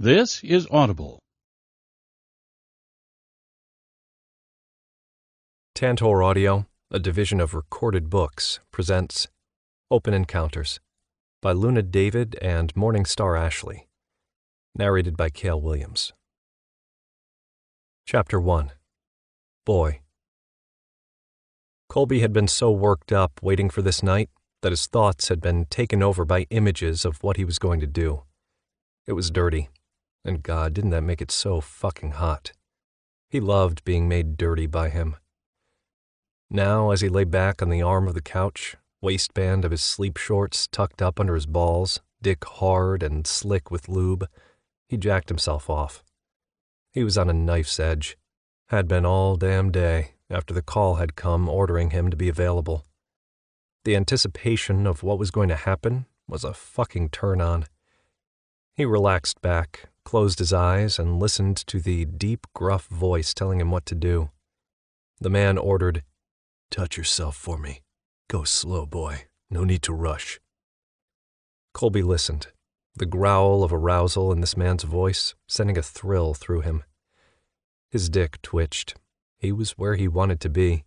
This is Audible. Tantor Audio, a division of Recorded Books, presents Open Encounters by Luna David and Morningstar Ashley. Narrated by Cale Williams. Chapter 1. Boy. Colby had been so worked up waiting for this night that his thoughts had been taken over by images of what he was going to do. It was dirty, and God, didn't that make it so fucking hot. He loved being made dirty by him. Now, as he lay back on the arm of the couch, waistband of his sleep shorts tucked up under his balls, dick hard and slick with lube, he jacked himself off. He was on a knife's edge. Had been all damn day after the call had come ordering him to be available. The anticipation of what was going to happen was a fucking turn-on. He relaxed back, closed his eyes, and listened to the deep, gruff voice telling him what to do. The man ordered, "Touch yourself for me. Go slow, boy. No need to rush." Colby listened, the growl of arousal in this man's voice sending a thrill through him. His dick twitched. He was where he wanted to be,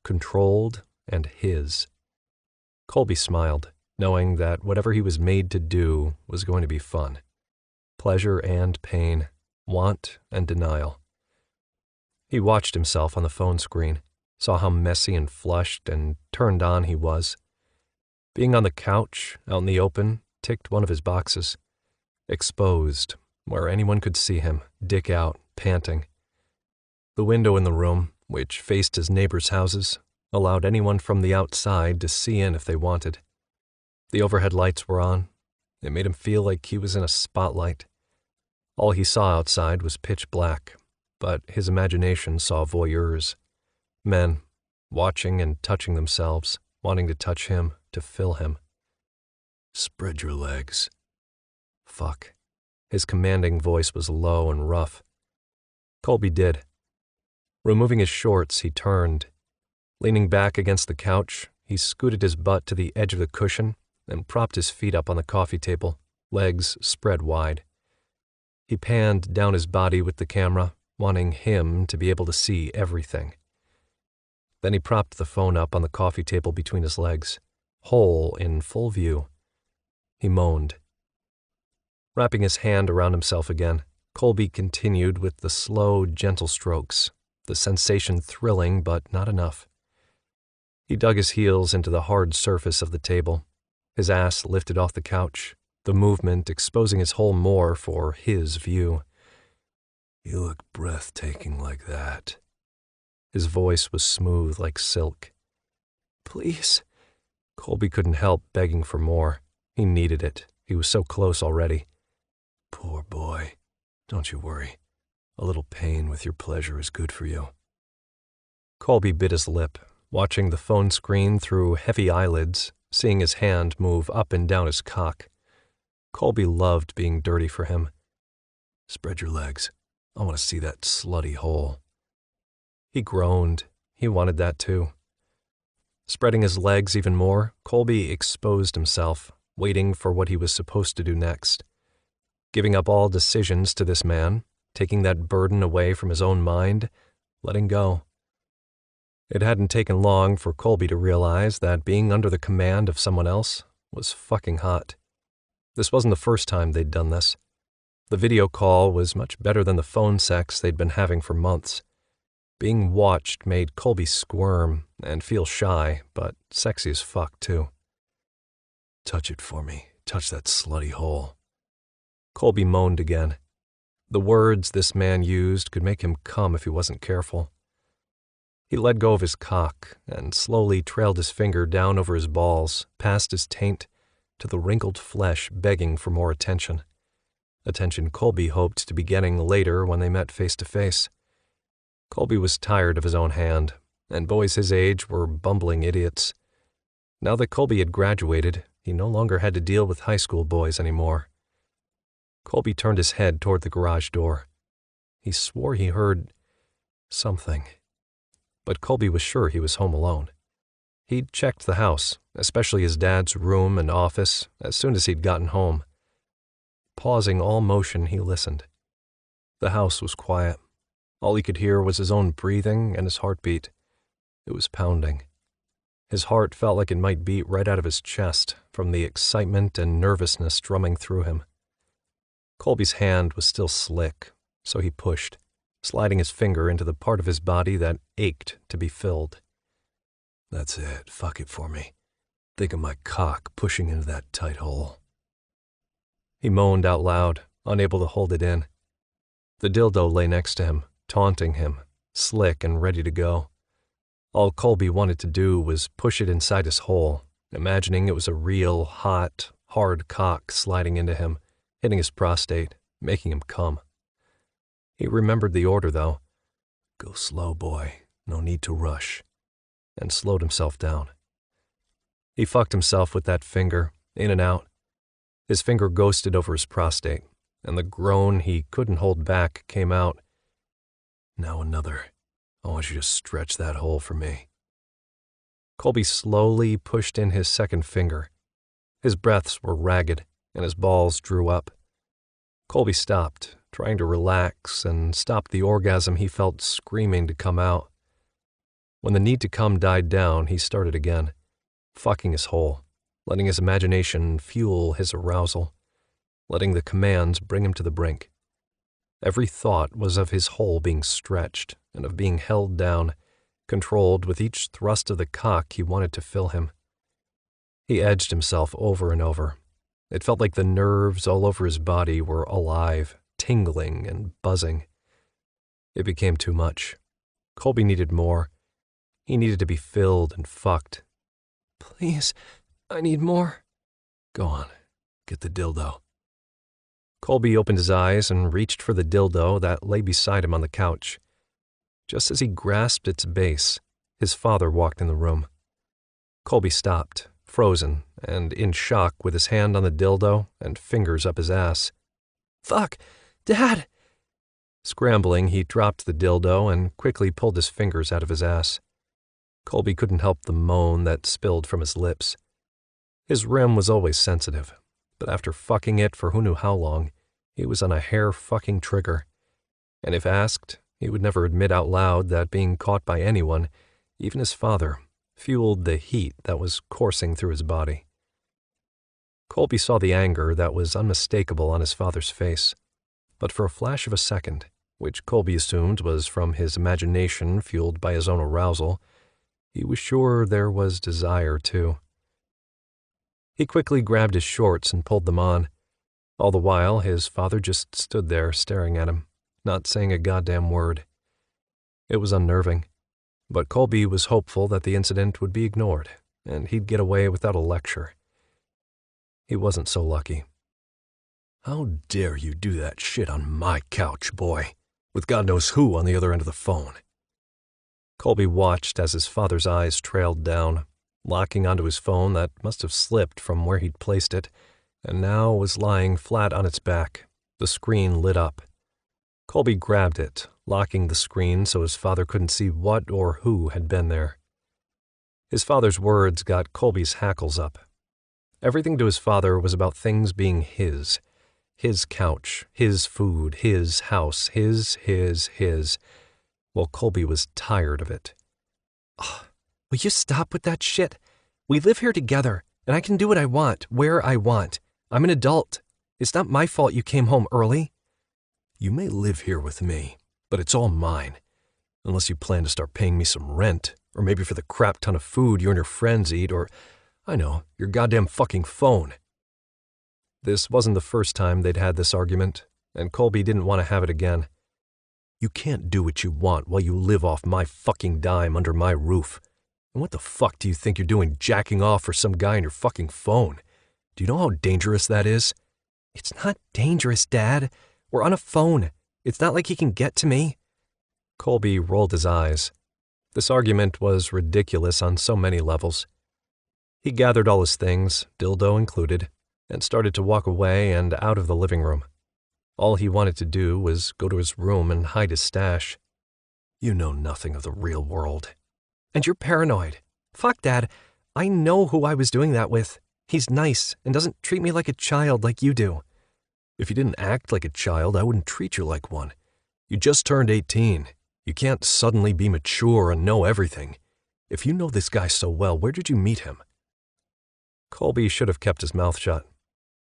controlled and his. Colby smiled, knowing that whatever he was made to do was going to be fun. Pleasure and pain, want and denial. He watched himself on the phone screen, saw how messy and flushed and turned on he was. Being on the couch, out in the open, ticked one of his boxes. Exposed, where anyone could see him, dick out, panting. The window in the room, which faced his neighbors' houses, allowed anyone from the outside to see in if they wanted. The overhead lights were on. It made him feel like he was in a spotlight. All he saw outside was pitch black, but his imagination saw voyeurs. Men, watching and touching themselves, wanting to touch him, to fill him. "Spread your legs." Fuck. His commanding voice was low and rough. Colby did. Removing his shorts, he turned. Leaning back against the couch, he scooted his butt to the edge of the cushion and propped his feet up on the coffee table, legs spread wide. He panned down his body with the camera, wanting him to be able to see everything. Then he propped the phone up on the coffee table between his legs, whole in full view. He moaned. Wrapping his hand around himself again, Colby continued with the slow, gentle strokes, the sensation thrilling but not enough. He dug his heels into the hard surface of the table, his ass lifted off the couch, the movement exposing his whole more for his view. "You look breathtaking like that." His voice was smooth like silk. "Please." Colby couldn't help begging for more. He needed it. He was so close already. "Poor boy. Don't you worry. A little pain with your pleasure is good for you." Colby bit his lip, watching the phone screen through heavy eyelids, seeing his hand move up and down his cock. Colby loved being dirty for him. "Spread your legs. I want to see that slutty hole." He groaned. He wanted that too. Spreading his legs even more, Colby exposed himself, waiting for what he was supposed to do next. Giving up all decisions to this man, taking that burden away from his own mind, letting go. It hadn't taken long for Colby to realize that being under the command of someone else was fucking hot. This wasn't the first time they'd done this. The video call was much better than the phone sex they'd been having for months. Being watched made Colby squirm and feel shy, but sexy as fuck, too. "Touch it for me. Touch that slutty hole." Colby moaned again. The words this man used could make him come if he wasn't careful. He let go of his cock and slowly trailed his finger down over his balls, past his taint, to the wrinkled flesh begging for more attention. Attention Colby hoped to be getting later when they met face to face. Colby was tired of his own hand, and boys his age were bumbling idiots. Now that Colby had graduated, he no longer had to deal with high school boys anymore. Colby turned his head toward the garage door. He swore he heard something, but Colby was sure he was home alone. He'd checked the house, especially his dad's room and office, as soon as he'd gotten home. pausing all motion, he listened. The house was quiet. All he could hear was his own breathing and his heartbeat. It was pounding. His heart felt like it might beat right out of his chest from the excitement and nervousness drumming through him. Colby's hand was still slick, so he pushed, sliding his finger into the part of his body that ached to be filled. "That's it. Fuck it for me. Think of my cock pushing into that tight hole." He moaned out loud, unable to hold it in. The dildo lay next to him, taunting him, slick and ready to go. All Colby wanted to do was push it inside his hole, imagining it was a real, hot, hard cock sliding into him, hitting his prostate, making him come. He remembered the order, though. "Go slow, boy. No need to rush," and slowed himself down. He fucked himself with that finger, in and out. His finger ghosted over his prostate, and the groan he couldn't hold back came out. "Now another. I want you to stretch that hole for me." Colby slowly pushed in his second finger. His breaths were ragged, and his balls drew up. Colby stopped, trying to relax and stop the orgasm he felt screaming to come out. When the need to come died down, he started again, fucking his hole, letting his imagination fuel his arousal, letting the commands bring him to the brink. Every thought was of his hole being stretched and of being held down, controlled with each thrust of the cock he wanted to fill him. He edged himself over and over. It felt like the nerves all over his body were alive, tingling and buzzing. It became too much. Colby needed more. He needed to be filled and fucked. "Please, I need more." "Go on, get the dildo." Colby opened his eyes and reached for the dildo that lay beside him on the couch. Just as he grasped its base, his father walked in the room. Colby stopped, frozen, and in shock with his hand on the dildo and fingers up his ass. "Fuck! Dad!" Scrambling, he dropped the dildo and quickly pulled his fingers out of his ass. Colby couldn't help the moan that spilled from his lips. His rim was always sensitive, but after fucking it for who knew how long, he was on a hair-fucking trigger. And if asked, he would never admit out loud that being caught by anyone, even his father, fueled the heat that was coursing through his body. Colby saw the anger that was unmistakable on his father's face, but for a flash of a second, which Colby assumed was from his imagination fueled by his own arousal, he was sure there was desire, too. He quickly grabbed his shorts and pulled them on. All the while, his father just stood there staring at him, not saying a goddamn word. It was unnerving, but Colby was hopeful that the incident would be ignored, and he'd get away without a lecture. He wasn't so lucky. "How dare you do that shit on my couch, boy, with God knows who on the other end of the phone?" Colby watched as his father's eyes trailed down, locking onto his phone that must have slipped from where he'd placed it, and now was lying flat on its back, the screen lit up. Colby grabbed it, locking the screen so his father couldn't see what or who had been there. His father's words got Colby's hackles up. Everything to his father was about things being his. His couch, his food, his house, his, while Colby was tired of it. "Ugh, will you stop with that shit? We live here together, and I can do what I want, where I want. I'm an adult. It's not my fault you came home early." "You may live here with me, but it's all mine. Unless you plan to start paying me some rent, or maybe for the crap ton of food you and your friends eat, or, I know, your goddamn fucking phone." This wasn't the first time they'd had this argument, and Colby didn't want to have it again. "You can't do what you want while you live off my fucking dime under my roof. And what the fuck do you think you're doing jacking off for some guy on your fucking phone? Do you know how dangerous that is?" "It's not dangerous, Dad. We're on a phone. It's not like he can get to me." Colby rolled his eyes. This argument was ridiculous on so many levels. He gathered all his things, dildo included, and started to walk away and out of the living room. All he wanted to do was go to his room and hide his stash. "You know nothing of the real world." "And you're paranoid. Fuck, Dad. I know who I was doing that with. He's nice and doesn't treat me like a child like you do." If you didn't act like a child, I wouldn't treat you like one. You just turned 18. You can't suddenly be mature and know everything. If you know this guy so well, where did you meet him?" Colby should have kept his mouth shut.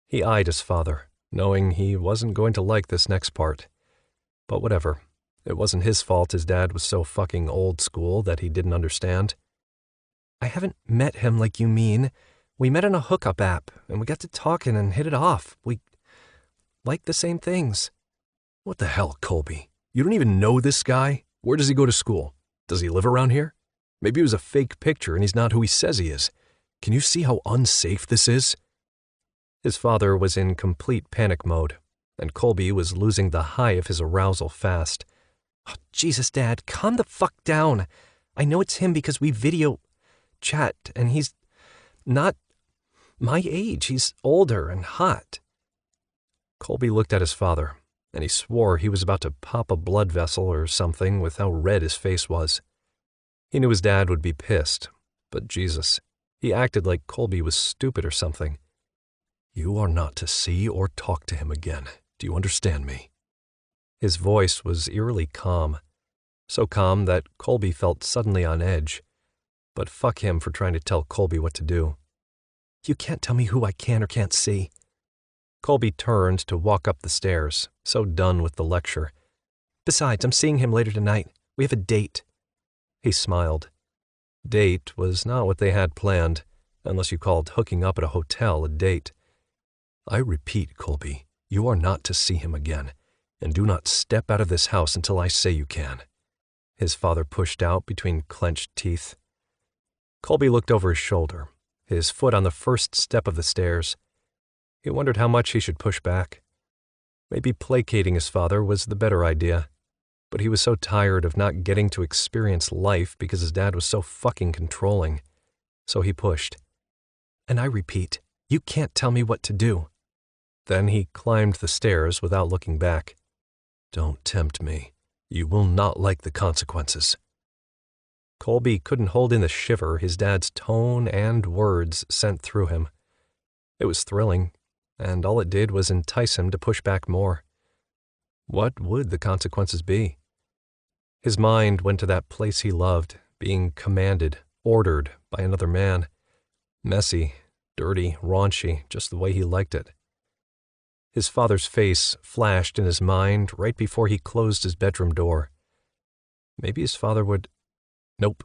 He eyed his father, knowing he wasn't going to like this next part. But whatever. It wasn't his fault his dad was so fucking old school that he didn't understand. "I haven't met him like you mean. We met on a hookup app, and we got to talking and hit it off. We like the same things." "What the hell, Colby? You don't even know this guy? Where does he go to school? Does he live around here? Maybe it was a fake picture and he's not who he says he is. Can you see how unsafe this is?" His father was in complete panic mode, and Colby was losing the high of his arousal fast. "Oh, Jesus, Dad, calm the fuck down. I know it's him because we video chat, and he's not my age. He's older and hot." Colby looked at his father, and he swore he was about to pop a blood vessel or something with how red his face was. He knew his dad would be pissed, but Jesus, he acted like Colby was stupid or something. "You are not to see or talk to him again. Do you understand me?" His voice was eerily calm, so calm that Colby felt suddenly on edge. But fuck him for trying to tell Colby what to do. "You can't tell me who I can or can't see." Colby turned to walk up the stairs, so done with the lecture. "Besides, I'm seeing him later tonight. We have a date." He smiled. Date was not what they had planned, unless you called hooking up at a hotel a date. "I repeat, Colby, you are not to see him again, and do not step out of this house until I say you can," his father pushed out between clenched teeth. Colby looked over his shoulder, his foot on the first step of the stairs. He wondered how much he should push back. Maybe placating his father was the better idea, but he was so tired of not getting to experience life because his dad was so fucking controlling. So he pushed. "And I repeat, you can't tell me what to do." Then he climbed the stairs without looking back. "Don't tempt me. You will not like the consequences." Colby couldn't hold in the shiver his dad's tone and words sent through him. It was thrilling, and all it did was entice him to push back more. What would the consequences be? His mind went to that place he loved, being commanded, ordered by another man. Messy, dirty, raunchy, just the way he liked it. His father's face flashed in his mind right before he closed his bedroom door. Maybe his father would... Nope.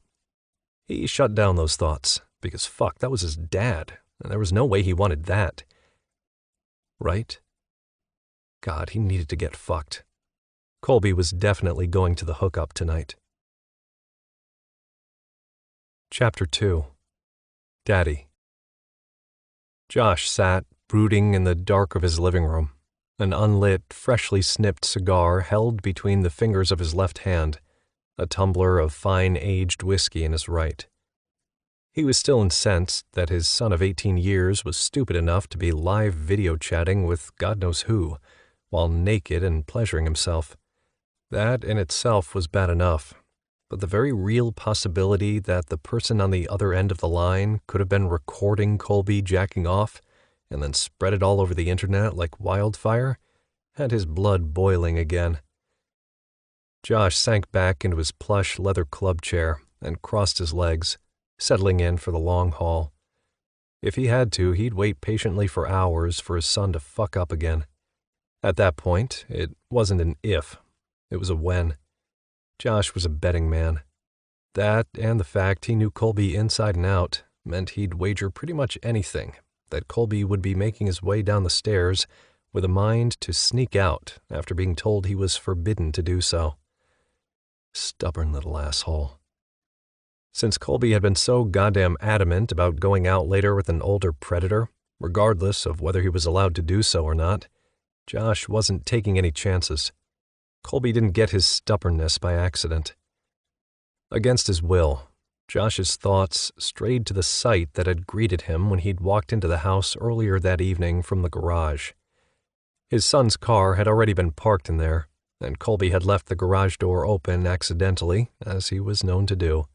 He shut down those thoughts, because fuck, that was his dad, and there was no way he wanted that. Right? God, he needed to get fucked. Colby was definitely going to the hookup tonight. Chapter 2. Daddy. Josh sat, brooding in the dark of his living room, an unlit, freshly snipped cigar held between the fingers of his left hand, a tumbler of fine-aged whiskey in his right. He was still incensed that his son of 18 years was stupid enough to be live video chatting with God knows who, while naked and pleasuring himself. That in itself was bad enough, but the very real possibility that the person on the other end of the line could have been recording Colby jacking off and then spread it all over the internet like wildfire had his blood boiling again. Josh sank back into his plush leather club chair and crossed his legs, settling in for the long haul. If he had to, he'd wait patiently for hours for his son to fuck up again. At that point, it wasn't an if, it was a when. Josh was a betting man. That, and the fact he knew Colby inside and out, meant he'd wager pretty much anything that Colby would be making his way down the stairs with a mind to sneak out after being told he was forbidden to do so. Stubborn little asshole. Since Colby had been so goddamn adamant about going out later with an older predator, regardless of whether he was allowed to do so or not, Josh wasn't taking any chances. Colby didn't get his stubbornness by accident. Against his will, Josh's thoughts strayed to the sight that had greeted him when he'd walked into the house earlier that evening from the garage. His son's car had already been parked in there, and Colby had left the garage door open accidentally, as he was known to do.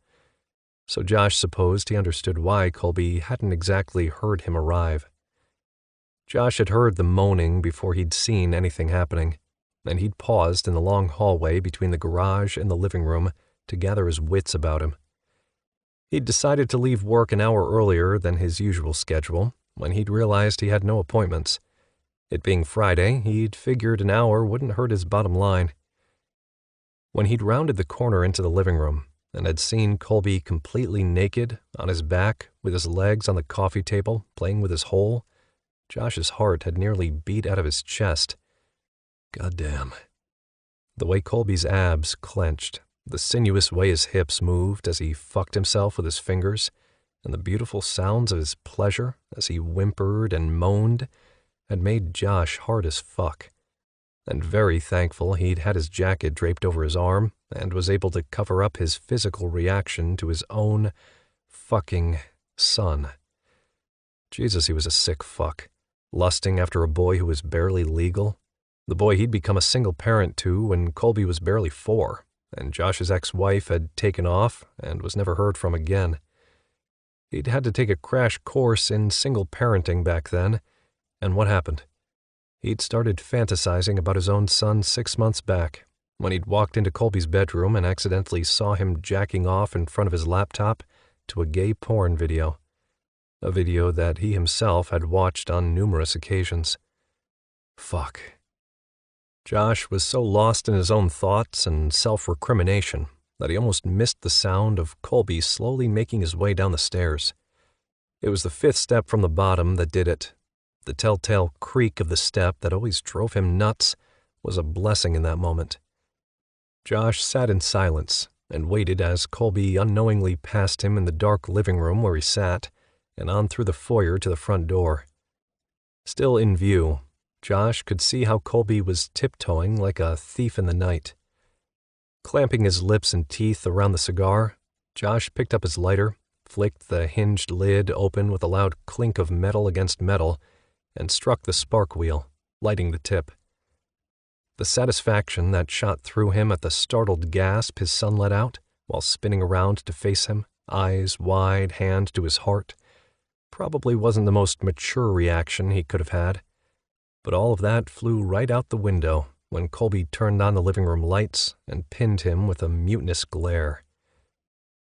So Josh supposed he understood why Colby hadn't exactly heard him arrive. Josh had heard the moaning before he'd seen anything happening, and he'd paused in the long hallway between the garage and the living room to gather his wits about him. He'd decided to leave work an hour earlier than his usual schedule when he'd realized he had no appointments. It being Friday, he'd figured an hour wouldn't hurt his bottom line. When he'd rounded the corner into the living room and had seen Colby completely naked, on his back, with his legs on the coffee table, playing with his hole, Josh's heart had nearly beat out of his chest. Goddamn. The way Colby's abs clenched, the sinuous way his hips moved as he fucked himself with his fingers, and the beautiful sounds of his pleasure as he whimpered and moaned had made Josh hard as fuck, and very thankful he'd had his jacket draped over his arm and was able to cover up his physical reaction to his own fucking son. Jesus, he was a sick fuck, lusting after a boy who was barely legal, the boy he'd become a single parent to when Colby was barely 4, and Josh's ex-wife had taken off and was never heard from again. He'd had to take a crash course in single parenting back then, and what happened? He'd started fantasizing about his own son 6 months back, when he'd walked into Colby's bedroom and accidentally saw him jacking off in front of his laptop to a gay porn video, a video that he himself had watched on numerous occasions. Fuck. Josh was so lost in his own thoughts and self-recrimination that he almost missed the sound of Colby slowly making his way down the stairs. It was the 5th step from the bottom that did it. The telltale creak of the step that always drove him nuts was a blessing in that moment. Josh sat in silence and waited as Colby unknowingly passed him in the dark living room where he sat and on through the foyer to the front door. Still in view, Josh could see how Colby was tiptoeing like a thief in the night. Clamping his lips and teeth around the cigar, Josh picked up his lighter, flicked the hinged lid open with a loud clink of metal against metal, and struck the spark wheel, lighting the tip. The satisfaction that shot through him at the startled gasp his son let out, while spinning around to face him, eyes wide, hand to his heart, probably wasn't the most mature reaction he could have had. But all of that flew right out the window when Colby turned on the living room lights and pinned him with a mutinous glare.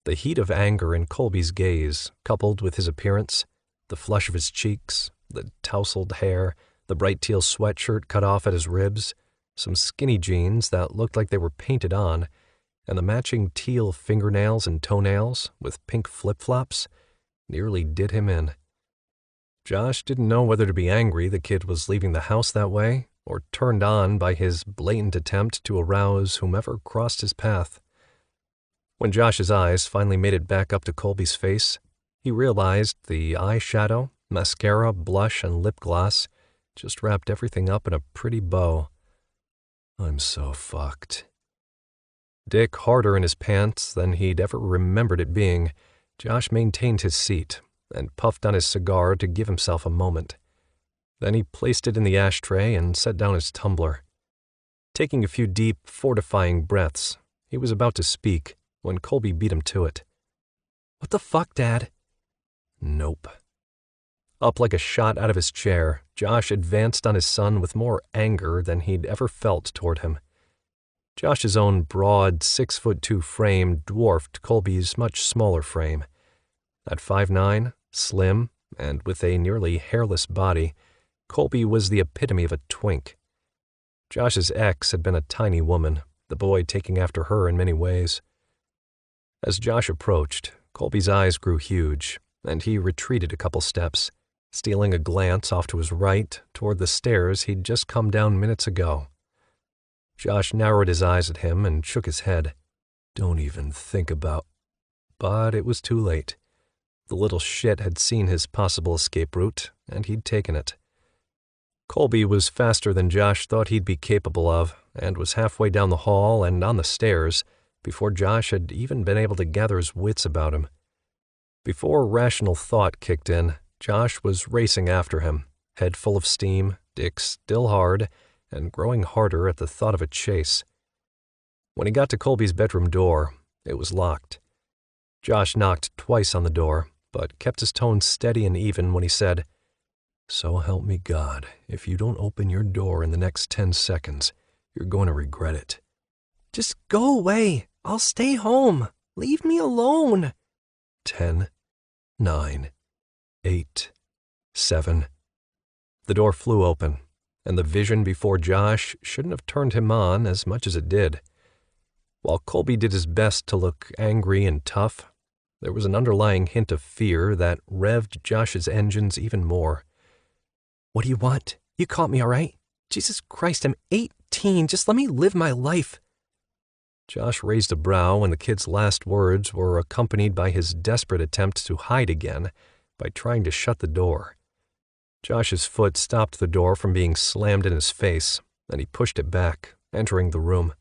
The heat of anger in Colby's gaze, coupled with his appearance, the flush of his cheeks, the tousled hair, the bright teal sweatshirt cut off at his ribs, some skinny jeans that looked like they were painted on, and the matching teal fingernails and toenails with pink flip-flops, nearly did him in. Josh didn't know whether to be angry the kid was leaving the house that way, or turned on by his blatant attempt to arouse whomever crossed his path. When Josh's eyes finally made it back up to Colby's face, he realized the eyeshadow, mascara, blush, and lip gloss just wrapped everything up in a pretty bow. I'm so fucked. Dick harder in his pants than he'd ever remembered it being, Josh maintained his seat and puffed on his cigar to give himself a moment. Then he placed it in the ashtray and set down his tumbler. Taking a few deep, fortifying breaths, he was about to speak when Colby beat him to it. "What the fuck, Dad?" Nope. Up like a shot out of his chair, Josh advanced on his son with more anger than he'd ever felt toward him. Josh's own broad 6'2" frame dwarfed Colby's much smaller frame. At 5'9", slim, and with a nearly hairless body, Colby was the epitome of a twink. Josh's ex had been a tiny woman, the boy taking after her in many ways. As Josh approached, Colby's eyes grew huge, and he retreated a couple steps, stealing a glance off to his right toward the stairs he'd just come down minutes ago. Josh narrowed his eyes at him and shook his head. "Don't even think about—" But it was too late. The little shit had seen his possible escape route, and he'd taken it. Colby was faster than Josh thought he'd be capable of, and was halfway down the hall and on the stairs before Josh had even been able to gather his wits about him. Before rational thought kicked in, Josh was racing after him, head full of steam, dick still hard, and growing harder at the thought of a chase. When he got to Colby's bedroom door, it was locked. Josh knocked twice on the door, but kept his tone steady and even when he said, So help me God, if you don't open your door in the next 10 seconds, you're going to regret it. Just go away. I'll stay home. Leave me alone. 10, 9, 8, 7. The door flew open, and the vision before Josh shouldn't have turned him on as much as it did. While Colby did his best to look angry and tough, there was an underlying hint of fear that revved Josh's engines even more. What do you want? You caught me, all right? Jesus Christ, I'm 18. Just let me live my life. Josh raised a brow when the kid's last words were accompanied by his desperate attempt to hide again by trying to shut the door. Josh's foot stopped the door from being slammed in his face, and he pushed it back, entering the room.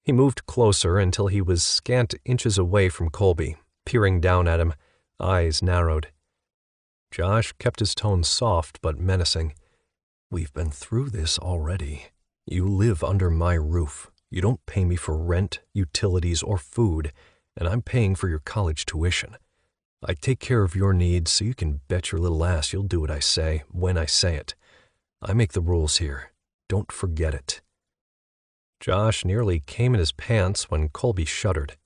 He moved closer until he was scant inches away from Colby, peering down at him, eyes narrowed. Josh kept his tone soft but menacing. We've been through this already. You live under my roof. You don't pay me for rent, utilities, or food, and I'm paying for your college tuition. I take care of your needs, so you can bet your little ass you'll do what I say, when I say it. I make the rules here. Don't forget it. Josh nearly came in his pants when Colby shuddered.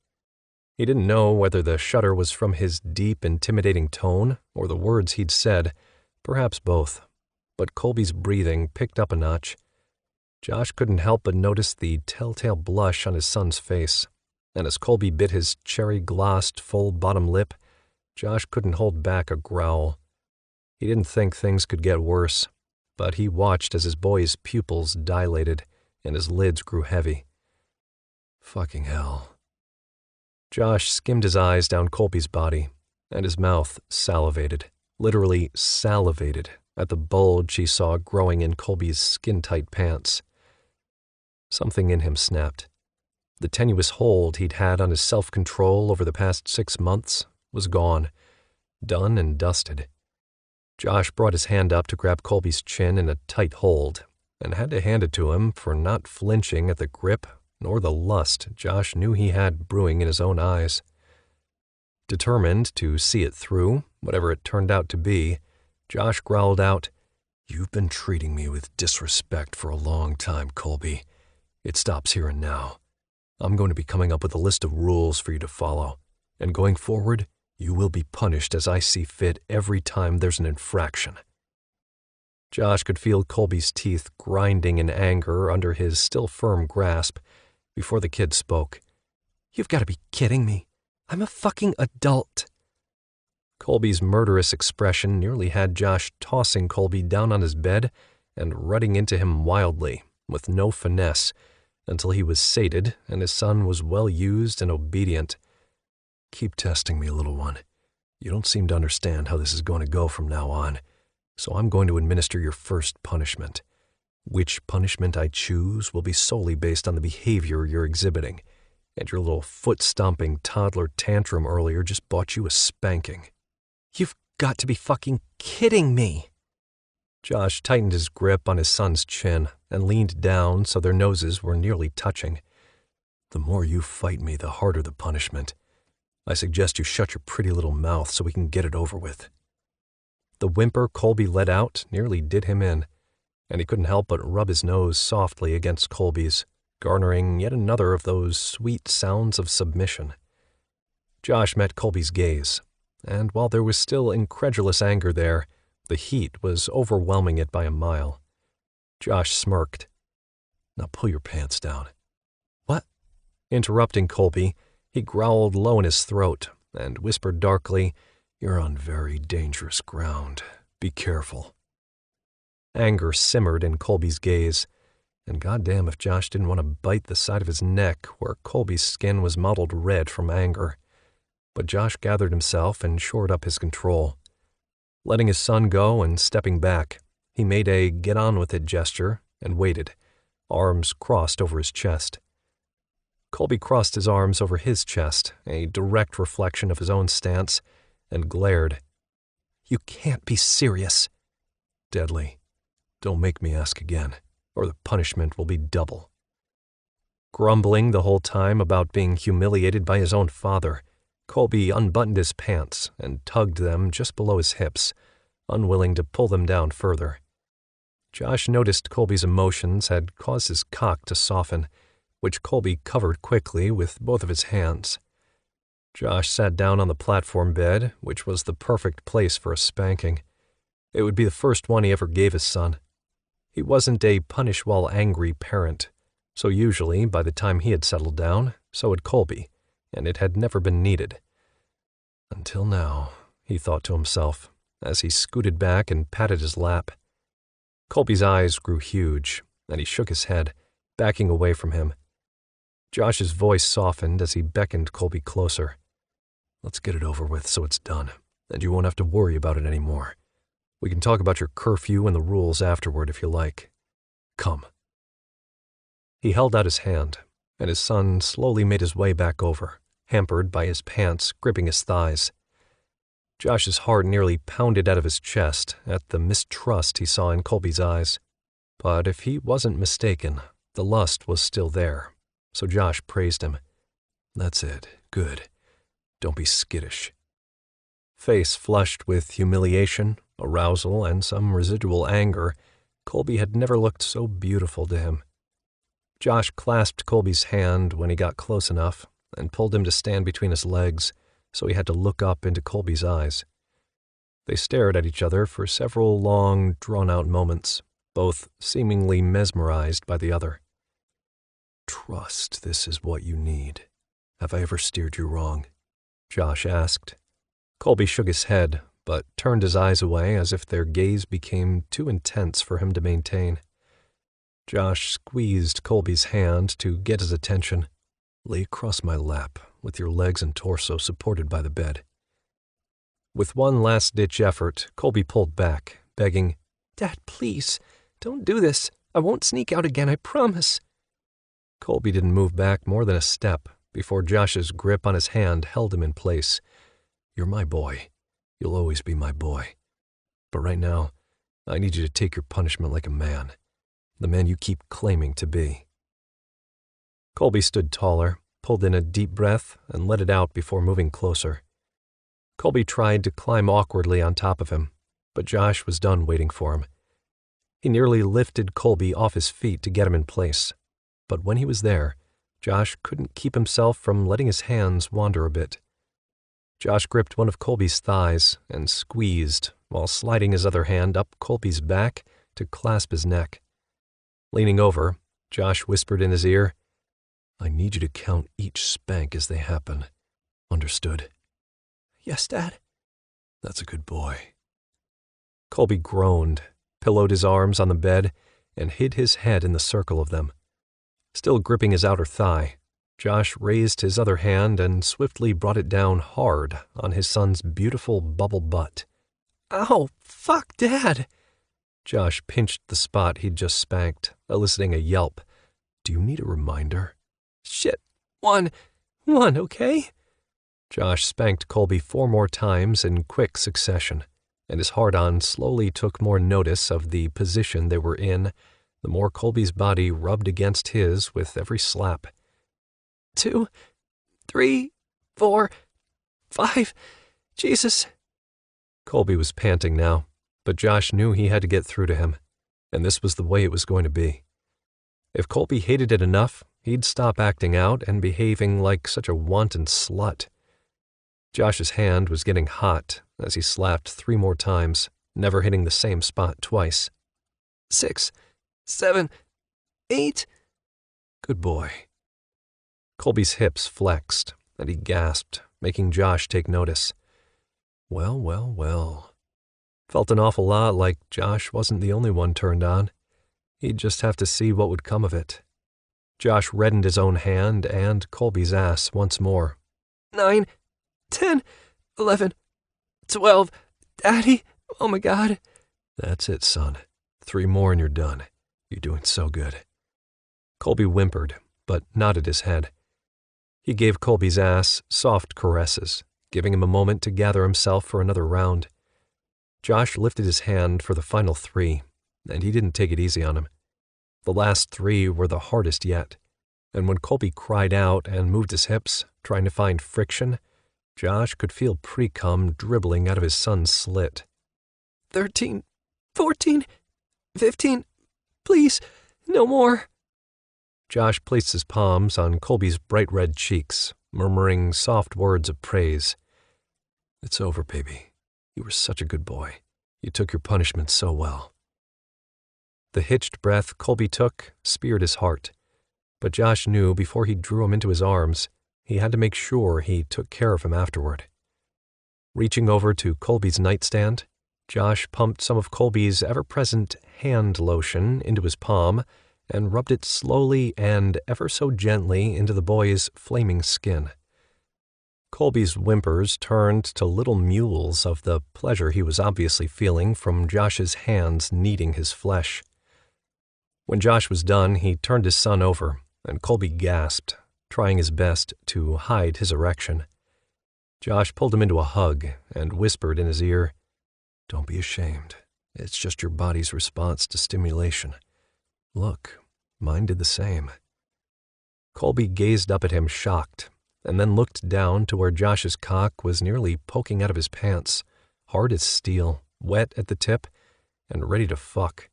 He didn't know whether the shudder was from his deep, intimidating tone or the words he'd said, perhaps both. But Colby's breathing picked up a notch. Josh couldn't help but notice the telltale blush on his son's face, and as Colby bit his cherry-glossed, full bottom lip, Josh couldn't hold back a growl. He didn't think things could get worse, but he watched as his boy's pupils dilated and his lids grew heavy. Fucking hell. Josh skimmed his eyes down Colby's body, and his mouth salivated, literally salivated, at the bulge he saw growing in Colby's skin-tight pants. Something in him snapped. The tenuous hold he'd had on his self-control over the past 6 months was gone, done and dusted. Josh brought his hand up to grab Colby's chin in a tight hold, and had to hand it to him for not flinching at the grip nor the lust Josh knew he had brewing in his own eyes. Determined to see it through, whatever it turned out to be, Josh growled out, "You've been treating me with disrespect for a long time, Colby. It stops here and now. I'm going to be coming up with a list of rules for you to follow, and going forward, you will be punished as I see fit every time there's an infraction." Josh could feel Colby's teeth grinding in anger under his still firm grasp before the kid spoke. You've got to be kidding me. I'm a fucking adult. Colby's murderous expression nearly had Josh tossing Colby down on his bed and rutting into him wildly, with no finesse, until he was sated and his son was well used and obedient. Keep testing me, little one. You don't seem to understand how this is going to go from now on, so I'm going to administer your first punishment. Which punishment I choose will be solely based on the behavior you're exhibiting, and your little foot-stomping toddler tantrum earlier just bought you a spanking. You've got to be fucking kidding me. Josh tightened his grip on his son's chin and leaned down so their noses were nearly touching. The more you fight me, the harder the punishment. I suggest you shut your pretty little mouth so we can get it over with. The whimper Colby let out nearly did him in, and he couldn't help but rub his nose softly against Colby's, garnering yet another of those sweet sounds of submission. Josh met Colby's gaze, and while there was still incredulous anger there, the heat was overwhelming it by a mile. Josh smirked. Now pull your pants down. What? Interrupting Colby, he growled low in his throat and whispered darkly, You're on very dangerous ground. Be careful. Anger simmered in Colby's gaze, and goddamn if Josh didn't want to bite the side of his neck where Colby's skin was mottled red from anger. But Josh gathered himself and shored up his control. Letting his son go and stepping back, he made a get-on-with-it gesture and waited, arms crossed over his chest. Colby crossed his arms over his chest, a direct reflection of his own stance, and glared. You can't be serious. Deadly. Don't make me ask again, or the punishment will be double. Grumbling the whole time about being humiliated by his own father, Colby unbuttoned his pants and tugged them just below his hips, unwilling to pull them down further. Josh noticed Colby's emotions had caused his cock to soften, which Colby covered quickly with both of his hands. Josh sat down on the platform bed, which was the perfect place for a spanking. It would be the first one he ever gave his son. He wasn't a punish-while-angry parent, so usually, by the time he had settled down, so had Colby, and it had never been needed. Until now, he thought to himself, as he scooted back and patted his lap. Colby's eyes grew huge, and he shook his head, backing away from him. Josh's voice softened as he beckoned Colby closer. Let's get it over with so it's done, and you won't have to worry about it anymore. We can talk about your curfew and the rules afterward if you like. Come. He held out his hand, and his son slowly made his way back over, hampered by his pants gripping his thighs. Josh's heart nearly pounded out of his chest at the mistrust he saw in Colby's eyes. But if he wasn't mistaken, the lust was still there, so Josh praised him. That's it. Good. Don't be skittish. Face flushed with humiliation, arousal, and some residual anger, Colby had never looked so beautiful to him. Josh clasped Colby's hand when he got close enough and pulled him to stand between his legs, so he had to look up into Colby's eyes. They stared at each other for several long, drawn-out moments, both seemingly mesmerized by the other. Trust this is what you need. Have I ever steered you wrong? Josh asked. Colby shook his head, but turned his eyes away as if their gaze became too intense for him to maintain. Josh squeezed Colby's hand to get his attention. Lay across my lap, with your legs and torso supported by the bed. With one last-ditch effort, Colby pulled back, begging, Dad, please, don't do this. I won't sneak out again, I promise. Colby didn't move back more than a step before Josh's grip on his hand held him in place. You're my boy. You'll always be my boy. But right now, I need you to take your punishment like a man, the man you keep claiming to be. Colby stood taller, pulled in a deep breath, and let it out before moving closer. Colby tried to climb awkwardly on top of him, but Josh was done waiting for him. He nearly lifted Colby off his feet to get him in place, but when he was there, Josh couldn't keep himself from letting his hands wander a bit. Josh gripped one of Colby's thighs and squeezed while sliding his other hand up Colby's back to clasp his neck. Leaning over, Josh whispered in his ear, I need you to count each spank as they happen. Understood? Yes, Dad. That's a good boy. Colby groaned, pillowed his arms on the bed, and hid his head in the circle of them. Still gripping his outer thigh, Josh raised his other hand and swiftly brought it down hard on his son's beautiful bubble butt. Ow, fuck, Dad! Josh pinched the spot he'd just spanked, eliciting a yelp. Do you need a reminder? Shit, one, okay? Josh spanked Colby 4 more times in quick succession, and his hard-on slowly took more notice of the position they were in, the more Colby's body rubbed against his with every slap. 2, 3, 4, 5. Jesus. Colby was panting now, but Josh knew he had to get through to him, and this was the way it was going to be. If Colby hated it enough, he'd stop acting out and behaving like such a wanton slut. Josh's hand was getting hot as he slapped 3 more times, never hitting the same spot twice. 6, 7, 8. Good boy. Colby's hips flexed, and he gasped, making Josh take notice. Well. Felt an awful lot like Josh wasn't the only one turned on. He'd just have to see what would come of it. Josh reddened his own hand and Colby's ass once more. 9, 10, 11, 12. Daddy, oh my God. That's it, son. 3 more and you're done. You're doing so good. Colby whimpered, but nodded his head. He gave Colby's ass soft caresses, giving him a moment to gather himself for another round. Josh lifted his hand for the final 3, and he didn't take it easy on him. The last 3 were the hardest yet, and when Colby cried out and moved his hips, trying to find friction, Josh could feel pre-cum dribbling out of his son's slit. 13, 14, 15, please, no more. Josh placed his palms on Colby's bright red cheeks, murmuring soft words of praise. It's over, baby. You were such a good boy. You took your punishment so well. The hitched breath Colby took speared his heart, but Josh knew before he drew him into his arms, he had to make sure he took care of him afterward. Reaching over to Colby's nightstand, Josh pumped some of Colby's ever-present hand lotion into his palm and rubbed it slowly and ever so gently into the boy's flaming skin. Colby's whimpers turned to little mules of the pleasure he was obviously feeling from Josh's hands kneading his flesh. When Josh was done, he turned his son over, and Colby gasped, trying his best to hide his erection. Josh pulled him into a hug and whispered in his ear, "Don't be ashamed. It's just your body's response to stimulation. Look, mine did the same." Colby gazed up at him shocked, and then looked down to where Josh's cock was nearly poking out of his pants, hard as steel, wet at the tip, and ready to fuck.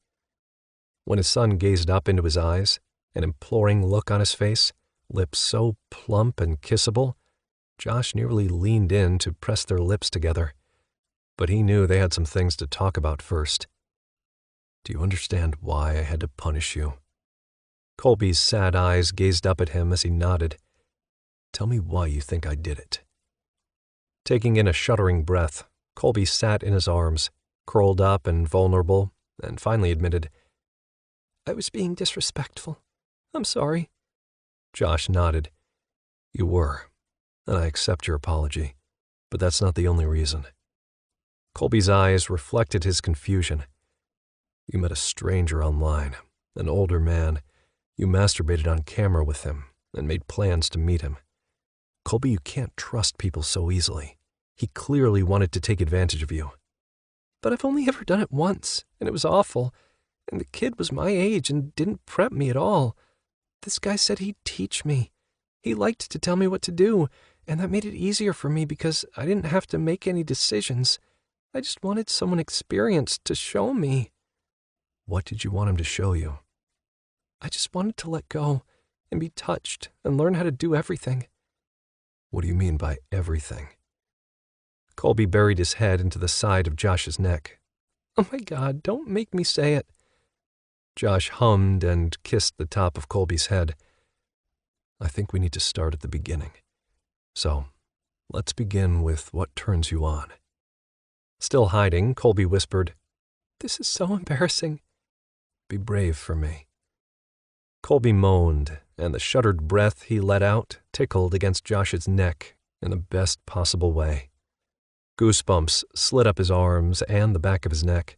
When his son gazed up into his eyes, an imploring look on his face, lips so plump and kissable, Josh nearly leaned in to press their lips together. But he knew they had some things to talk about first. "Do you understand why I had to punish you?" Colby's sad eyes gazed up at him as he nodded. "Tell me why you think I did it." Taking in a shuddering breath, Colby sat in his arms, curled up and vulnerable, and finally admitted, "I was being disrespectful. I'm sorry." Josh nodded. "You were, and I accept your apology, but that's not the only reason." Colby's eyes reflected his confusion. "You met a stranger online, an older man. You masturbated on camera with him and made plans to meet him. Colby, you can't trust people so easily. He clearly wanted to take advantage of you." "But I've only ever done it once, and it was awful. And the kid was my age and didn't prep me at all. This guy said he'd teach me. He liked to tell me what to do, and that made it easier for me because I didn't have to make any decisions. I just wanted someone experienced to show me." "What did you want him to show you?" "I just wanted to let go and be touched and learn how to do everything." "What do you mean by everything?" Colby buried his head into the side of Josh's neck. "Oh my God, don't make me say it." Josh hummed and kissed the top of Colby's head. "I think we need to start at the beginning. So, let's begin with what turns you on." Still hiding, Colby whispered, "This is so embarrassing." "Be brave for me." Colby moaned, and the shuddered breath he let out tickled against Josh's neck in the best possible way. Goosebumps slid up his arms and the back of his neck.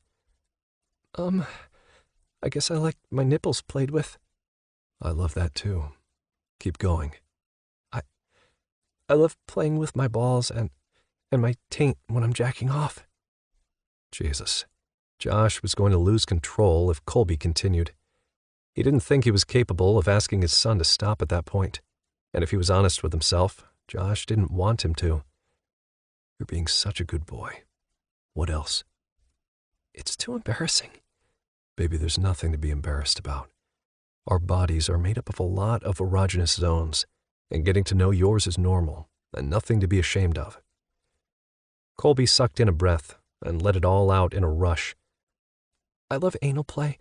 I guess I like my nipples played with." "I love that too. Keep going." I love playing with my balls and my taint when I'm jacking off." Jesus. Josh was going to lose control if Colby continued. He didn't think he was capable of asking his son to stop at that point, and if he was honest with himself, Josh didn't want him to. "You're being such a good boy. What else?" "It's too embarrassing." "Baby, there's nothing to be embarrassed about. Our bodies are made up of a lot of erogenous zones, and getting to know yours is normal and nothing to be ashamed of." Colby sucked in a breath and let it all out in a rush. "I love anal play.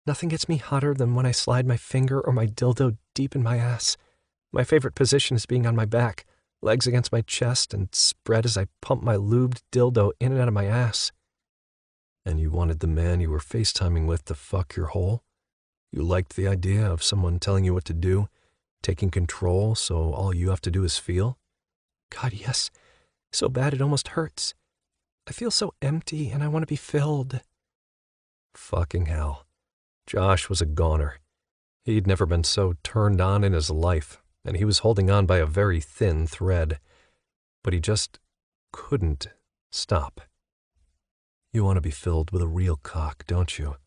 Nothing gets me hotter than when I slide my finger or my dildo deep in my ass. My favorite position is being on my back, legs against my chest, and spread as I pump my lubed dildo in and out of my ass." "And you wanted the man you were FaceTiming with to fuck your hole? You liked the idea of someone telling you what to do, taking control so all you have to do is feel?" "God, yes. So bad it almost hurts. I feel so empty and I want to be filled." Fucking hell. Josh was a goner. He'd never been so turned on in his life, and he was holding on by a very thin thread. But he just couldn't stop. "You want to be filled with a real cock, don't you?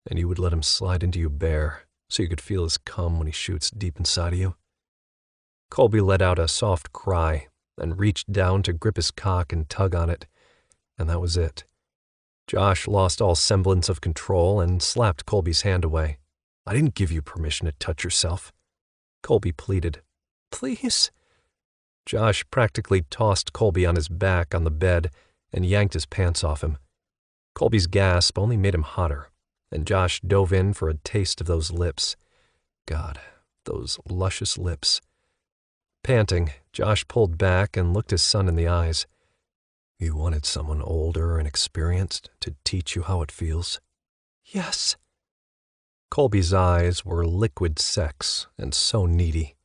And you would let him slide into you bare, so you could feel his cum when he shoots deep inside of you?" Colby let out a soft cry and reached down to grip his cock and tug on it, and that was it. Josh lost all semblance of control and slapped Colby's hand away. I didn't give you permission to touch yourself. Colby pleaded. Please. Josh practically tossed Colby on his back on the bed and yanked his pants off him. Colby's gasp only made him hotter, and Josh dove in for a taste of those lips. God, those luscious lips. Panting, Josh pulled back and looked his son in the eyes. You wanted someone older and experienced to teach you how it feels? Yes. Colby's eyes were liquid sex and so needy.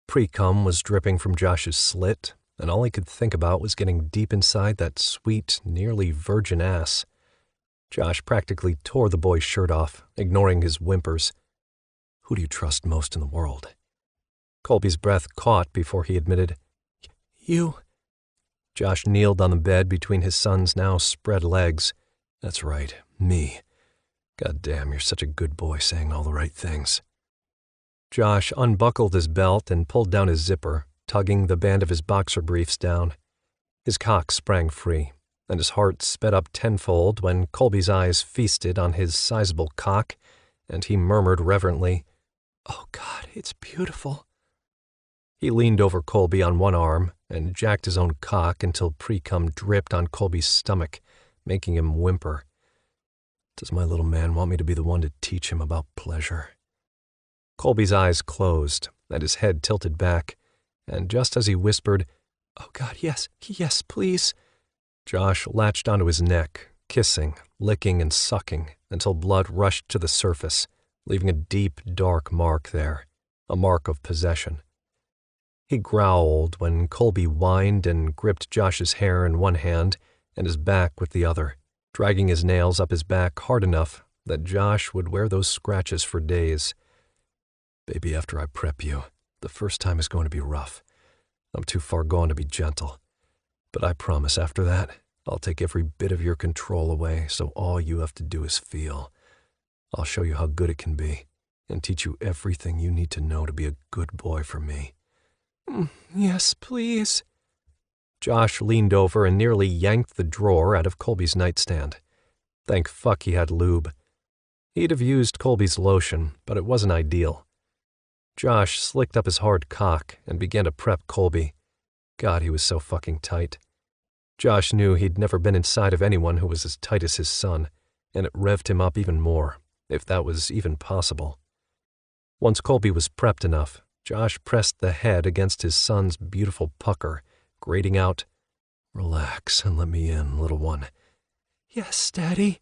Pre-cum was dripping from Josh's slit, and all he could think about was getting deep inside that sweet, nearly virgin ass. Josh practically tore the boy's shirt off, ignoring his whimpers. Who do you trust most in the world? Colby's breath caught before he admitted, You. Josh kneeled on the bed between his son's now spread legs. That's right, me. God damn, you're such a good boy saying all the right things. Josh unbuckled his belt and pulled down his zipper, tugging the band of his boxer briefs down. His cock sprang free, and his heart sped up tenfold when Colby's eyes feasted on his sizable cock, and he murmured reverently, Oh God, it's beautiful. He leaned over Colby on one arm and jacked his own cock until pre-cum dripped on Colby's stomach, making him whimper. Does my little man want me to be the one to teach him about pleasure? Colby's eyes closed, and his head tilted back, and just as he whispered, Oh God, yes, yes, please, Josh latched onto his neck, kissing, licking, and sucking until blood rushed to the surface, leaving a deep, dark mark there, a mark of possession. He growled when Colby whined and gripped Josh's hair in one hand and his back with the other, dragging his nails up his back hard enough that Josh would wear those scratches for days. Baby, after I prep you, the first time is going to be rough. I'm too far gone to be gentle. But I promise after that, I'll take every bit of your control away so all you have to do is feel. I'll show you how good it can be and teach you everything you need to know to be a good boy for me. Yes, please. Josh leaned over and nearly yanked the drawer out of Colby's nightstand. Thank fuck he had lube. He'd have used Colby's lotion, but it wasn't ideal. Josh slicked up his hard cock and began to prep Colby. God, he was so fucking tight. Josh knew he'd never been inside of anyone who was as tight as his son, and it revved him up even more, if that was even possible. Once Colby was prepped enough, Josh pressed the head against his son's beautiful pucker, grating out, Relax and let me in, little one. Yes, Daddy.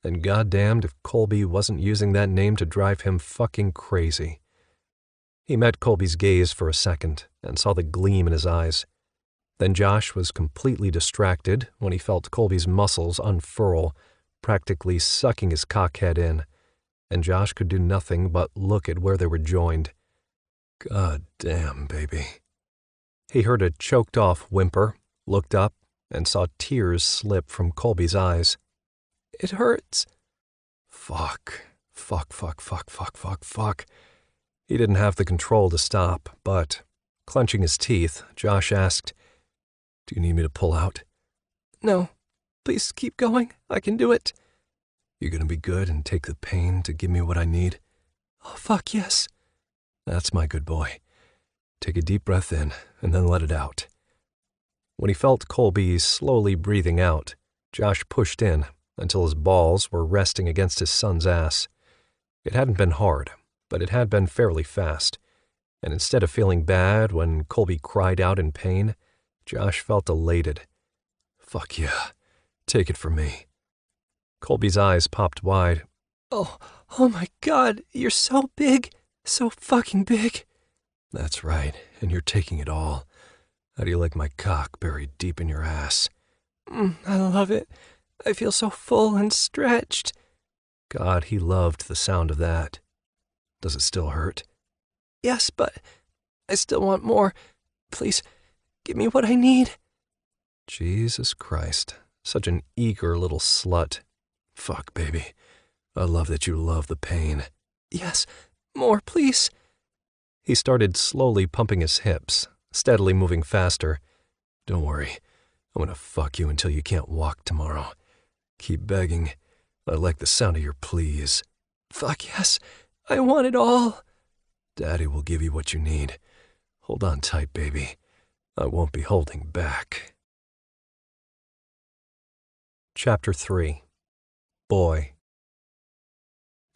And goddamned if Colby wasn't using that name to drive him fucking crazy. He met Colby's gaze for a second and saw the gleam in his eyes. Then Josh was completely distracted when he felt Colby's muscles unfurl, practically sucking his cockhead in, and Josh could do nothing but look at where they were joined. God damn, baby. He heard a choked-off whimper, looked up, and saw tears slip from Colby's eyes. It hurts. Fuck. He didn't have the control to stop, but, clenching his teeth, Josh asked, Do you need me to pull out? No. Please keep going. I can do it. You gonna be good and take the pain to give me what I need? Oh, fuck yes. That's my good boy. Take a deep breath in, and then let it out. When he felt Colby slowly breathing out, Josh pushed in until his balls were resting against his son's ass. It hadn't been hard, but it had been fairly fast, and instead of feeling bad when Colby cried out in pain, Josh felt elated. Fuck yeah. Take it from me. Colby's eyes popped wide. Oh my God, you're so big. So fucking big. That's right, and you're taking it all. How do you like my cock buried deep in your ass? I love it. I feel so full and stretched. God, he loved the sound of that. Does it still hurt? Yes, but I still want more. Please, give me what I need. Jesus Christ, such an eager little slut. Fuck, baby. I love that you love the pain. Yes. More, please. He started slowly pumping his hips, steadily moving faster. Don't worry. I'm gonna fuck you until you can't walk tomorrow. Keep begging. I like the sound of your pleas. Fuck yes, I want it all. Daddy will give you what you need. Hold on tight, baby. I won't be holding back. Chapter 3. Boy.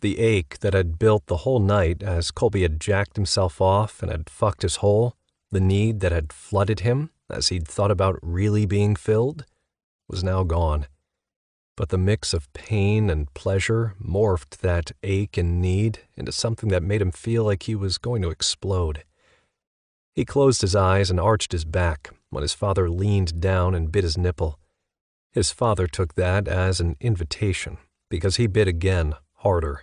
The ache that had built the whole night as Colby had jacked himself off and had fucked his hole, the need that had flooded him as he'd thought about really being filled, was now gone. But the mix of pain and pleasure morphed that ache and need into something that made him feel like he was going to explode. He closed his eyes and arched his back when his father leaned down and bit his nipple. His father took that as an invitation because he bit again, harder.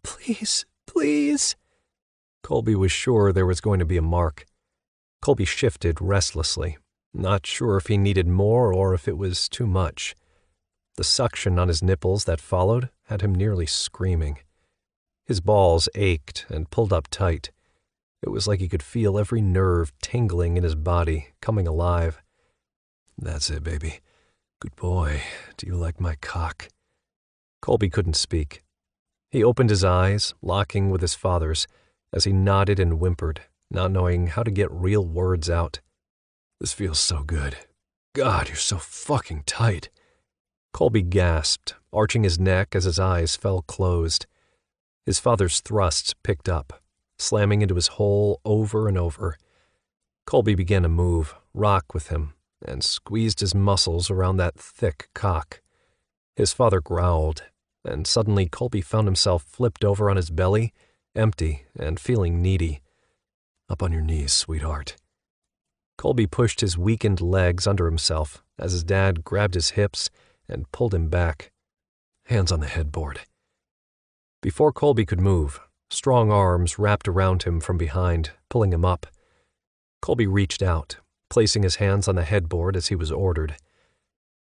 Please, please. Colby was sure there was going to be a mark. Colby shifted restlessly, not sure if he needed more or if it was too much. The suction on his nipples that followed had him nearly screaming. His balls ached and pulled up tight. It was like he could feel every nerve tingling in his body, coming alive. That's it, baby. Good boy. Do you like my cock? Colby couldn't speak. He opened his eyes, locking with his father's, as he nodded and whimpered, not knowing how to get real words out. This feels so good. God, you're so fucking tight. Colby gasped, arching his neck as his eyes fell closed. His father's thrusts picked up, slamming into his hole over and over. Colby began to move, rock with him, and squeezed his muscles around that thick cock. His father growled, and suddenly Colby found himself flipped over on his belly, empty and feeling needy. Up on your knees, sweetheart. Colby pushed his weakened legs under himself as his dad grabbed his hips and pulled him back. Hands on the headboard. Before Colby could move, strong arms wrapped around him from behind, pulling him up. Colby reached out, placing his hands on the headboard as he was ordered.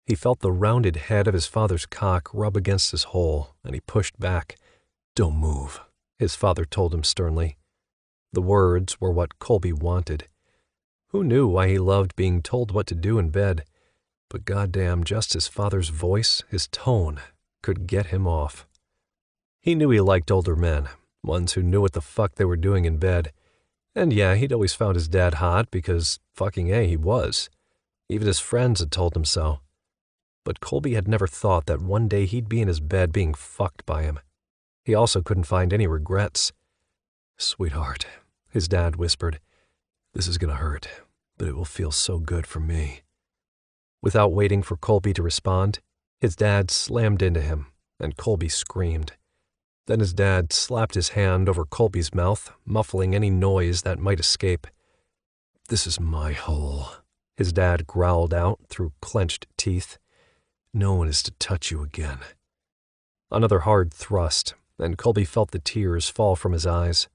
He felt the rounded head of his father's cock rub against his hole, and he pushed back. Don't move, his father told him sternly. The words were what Colby wanted. Who knew why he loved being told what to do in bed? But goddamn, just his father's voice, his tone, could get him off. He knew he liked older men, ones who knew what the fuck they were doing in bed. And yeah, he'd always found his dad hot because fucking A, he was. Even his friends had told him so. But Colby had never thought that one day he'd be in his bed being fucked by him. He also couldn't find any regrets. Sweetheart, his dad whispered, this is gonna hurt, but it will feel so good for me. Without waiting for Colby to respond, his dad slammed into him, and Colby screamed. Then his dad slapped his hand over Colby's mouth, muffling any noise that might escape. This is my hole, his dad growled out through clenched teeth. No one is to touch you again. Another hard thrust, and Colby felt the tears fall from his eyes.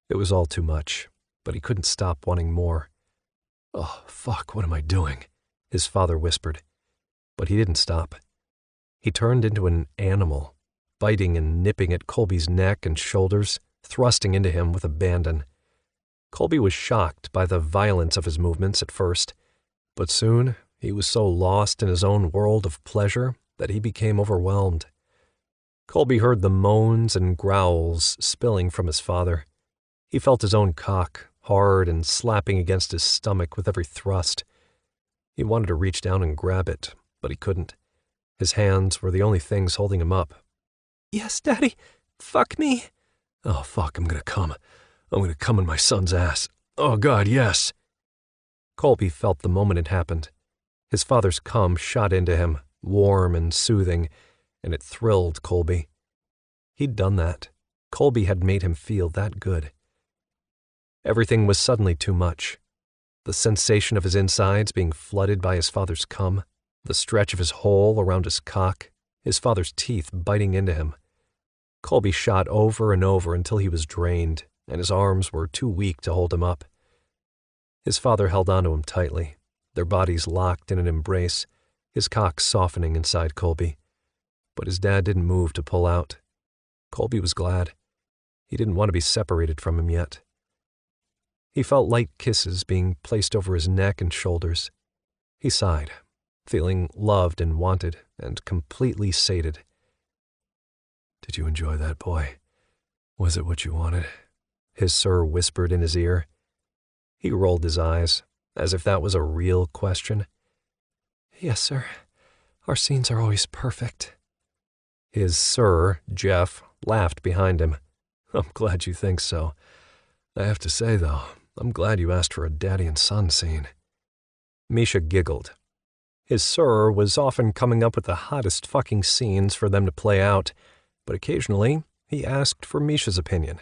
It was all too much, but he couldn't stop wanting more. Oh, fuck, what am I doing? His father whispered. But he didn't stop. He turned into an animal, biting and nipping at Colby's neck and shoulders, thrusting into him with abandon. Colby was shocked by the violence of his movements at first, but soon he was so lost in his own world of pleasure that he became overwhelmed. Colby heard the moans and growls spilling from his father. He felt his own cock, hard and slapping against his stomach with every thrust. He wanted to reach down and grab it, but he couldn't. His hands were the only things holding him up. Yes, Daddy. Fuck me. Oh, fuck, I'm gonna come. I'm gonna come in my son's ass. Oh, God, yes. Colby felt the moment it happened. His father's cum shot into him, warm and soothing, and it thrilled Colby. He'd done that. Colby had made him feel that good. Everything was suddenly too much. The sensation of his insides being flooded by his father's cum, the stretch of his hole around his cock, his father's teeth biting into him. Colby shot over and over until he was drained, and his arms were too weak to hold him up. His father held onto him tightly, their bodies locked in an embrace, his cock softening inside Colby. But his dad didn't move to pull out. Colby was glad. He didn't want to be separated from him yet. He felt light kisses being placed over his neck and shoulders. He sighed. feeling loved and wanted and completely sated. "Did you enjoy that, boy? Was it what you wanted?" his sir whispered in his ear. He rolled his eyes, as if that was a real question. "Yes, sir. Our scenes are always perfect." His sir, Jeff, laughed behind him. "I'm glad you think so. I have to say, though, I'm glad you asked for a daddy and son scene." Misha giggled. His sir was often coming up with the hottest fucking scenes for them to play out, but occasionally he asked for Misha's opinion.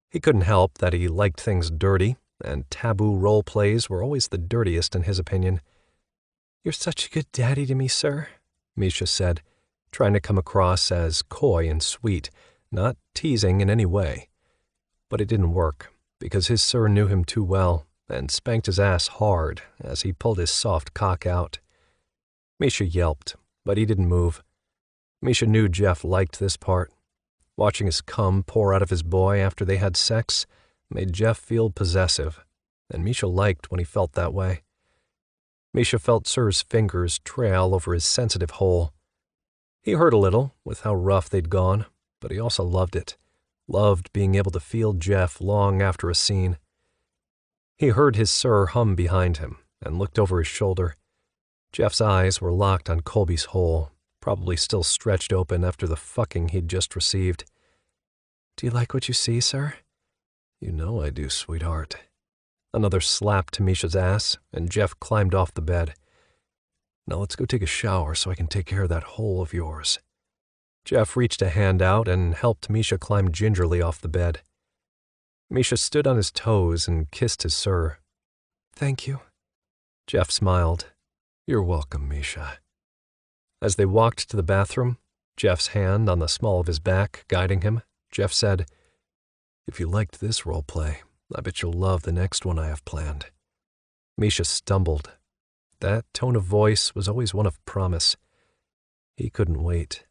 He couldn't help that he liked things dirty, and taboo role plays were always the dirtiest in his opinion. "You're such a good daddy to me, sir," Misha said, trying to come across as coy and sweet, not teasing in any way. But it didn't work, because his sir knew him too well and spanked his ass hard as he pulled his soft cock out. Misha yelped, but he didn't move. Misha knew Jeff liked this part. Watching his cum pour out of his boy after they had sex made Jeff feel possessive, and Misha liked when he felt that way. Misha felt Sir's fingers trail over his sensitive hole. He hurt a little with how rough they'd gone, but he also loved it. Loved being able to feel Jeff long after a scene. He heard his sir hum behind him and looked over his shoulder. Jeff's eyes were locked on Colby's hole, probably still stretched open after the fucking he'd just received. "Do you like what you see, sir?" "You know I do, sweetheart." Another slap to Misha's ass, and Jeff climbed off the bed. "Now let's go take a shower so I can take care of that hole of yours." Jeff reached a hand out and helped Misha climb gingerly off the bed. Misha stood on his toes and kissed his sir. "Thank you." Jeff smiled. "You're welcome, Misha." As they walked to the bathroom, Jeff's hand on the small of his back guiding him, Jeff said, "If you liked this role play, I bet you'll love the next one I have planned." Misha stumbled. That tone of voice was always one of promise. He couldn't wait.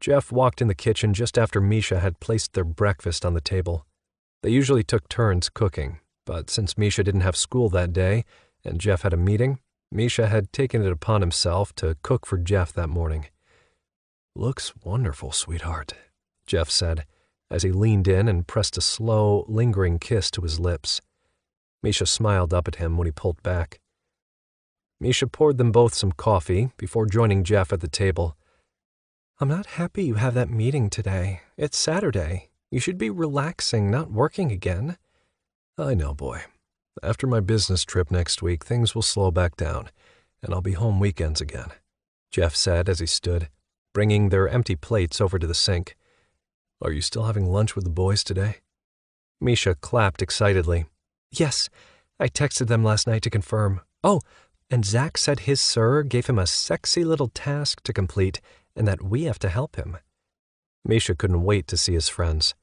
Jeff walked in the kitchen just after Misha had placed their breakfast on the table. They usually took turns cooking, but since Misha didn't have school that day and Jeff had a meeting, Misha had taken it upon himself to cook for Jeff that morning. "Looks wonderful, sweetheart," Jeff said, as he leaned in and pressed a slow, lingering kiss to his lips. Misha smiled up at him when he pulled back. Misha poured them both some coffee before joining Jeff at the table. "I'm not happy you have that meeting today. It's Saturday. You should be relaxing, not working again." "I know, boy. After my business trip next week, things will slow back down, and I'll be home weekends again," Jeff said as he stood, bringing their empty plates over to the sink. "Are you still having lunch with the boys today?" Misha clapped excitedly. "Yes, I texted them last night to confirm. Oh, and Zach said his sir gave him a sexy little task to complete and that we have to help him." Misha couldn't wait to see his friends.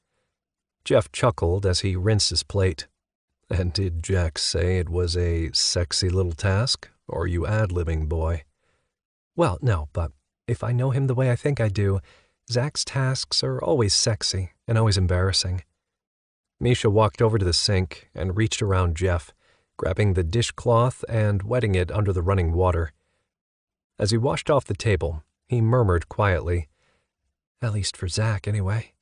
Jeff chuckled as he rinsed his plate. "And did Jack say it was a sexy little task, or are you ad-libbing, boy?" "Well, no, but if I know him the way I think I do, Zach's tasks are always sexy and always embarrassing." Misha walked over to the sink and reached around Jeff, grabbing the dishcloth and wetting it under the running water. As he washed off the table, he murmured quietly, "At least for Zach, anyway."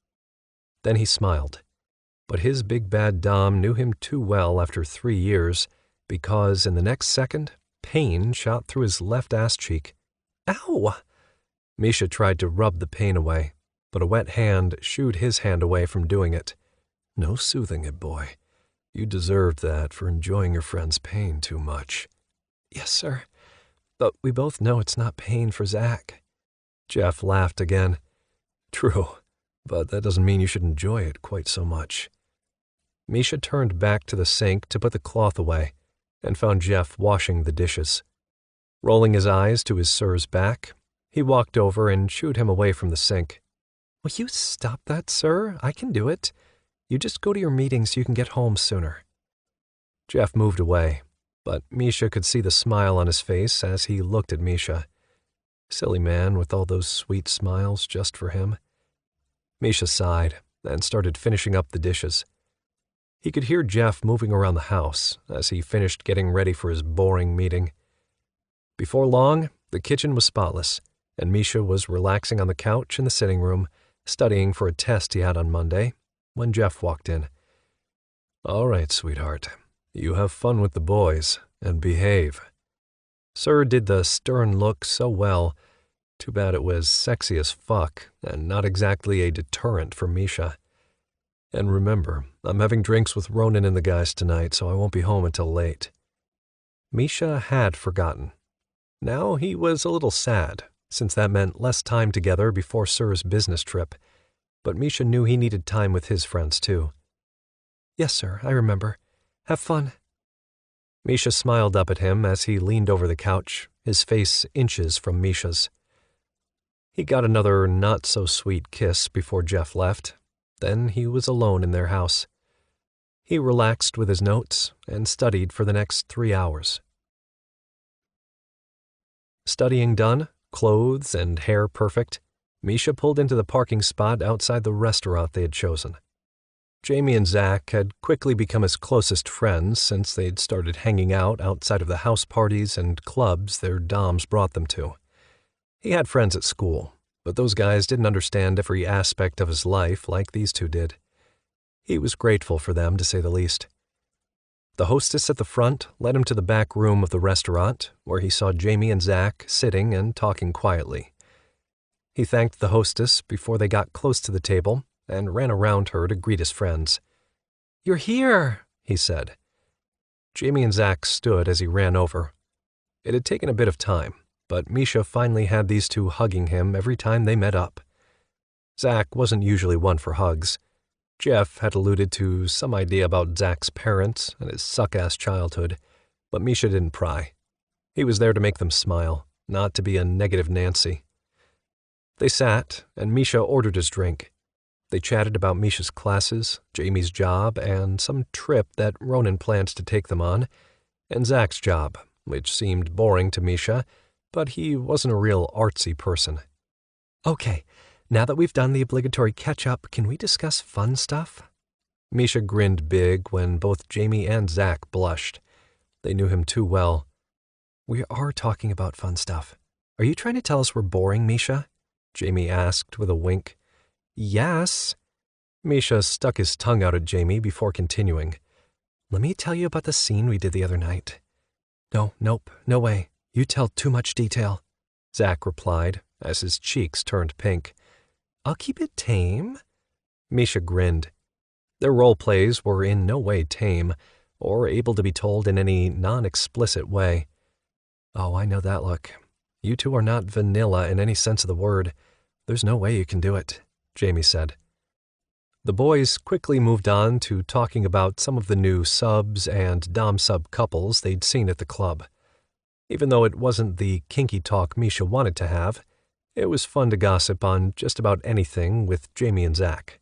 Then he smiled. But his big bad Dom knew him too well after 3 years, because in the next second, pain shot through his left ass cheek. "Ow!" Misha tried to rub the pain away, but a wet hand shooed his hand away from doing it. "No soothing it, boy. You deserved that for enjoying your friend's pain too much." "Yes, sir. But we both know it's not pain for Zach." Jeff laughed again. "True, but that doesn't mean you should enjoy it quite so much." Misha turned back to the sink to put the cloth away and found Jeff washing the dishes. Rolling his eyes to his sir's back, he walked over and shooed him away from the sink. "Will you stop that, sir? I can do it. You just go to your meeting so you can get home sooner." Jeff moved away, but Misha could see the smile on his face as he looked at Misha. Silly man with all those sweet smiles just for him. Misha sighed and started finishing up the dishes. He could hear Jeff moving around the house as he finished getting ready for his boring meeting. Before long, the kitchen was spotless, and Misha was relaxing on the couch in the sitting room, studying for a test he had on Monday, when Jeff walked in. "All right, sweetheart. You have fun with the boys, and behave." Sir did the stern look so well. Too bad it was sexy as fuck, and not exactly a deterrent for Misha. "And remember, I'm having drinks with Ronan and the guys tonight, so I won't be home until late." Misha had forgotten. Now he was a little sad, since that meant less time together before Sir's business trip, but Misha knew he needed time with his friends too. "Yes, sir, I remember. Have fun." Misha smiled up at him as he leaned over the couch, his face inches from Misha's. He got another not-so-sweet kiss before Jeff left. Then he was alone in their house. He relaxed with his notes and studied for the next 3 hours. Studying done, clothes and hair perfect, Misha pulled into the parking spot outside the restaurant they had chosen. Jamie and Zach had quickly become his closest friends since they'd started hanging out outside of the house parties and clubs their doms brought them to. He had friends at school, but those guys didn't understand every aspect of his life like these two did. He was grateful for them, to say the least. The hostess at the front led him to the back room of the restaurant, where he saw Jamie and Zach sitting and talking quietly. He thanked the hostess before they got close to the table and ran around her to greet his friends. "You're here," he said. Jamie and Zach stood as he ran over. It had taken a bit of time, but Misha finally had these two hugging him every time they met up. Zach wasn't usually one for hugs. Jeff had alluded to some idea about Zach's parents and his suck-ass childhood, but Misha didn't pry. He was there to make them smile, not to be a negative Nancy. They sat, and Misha ordered his drink. They chatted about Misha's classes, Jamie's job, and some trip that Ronan planned to take them on, and Zach's job, which seemed boring to Misha, but he wasn't a real artsy person. "Okay, now that we've done the obligatory catch-up, can we discuss fun stuff?" Misha grinned big when both Jamie and Zach blushed. They knew him too well. "We are talking about fun stuff. Are you trying to tell us we're boring, Misha?" Jamie asked with a wink. "Yes." Misha stuck his tongue out at Jamie before continuing. "Let me tell you about the scene we did the other night." Nope, no way. You tell too much detail," Zach replied as his cheeks turned pink. "I'll keep it tame." Misha grinned. Their role plays were in no way tame or able to be told in any non-explicit way. "Oh, I know that look. You two are not vanilla in any sense of the word. There's no way you can do it," Jamie said. The boys quickly moved on to talking about some of the new subs and dom-sub couples they'd seen at the club. Even though it wasn't the kinky talk Misha wanted to have, it was fun to gossip on just about anything with Jamie and Zach.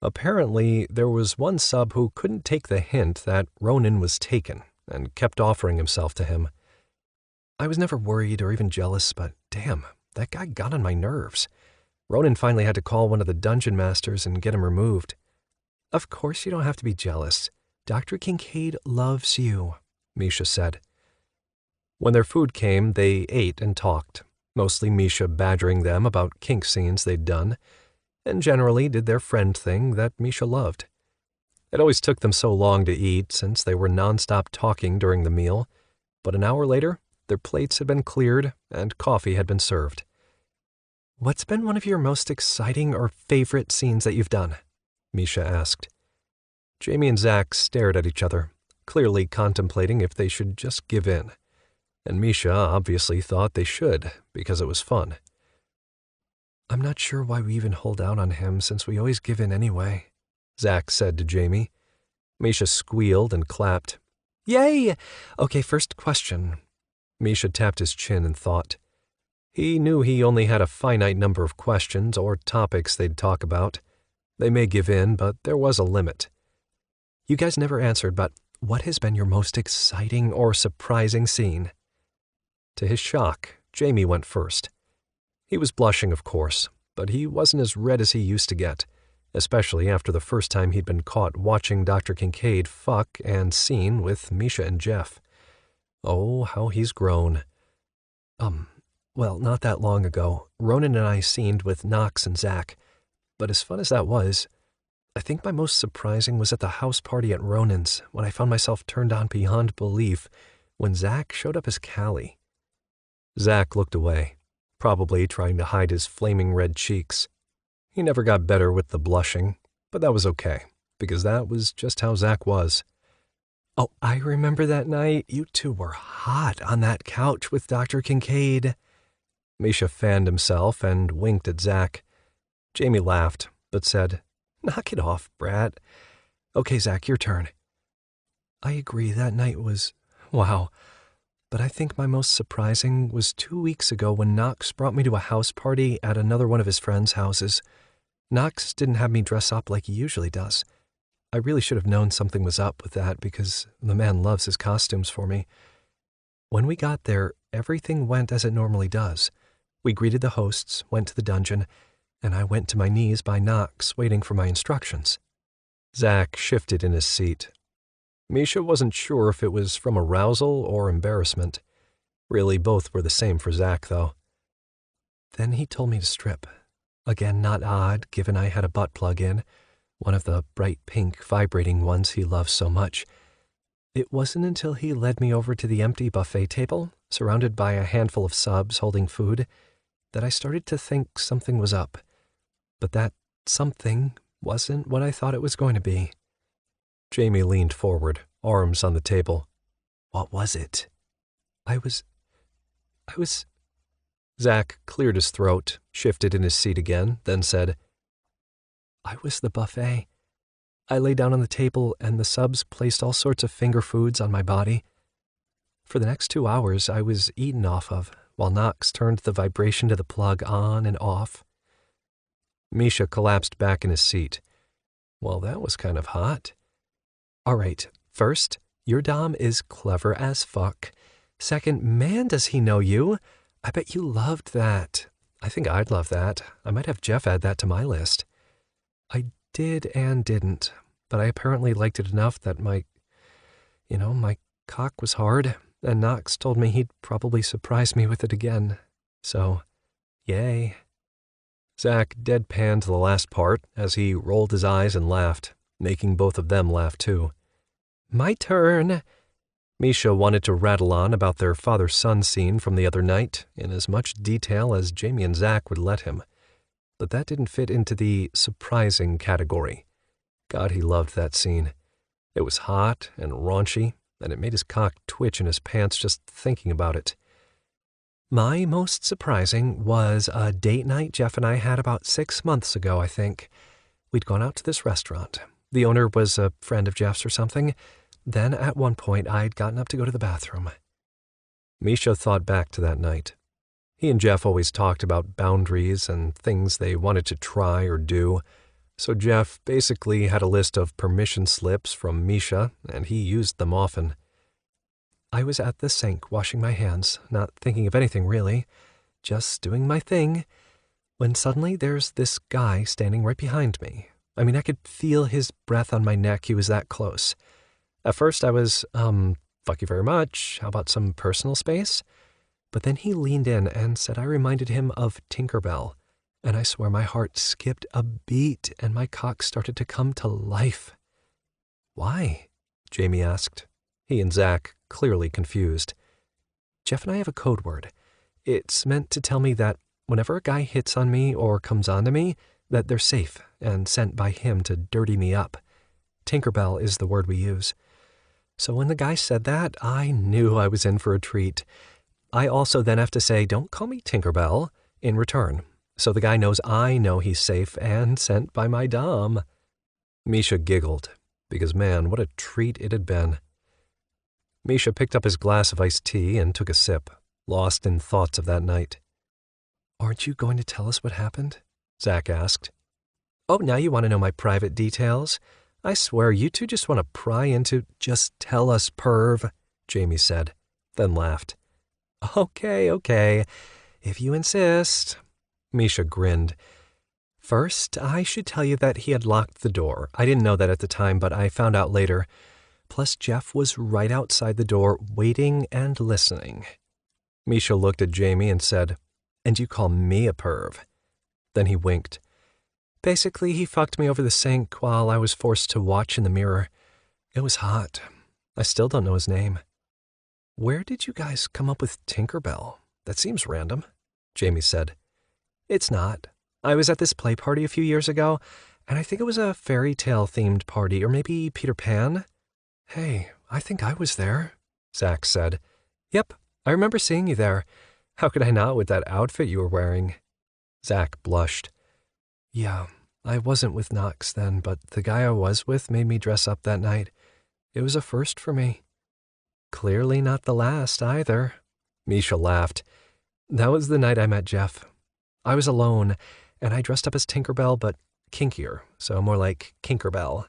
Apparently, there was one sub who couldn't take the hint that Ronan was taken and kept offering himself to him. "I was never worried or even jealous, but damn, that guy got on my nerves. Ronan finally had to call one of the dungeon masters and get him removed." "Of course you don't have to be jealous. Dr. Kincaid loves you," Misha said. When their food came, they ate and talked, mostly Misha badgering them about kink scenes they'd done, and generally did their friend thing that Misha loved. It always took them so long to eat since they were nonstop talking during the meal, but an hour later, their plates had been cleared and coffee had been served. "What's been one of your most exciting or favorite scenes that you've done?" Misha asked. Jamie and Zach stared at each other, clearly contemplating if they should just give in, and Misha obviously thought they should because it was fun. "I'm not sure why we even hold out on him since we always give in anyway," Zach said to Jamie. Misha squealed and clapped. "Yay! Okay, first question." Misha tapped his chin and thought. He knew he only had a finite number of questions or topics they'd talk about. They may give in, but there was a limit. "You guys never answered, but what has been your most exciting or surprising scene?" To his shock, Jamie went first. He was blushing, of course, but he wasn't as red as he used to get, especially after the first time he'd been caught watching Dr. Kincaid fuck and scene with Misha and Jeff. Oh, how he's grown. Well, not that long ago, Ronan and I scened with Knox and Zach, but as fun as that was, I think my most surprising was at the house party at Ronan's when I found myself turned on beyond belief when Zach showed up as Callie. Zach looked away, probably trying to hide his flaming red cheeks. He never got better with the blushing, but that was okay, because that was just how Zach was. Oh, I remember that night. You two were hot on that couch with Dr. Kincaid. Misha fanned himself and winked at Zach. Jamie laughed, but said, "Knock it off, Brat. Okay, Zach, your turn." I agree, that night was, wow. But I think my most surprising was 2 weeks ago when Knox brought me to a house party at another one of his friends' houses. Knox didn't have me dress up like he usually does. I really should have known something was up with that because the man loves his costumes for me. When we got there, everything went as it normally does. We greeted the hosts, went to the dungeon, and I went to my knees by Knox, waiting for my instructions. Zach shifted in his seat. Misha wasn't sure if it was from arousal or embarrassment. Really, both were the same for Zach, though. Then he told me to strip. Again, not odd, given I had a butt plug in, one of the bright pink vibrating ones he loves so much. It wasn't until he led me over to the empty buffet table, surrounded by a handful of subs holding food, that I started to think something was up. But that something wasn't what I thought it was going to be. Jamie leaned forward, arms on the table. What was it? I was... Zach cleared his throat, shifted in his seat again, then said, I was the buffet. I lay down on the table and the subs placed all sorts of finger foods on my body. For the next 2 hours, I was eaten off of, while Knox turned the vibration to the plug on and off. Misha collapsed back in his seat. Well, that was kind of hot. All right, first, your dom is clever as fuck. Second, man, does he know you. I bet you loved that. I think I'd love that. I might have Jeff add that to my list. I did and didn't, but I apparently liked it enough that my cock was hard, and Knox told me he'd probably surprise me with it again. So, yay. Zach deadpanned the last part as he rolled his eyes and laughed, making both of them laugh too. My turn. Misha wanted to rattle on about their father-son scene from the other night in as much detail as Jamie and Zach would let him, but that didn't fit into the surprising category. God, he loved that scene. It was hot and raunchy, and it made his cock twitch in his pants just thinking about it. My most surprising was a date night Jeff and I had about 6 months ago, I think. We'd gone out to this restaurant. The owner was a friend of Jeff's or something. Then, at one point, I'd gotten up to go to the bathroom. Misha thought back to that night. He and Jeff always talked about boundaries and things they wanted to try or do, so Jeff basically had a list of permission slips from Misha, and he used them often. I was at the sink washing my hands, not thinking of anything really, just doing my thing, when suddenly there's this guy standing right behind me. I mean, I could feel his breath on my neck. He was that close. At first I was, fuck you very much. How about some personal space? But then he leaned in and said I reminded him of Tinkerbell. And I swear my heart skipped a beat and my cock started to come to life. Why? Jamie asked. He and Zach clearly confused. Jeff and I have a code word. It's meant to tell me that whenever a guy hits on me or comes onto me, that they're safe and sent by him to dirty me up. Tinkerbell is the word we use. So when the guy said that, I knew I was in for a treat. I also then have to say, don't call me Tinkerbell, in return, so the guy knows I know he's safe and sent by my dom. Misha giggled, because man, what a treat it had been. Misha picked up his glass of iced tea and took a sip, lost in thoughts of that night. Aren't you going to tell us what happened? Zach asked. Oh, now you want to know my private details? I swear you two just want to pry into... Just tell us, perv, Jamie said, then laughed. Okay, if you insist. Misha grinned. First, I should tell you that he had locked the door. I didn't know that at the time, but I found out later. Plus, Jeff was right outside the door, waiting and listening. Misha looked at Jamie and said, "And you call me a perv?" Then he winked. Basically, he fucked me over the sink while I was forced to watch in the mirror. It was hot. I still don't know his name. Where did you guys come up with Tinkerbell? That seems random, Jamie said. It's not. I was at this play party a few years ago, and I think it was a fairy tale themed party, or maybe Peter Pan. Hey, I think I was there, Zach said. Yep, I remember seeing you there. How could I not with that outfit you were wearing? Zach blushed. Yeah, I wasn't with Knox then, but the guy I was with made me dress up that night. It was a first for me. Clearly not the last either. Misha laughed. That was the night I met Jeff. I was alone, and I dressed up as Tinkerbell, but kinkier, so more like Kinkerbell.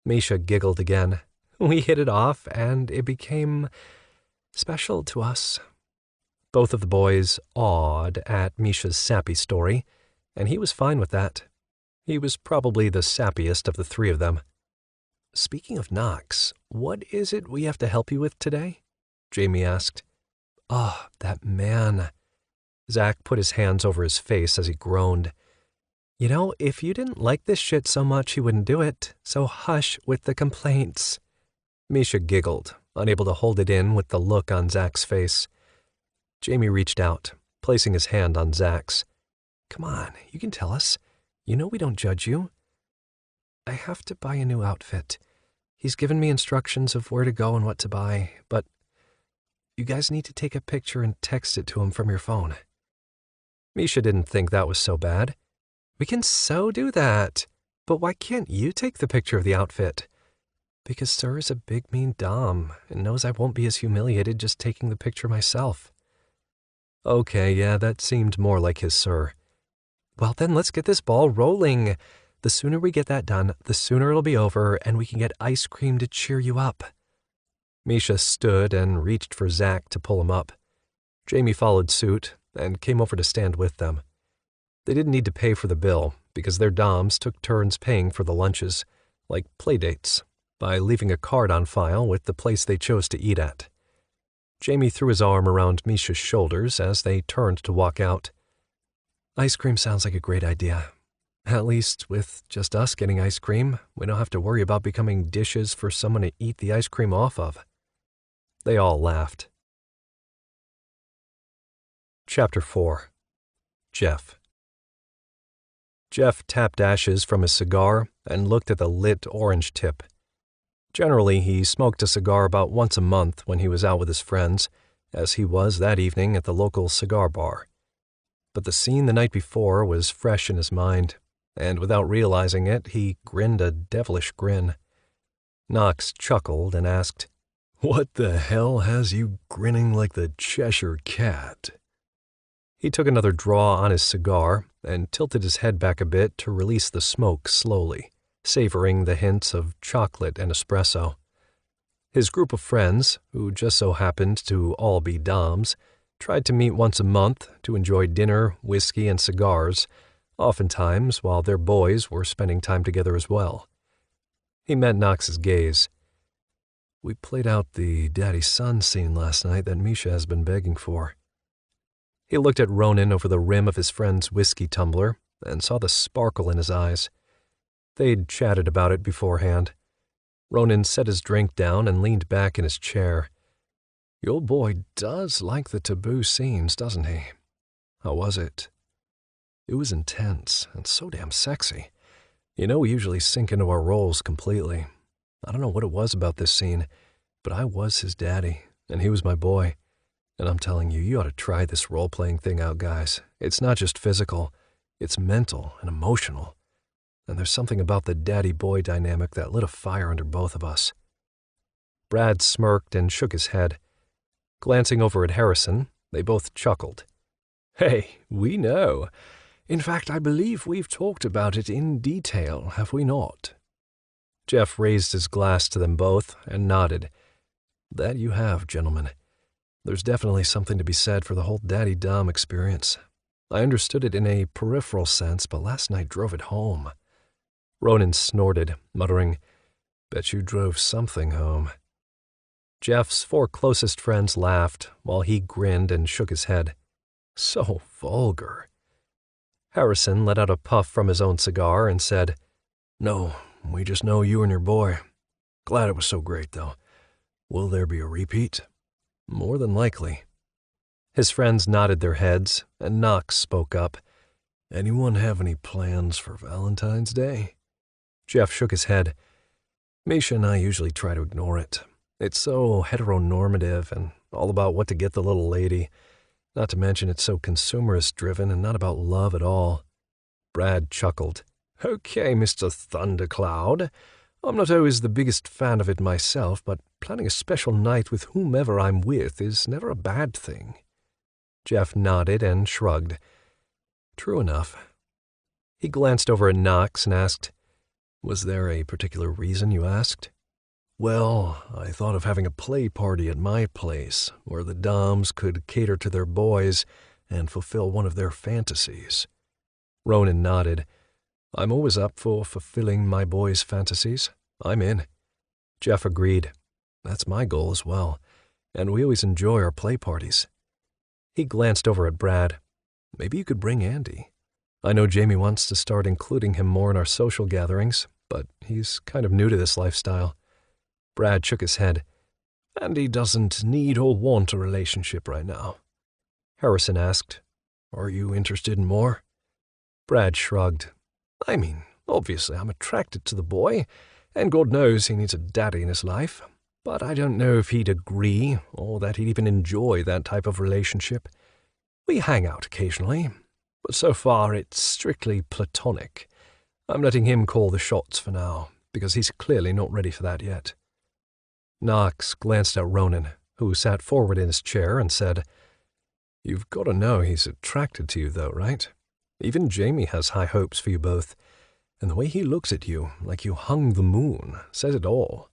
Misha giggled again. We hit it off, and it became special to us. Both of the boys awed at Misha's sappy story, and he was fine with that. He was probably the sappiest of the three of them. Speaking of Knox, what is it we have to help you with today? Jamie asked. Oh, that man. Zach put his hands over his face as he groaned. You know, if you didn't like this shit so much, you wouldn't do it, so hush with the complaints. Misha giggled, unable to hold it in with the look on Zach's face. Jamie reached out, placing his hand on Zach's. Come on, you can tell us. You know we don't judge you. I have to buy a new outfit. He's given me instructions of where to go and what to buy, but you guys need to take a picture and text it to him from your phone. Misha didn't think that was so bad. We can so do that. But why can't you take the picture of the outfit? Because Sir is a big mean dom and knows I won't be as humiliated just taking the picture myself. Okay, yeah, that seemed more like his Sir. Well, then let's get this ball rolling. The sooner we get that done, the sooner it'll be over and we can get ice cream to cheer you up. Misha stood and reached for Zach to pull him up. Jamie followed suit and came over to stand with them. They didn't need to pay for the bill because their doms took turns paying for the lunches, like playdates, by leaving a card on file with the place they chose to eat at. Jamie threw his arm around Misha's shoulders as they turned to walk out. Ice cream sounds like a great idea. At least with just us getting ice cream, we don't have to worry about becoming dishes for someone to eat the ice cream off of. They all laughed. Chapter 4. Jeff. Jeff tapped ashes from his cigar and looked at the lit orange tip. Generally, he smoked a cigar about once a month when he was out with his friends, as he was that evening at the local cigar bar. But the scene the night before was fresh in his mind, and without realizing it, he grinned a devilish grin. Knox chuckled and asked, "What the hell has you grinning like the Cheshire Cat?" He took another draw on his cigar and tilted his head back a bit to release the smoke slowly, savoring the hints of chocolate and espresso. His group of friends, who just so happened to all be doms, tried to meet once a month to enjoy dinner, whiskey, and cigars, oftentimes while their boys were spending time together as well. He met Knox's gaze. We played out the daddy-son scene last night that Misha has been begging for. He looked at Ronan over the rim of his friend's whiskey tumbler and saw the sparkle in his eyes. They'd chatted about it beforehand. Ronan set his drink down and leaned back in his chair. Your boy does like the taboo scenes, doesn't he? How was it? It was intense and so damn sexy. You know, we usually sink into our roles completely. I don't know what it was about this scene, but I was his daddy, and he was my boy. And I'm telling you, you ought to try this role-playing thing out, guys. It's not just physical, it's mental and emotional. And there's something about the daddy-boy dynamic that lit a fire under both of us. Brad smirked and shook his head. Glancing over at Harrison, they both chuckled. Hey, we know. In fact, I believe we've talked about it in detail, have we not? Jeff raised his glass to them both and nodded. That you have, gentlemen. There's definitely something to be said for the whole daddy-dom experience. I understood it in a peripheral sense, but last night drove it home. Ronan snorted, muttering, Bet you drove something home. Jeff's 4 closest friends laughed, while he grinned and shook his head. So vulgar. Harrison let out a puff from his own cigar and said, No, we just know you and your boy. Glad it was so great, though. Will there be a repeat? More than likely. His friends nodded their heads, and Knox spoke up. Anyone have any plans for Valentine's Day? Jeff shook his head. Misha and I usually try to ignore it. It's so heteronormative and all about what to get the little lady. Not to mention it's so consumerist-driven and not about love at all. Brad chuckled. Okay, Mr. Thundercloud. I'm not always the biggest fan of it myself, but planning a special night with whomever I'm with is never a bad thing. Jeff nodded and shrugged. True enough. He glanced over at Knox and asked, Was there a particular reason you asked? Well, I thought of having a play party at my place, where the doms could cater to their boys and fulfill one of their fantasies. Ronan nodded. I'm always up for fulfilling my boys' fantasies. I'm in. Jeff agreed. That's my goal as well, and we always enjoy our play parties. He glanced over at Brad. Maybe you could bring Andy. I know Jamie wants to start including him more in our social gatherings, but he's kind of new to this lifestyle. Brad shook his head. Andy doesn't need or want a relationship right now. Harrison asked, Are you interested in more? Brad shrugged. I mean, obviously I'm attracted to the boy, and God knows he needs a daddy in his life, but I don't know if he'd agree or that he'd even enjoy that type of relationship. We hang out occasionally, but so far it's strictly platonic. I'm letting him call the shots for now, because he's clearly not ready for that yet. Knox glanced at Ronan, who sat forward in his chair, and said, You've got to know he's attracted to you, though, right? Even Jamie has high hopes for you both, and the way he looks at you, like you hung the moon, says it all.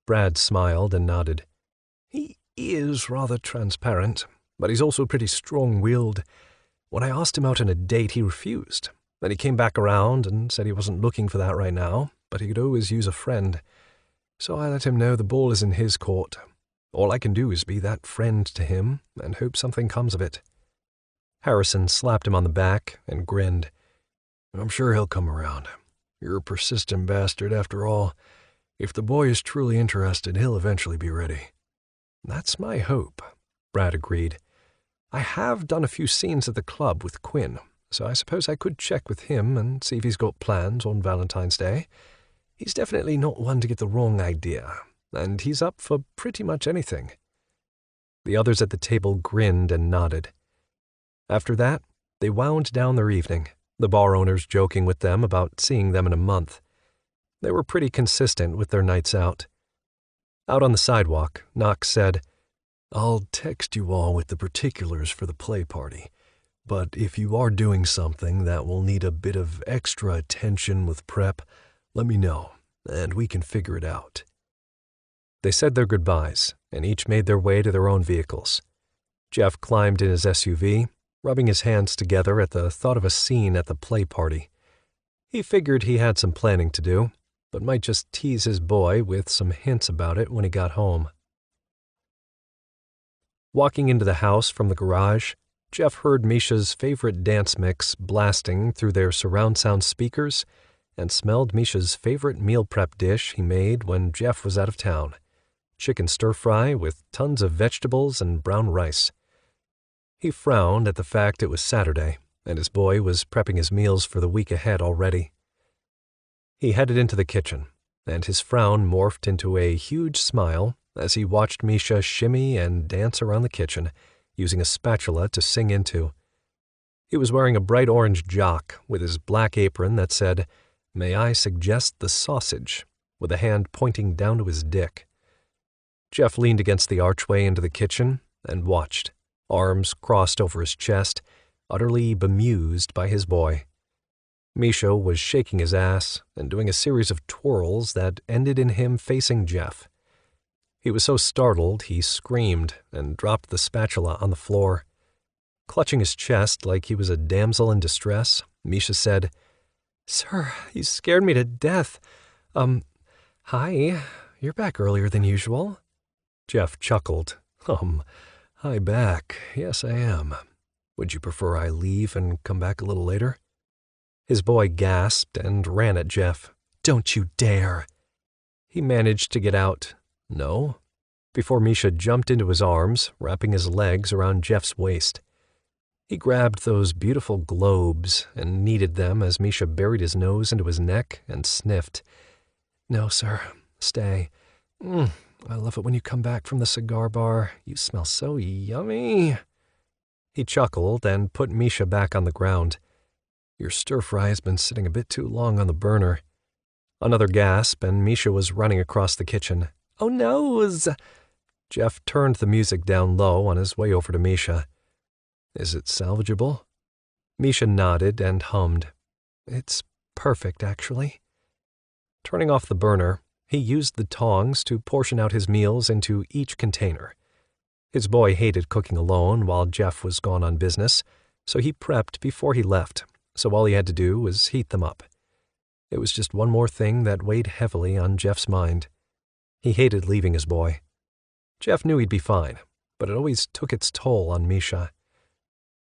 Brad smiled and nodded. He is rather transparent, but he's also pretty strong-willed. When I asked him out on a date, he refused. Then he came back around and said he wasn't looking for that right now, but he could always use a friend. So I let him know the ball is in his court. All I can do is be that friend to him and hope something comes of it. Harrison slapped him on the back and grinned. I'm sure he'll come around. You're a persistent bastard after all. If the boy is truly interested, he'll eventually be ready. That's my hope, Brad agreed. I have done a few scenes at the club with Quinn, so I suppose I could check with him and see if he's got plans on Valentine's Day. He's definitely not one to get the wrong idea, and he's up for pretty much anything. The others at the table grinned and nodded. After that, they wound down their evening, the bar owners joking with them about seeing them in a month. They were pretty consistent with their nights out. Out on the sidewalk, Knox said, I'll text you all with the particulars for the play party, but if you are doing something that will need a bit of extra attention with prep, let me know, and we can figure it out. They said their goodbyes, and each made their way to their own vehicles. Jeff climbed in his SUV, rubbing his hands together at the thought of a scene at the play party. He figured he had some planning to do, but might just tease his boy with some hints about it when he got home. Walking into the house from the garage, Jeff heard Misha's favorite dance mix blasting through their surround sound speakers and smelled Misha's favorite meal prep dish he made when Jeff was out of town, chicken stir-fry with tons of vegetables and brown rice. He frowned at the fact it was Saturday, and his boy was prepping his meals for the week ahead already. He headed into the kitchen, and his frown morphed into a huge smile as he watched Misha shimmy and dance around the kitchen, using a spatula to sing into. He was wearing a bright orange jock with his black apron that said, May I suggest the sausage, with a hand pointing down to his dick. Jeff leaned against the archway into the kitchen and watched, arms crossed over his chest, utterly bemused by his boy. Misha was shaking his ass and doing a series of twirls that ended in him facing Jeff. He was so startled he screamed and dropped the spatula on the floor. Clutching his chest like he was a damsel in distress, Misha said, "Sir, you scared me to death. Hi, you're back earlier than usual." Jeff chuckled. Hi back. Yes, I am. Would you prefer I leave and come back a little later?" His boy gasped and ran at Jeff. "Don't you dare." He managed to get out. "No," before Misha jumped into his arms, wrapping his legs around Jeff's waist. He grabbed those beautiful globes and kneaded them as Misha buried his nose into his neck and sniffed. "No, sir. Stay. I love it when you come back from the cigar bar. You smell so yummy." He chuckled and put Misha back on the ground. "Your stir-fry has been sitting a bit too long on the burner." Another gasp, and Misha was running across the kitchen. "Oh, no!" Jeff turned the music down low on his way over to Misha. "Is it salvageable?" Misha nodded and hummed. "It's perfect, actually." Turning off the burner, he used the tongs to portion out his meals into each container. His boy hated cooking alone while Jeff was gone on business, so he prepped before he left, so all he had to do was heat them up. It was just one more thing that weighed heavily on Jeff's mind. He hated leaving his boy. Jeff knew he'd be fine, but it always took its toll on Misha.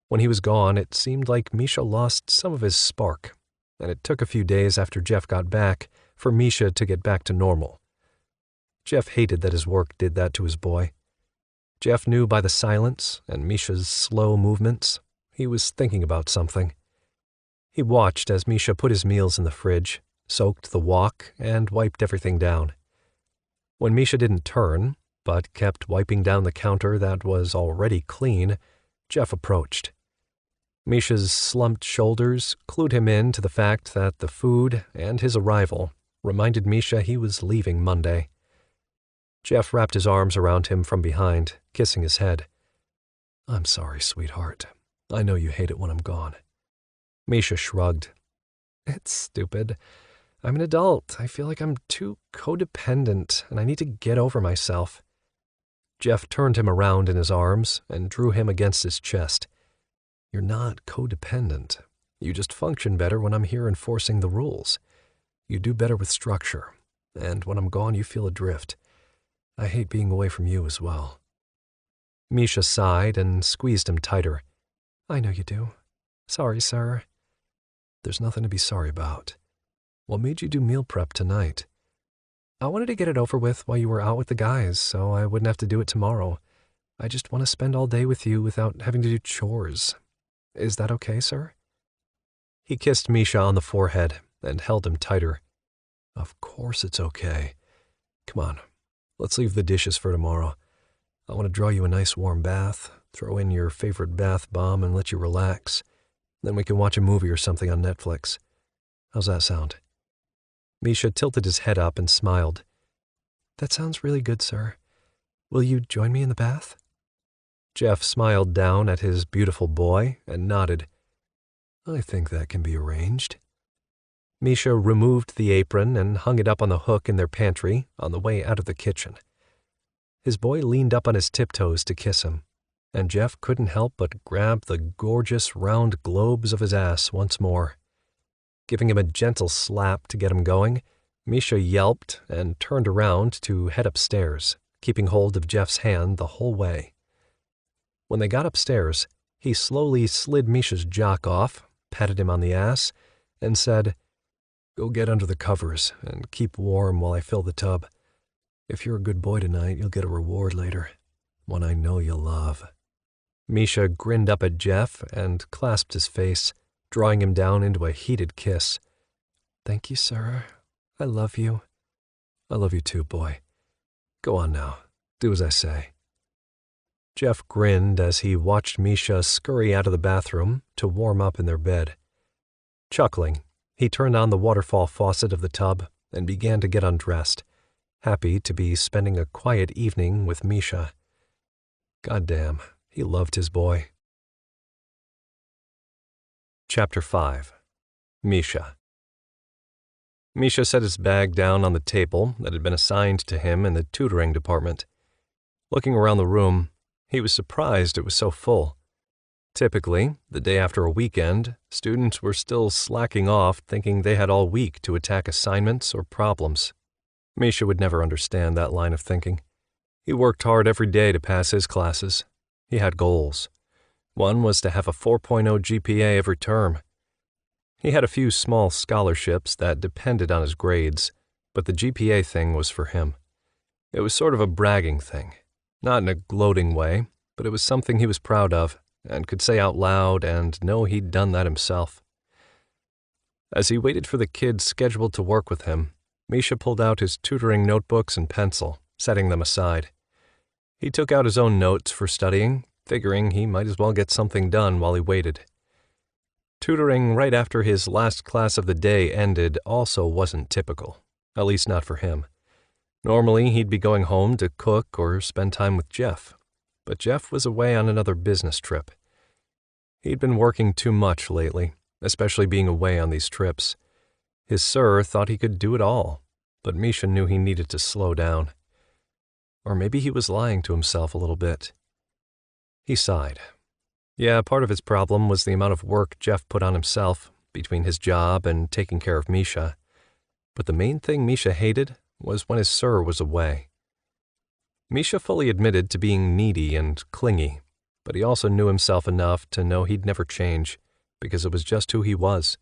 When he was gone, it seemed like Misha lost some of his spark, and it took a few days after Jeff got back for Misha to get back to normal. Jeff hated that his work did that to his boy. Jeff knew by the silence and Misha's slow movements he was thinking about something. He watched as Misha put his meals in the fridge, soaked the wok, and wiped everything down. When Misha didn't turn, but kept wiping down the counter that was already clean, Jeff approached. Misha's slumped shoulders clued him in to the fact that the food and his arrival reminded Misha he was leaving Monday. Jeff wrapped his arms around him from behind, kissing his head. "I'm sorry, sweetheart. I know you hate it when I'm gone." Misha shrugged. "It's stupid. I'm an adult. I feel like I'm too codependent, and I need to get over myself." Jeff turned him around in his arms and drew him against his chest. "You're not codependent. You just function better when I'm here enforcing the rules. You do better with structure, and when I'm gone you feel adrift. I hate being away from you as well." Misha sighed and squeezed him tighter. "I know you do. Sorry, sir." "There's nothing to be sorry about. What made you do meal prep tonight?" "I wanted to get it over with while you were out with the guys, so I wouldn't have to do it tomorrow. I just want to spend all day with you without having to do chores. Is that okay, sir?" He kissed Misha on the forehead and held him tighter. "Of course it's okay. Come on, let's leave the dishes for tomorrow. I want to draw you a nice warm bath, throw in your favorite bath bomb and let you relax. Then we can watch a movie or something on Netflix. How's that sound?" Misha tilted his head up and smiled. "That sounds really good, sir. Will you join me in the bath?" Jeff smiled down at his beautiful boy and nodded. "I think that can be arranged." Misha removed the apron and hung it up on the hook in their pantry on the way out of the kitchen. His boy leaned up on his tiptoes to kiss him, and Jeff couldn't help but grab the gorgeous round globes of his ass once more. Giving him a gentle slap to get him going, Misha yelped and turned around to head upstairs, keeping hold of Jeff's hand the whole way. When they got upstairs, he slowly slid Misha's jock off, patted him on the ass, and said, "Go get under the covers and keep warm while I fill the tub. If you're a good boy tonight, you'll get a reward later, one I know you'll love." Misha grinned up at Jeff and clasped his face, drawing him down into a heated kiss. "Thank you, sir. I love you." "I love you too, boy. Go on now. Do as I say." Jeff grinned as he watched Misha scurry out of the bathroom to warm up in their bed. Chuckling, he turned on the waterfall faucet of the tub and began to get undressed, happy to be spending a quiet evening with Misha. Goddamn, he loved his boy. Chapter 5. Misha. Misha set his bag down on the table that had been assigned to him in the tutoring department. Looking around the room, he was surprised it was so full. Typically, the day after a weekend, students were still slacking off thinking they had all week to attack assignments or problems. Misha would never understand that line of thinking. He worked hard every day to pass his classes. He had goals. One was to have a 4.0 GPA every term. He had a few small scholarships that depended on his grades, but the GPA thing was for him. It was sort of a bragging thing, not in a gloating way, but it was something he was proud of and could say out loud and know he'd done that himself. As he waited for the kids scheduled to work with him, Misha pulled out his tutoring notebooks and pencil, setting them aside. He took out his own notes for studying, figuring he might as well get something done while he waited. Tutoring right after his last class of the day ended also wasn't typical, at least not for him. Normally, he'd be going home to cook or spend time with Jeff, but Jeff was away on another business trip. He'd been working too much lately, especially being away on these trips. His sir thought he could do it all, but Misha knew he needed to slow down. Or maybe he was lying to himself a little bit. He sighed. Yeah, part of his problem was the amount of work Jeff put on himself, between his job and taking care of Misha. But the main thing Misha hated was when his sir was away. Misha fully admitted to being needy and clingy, but he also knew himself enough to know he'd never change, because it was just who he was.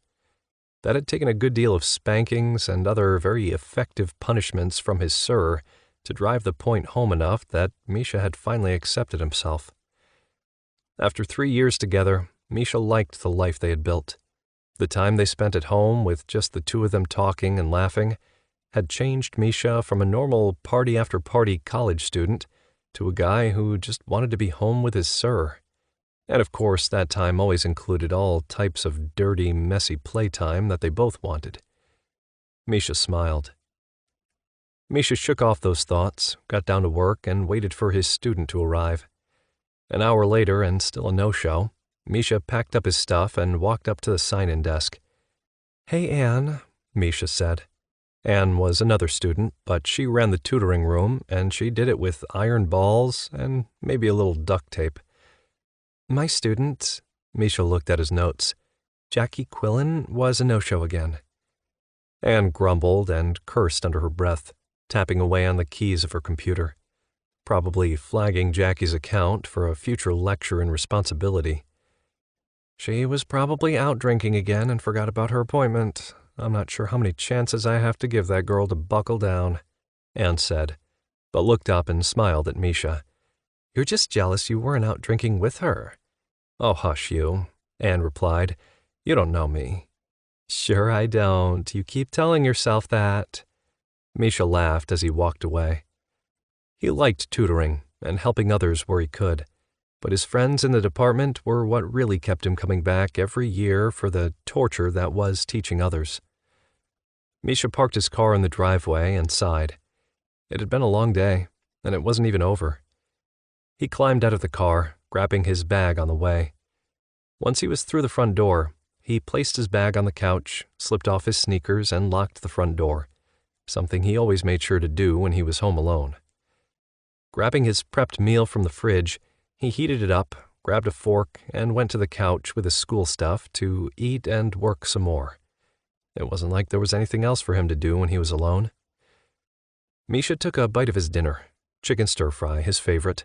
That had taken a good deal of spankings and other very effective punishments from his sir to drive the point home enough that Misha had finally accepted himself. After 3 years together, Misha liked the life they had built. The time they spent at home with just the two of them talking and laughing had changed Misha from a normal party-after-party college student to a guy who just wanted to be home with his sir. And of course, that time always included all types of dirty, messy playtime that they both wanted. Misha smiled. Misha shook off those thoughts, got down to work, and waited for his student to arrive. An hour later, and still a no-show, Misha packed up his stuff and walked up to the sign-in desk. "Hey, Anne," Misha said. Anne was another student, but she ran the tutoring room, and she did it with iron balls and maybe a little duct tape. "My student," Misha looked at his notes, "Jackie Quillen, was a no-show again." Anne grumbled and cursed under her breath, tapping away on the keys of her computer, probably flagging Jackie's account for a future lecture in responsibility. "She was probably out drinking again and forgot about her appointment. I'm not sure how many chances I have to give that girl to buckle down," Anne said, but looked up and smiled at Misha. "You're just jealous you weren't out drinking with her." "Oh, hush you," Anne replied. "You don't know me." "Sure I don't. You keep telling yourself that." Misha laughed as he walked away. He liked tutoring and helping others where he could, but his friends in the department were what really kept him coming back every year for the torture that was teaching others. Misha parked his car in the driveway and sighed. It had been a long day, and it wasn't even over. He climbed out of the car, grabbing his bag on the way. Once he was through the front door, he placed his bag on the couch, slipped off his sneakers, and locked the front door, something he always made sure to do when he was home alone. Grabbing his prepped meal from the fridge, he heated it up, grabbed a fork, and went to the couch with his school stuff to eat and work some more. It wasn't like there was anything else for him to do when he was alone. Misha took a bite of his dinner, chicken stir-fry, his favorite,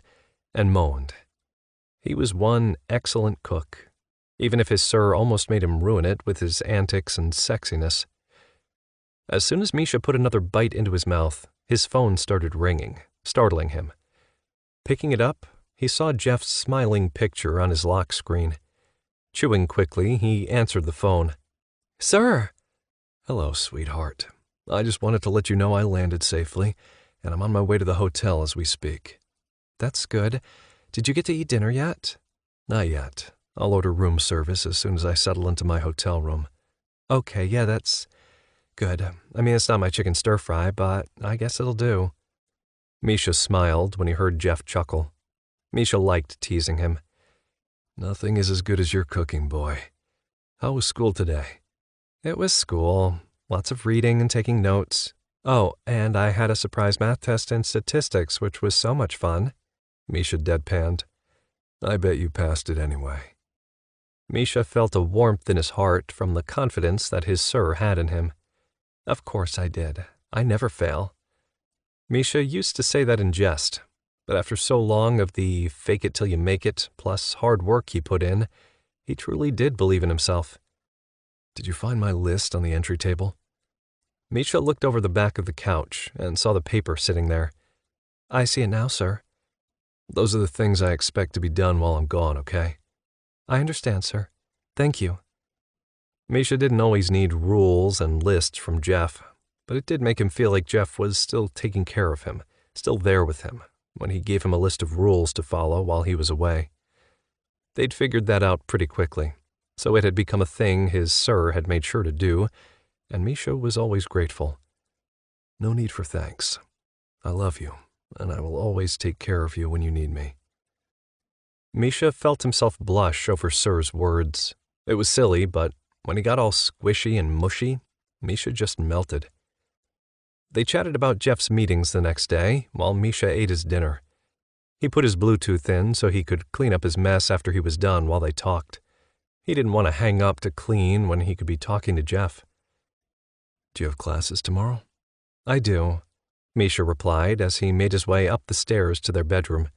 and moaned. He was one excellent cook, even if his sir almost made him ruin it with his antics and sexiness. As soon as Misha put another bite into his mouth, his phone started ringing, startling him. Picking it up, he saw Jeff's smiling picture on his lock screen. Chewing quickly, he answered the phone. "Sir!" "Hello, sweetheart. I just wanted to let you know I landed safely, and I'm on my way to the hotel as we speak." "That's good. Did you get to eat dinner yet?" "Not yet. I'll order room service as soon as I settle into my hotel room." "Okay, yeah, that's good. I mean, it's not my chicken stir-fry, but I guess it'll do." Misha smiled when he heard Jeff chuckle. Misha liked teasing him. "Nothing is as good as your cooking, boy. How was school today?" "It was school. Lots of reading and taking notes. Oh, and I had a surprise math test in statistics, which was so much fun." Misha deadpanned. "I bet you passed it anyway." Misha felt a warmth in his heart from the confidence that his sir had in him. Of course I did. I never fail. Misha used to say that in jest, but after so long of the fake-it-till-you-make-it plus hard work he put in, he truly did believe in himself. Did you find my list on the entry table? Misha looked over the back of the couch and saw the paper sitting there. I see it now, sir. Those are the things I expect to be done while I'm gone, okay? I understand, sir. Thank you. Misha didn't always need rules and lists from Jeff, but it did make him feel like Jeff was still taking care of him, still there with him, when he gave him a list of rules to follow while he was away. They'd figured that out pretty quickly, so it had become a thing his sir had made sure to do, and Misha was always grateful. No need for thanks. I love you, and I will always take care of you when you need me. Misha felt himself blush over Sir's words. It was silly, but when he got all squishy and mushy, Misha just melted. They chatted about Jeff's meetings the next day while Misha ate his dinner. He put his Bluetooth in so he could clean up his mess after he was done while they talked. He didn't want to hang up to clean when he could be talking to Jeff. Do you have classes tomorrow? I do, Misha replied as he made his way up the stairs to their bedroom.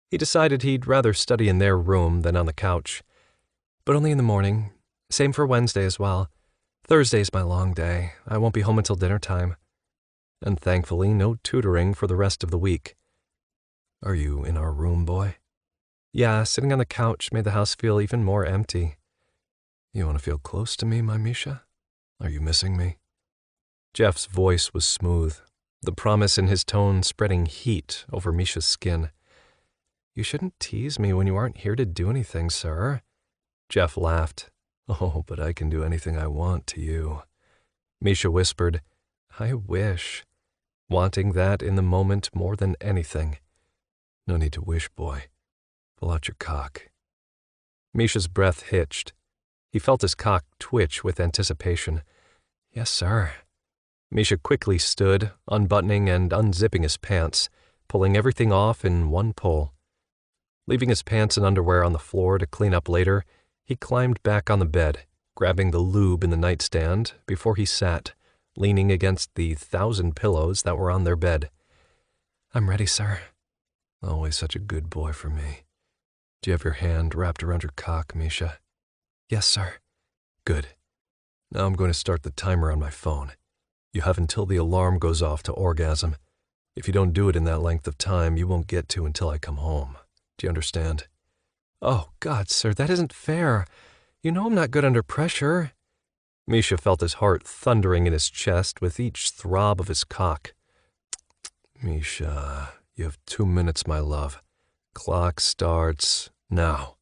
He decided he'd rather study in their room than on the couch. But only in the morning. Same for Wednesday as well. Thursday's my long day. I won't be home until dinner time. And thankfully, no tutoring for the rest of the week. Are you in our room, boy? Yeah, sitting on the couch made the house feel even more empty. You want to feel close to me, my Misha? Are you missing me? Jeff's voice was smooth, the promise in his tone spreading heat over Misha's skin. You shouldn't tease me when you aren't here to do anything, sir. Jeff laughed. Oh, but I can do anything I want to you. Misha whispered, I wish, wanting that in the moment more than anything. No need to wish, boy. Pull out your cock. Misha's breath hitched. He felt his cock twitch with anticipation. Yes, sir. Misha quickly stood, unbuttoning and unzipping his pants, pulling everything off in one pull. Leaving his pants and underwear on the floor to clean up later, he climbed back on the bed, grabbing the lube in the nightstand before he sat, leaning against the 1,000 pillows that were on their bed. I'm ready, sir. Always such a good boy for me. Do you have your hand wrapped around your cock, Misha? Yes, sir. Good. Now I'm going to start the timer on my phone. You have until the alarm goes off to orgasm. If you don't do it in that length of time, you won't get to until I come home. Do you understand? Oh, God, sir, that isn't fair. You know I'm not good under pressure. Misha felt his heart thundering in his chest with each throb of his cock. Misha, you have 2 minutes, my love. Clock starts now.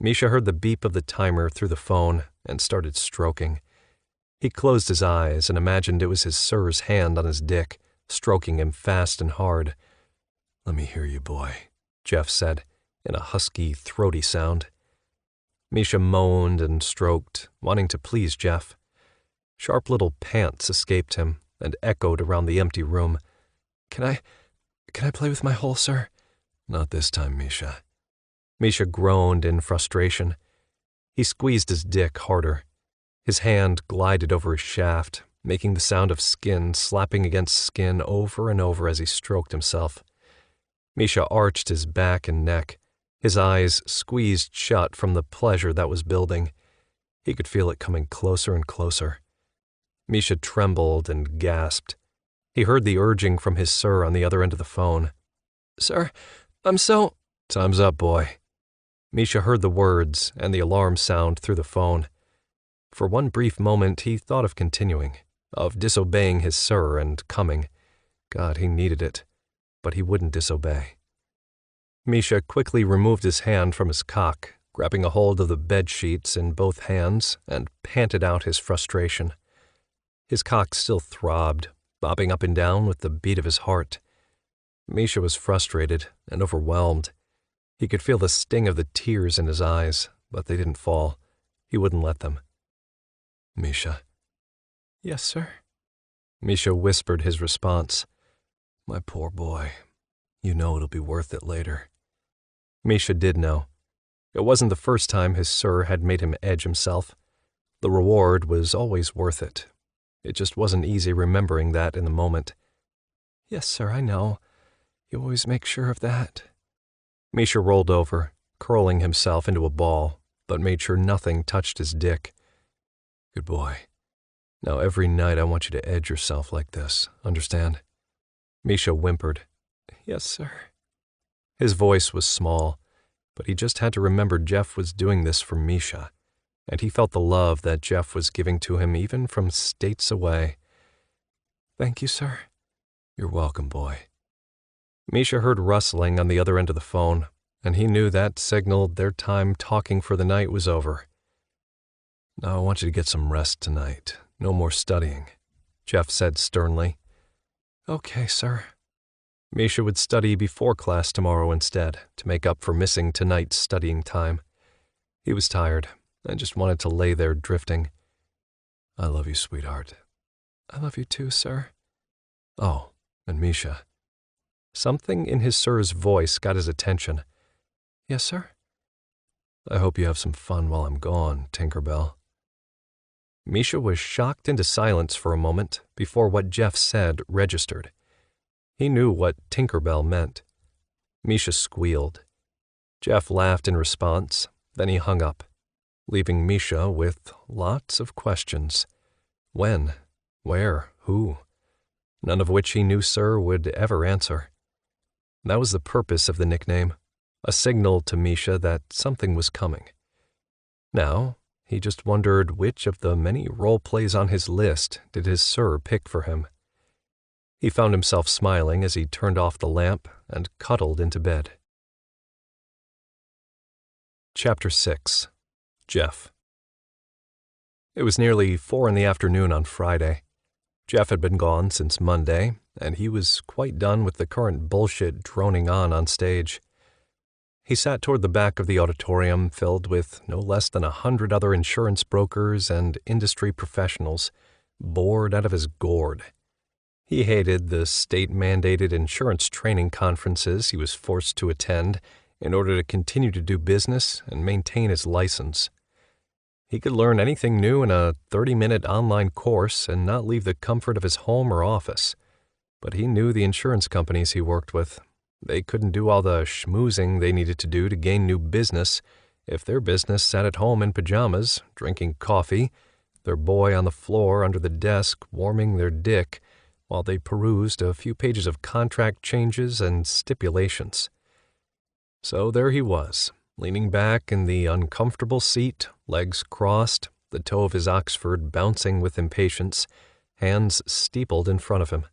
Misha heard the beep of the timer through the phone and started stroking. He closed his eyes and imagined it was his sir's hand on his dick, stroking him fast and hard. Let me hear you, boy, Jeff said, in a husky, throaty sound. Misha moaned and stroked, wanting to please Jeff. Sharp little pants escaped him and echoed around the empty room. Can I play with my hole, sir? Not this time, Misha. Misha groaned in frustration. He squeezed his dick harder. His hand glided over his shaft, making the sound of skin slapping against skin over and over as he stroked himself. Misha arched his back and neck, his eyes squeezed shut from the pleasure that was building. He could feel it coming closer and closer. Misha trembled and gasped. He heard the urging from his sir on the other end of the phone. Sir, I'm so... Time's up, boy. Misha heard the words and the alarm sound through the phone. For one brief moment he thought of continuing, of disobeying his sir and coming. God, he needed it, but he wouldn't disobey. Misha quickly removed his hand from his cock, grabbing a hold of the bed sheets in both hands, and panted out his frustration. His cock still throbbed, bobbing up and down with the beat of his heart. Misha was frustrated and overwhelmed. He could feel the sting of the tears in his eyes, but they didn't fall. He wouldn't let them. Misha. Yes, sir. Misha whispered his response. My poor boy. You know it'll be worth it later. Misha did know. It wasn't the first time his sir had made him edge himself. The reward was always worth it. It just wasn't easy remembering that in the moment. Yes, sir, I know. You always make sure of that. Misha rolled over, curling himself into a ball, but made sure nothing touched his dick. Good boy. Now every night I want you to edge yourself like this, understand? Misha whimpered. Yes, sir. His voice was small, but he just had to remember Jeff was doing this for Misha, and he felt the love that Jeff was giving to him even from states away. Thank you, sir. You're welcome, boy. Misha heard rustling on the other end of the phone, and he knew that signaled their time talking for the night was over. Now I want you to get some rest tonight. No more studying, Jeff said sternly. Okay, sir. Misha would study before class tomorrow instead, to make up for missing tonight's studying time. He was tired and just wanted to lay there drifting. I love you, sweetheart. I love you too, sir. Oh, and Misha. Something in his sir's voice got his attention. Yes, sir? I hope you have some fun while I'm gone, Tinkerbell. Misha was shocked into silence for a moment before what Jeff said registered. He knew what Tinkerbell meant. Misha squealed. Jeff laughed in response, then he hung up, leaving Misha with lots of questions. When? Where? Who? None of which he knew Sir would ever answer. That was the purpose of the nickname, a signal to Misha that something was coming. Now, he just wondered which of the many role plays on his list did his Sir pick for him. He found himself smiling as he turned off the lamp and cuddled into bed. Chapter 6. Jeff. It was nearly 4 p.m. on Friday. Jeff had been gone since Monday, and he was quite done with the current bullshit droning on stage. He sat toward the back of the auditorium filled with no less than 100 other insurance brokers and industry professionals, bored out of his gourd. He hated the state-mandated insurance training conferences he was forced to attend in order to continue to do business and maintain his license. He could learn anything new in a 30-minute online course and not leave the comfort of his home or office. But he knew the insurance companies he worked with. They couldn't do all the schmoozing they needed to do to gain new business if their business sat at home in pajamas, drinking coffee, their boy on the floor under the desk warming their dick while they perused a few pages of contract changes and stipulations. So there he was, leaning back in the uncomfortable seat, legs crossed, the toe of his Oxford bouncing with impatience, hands steepled in front of him.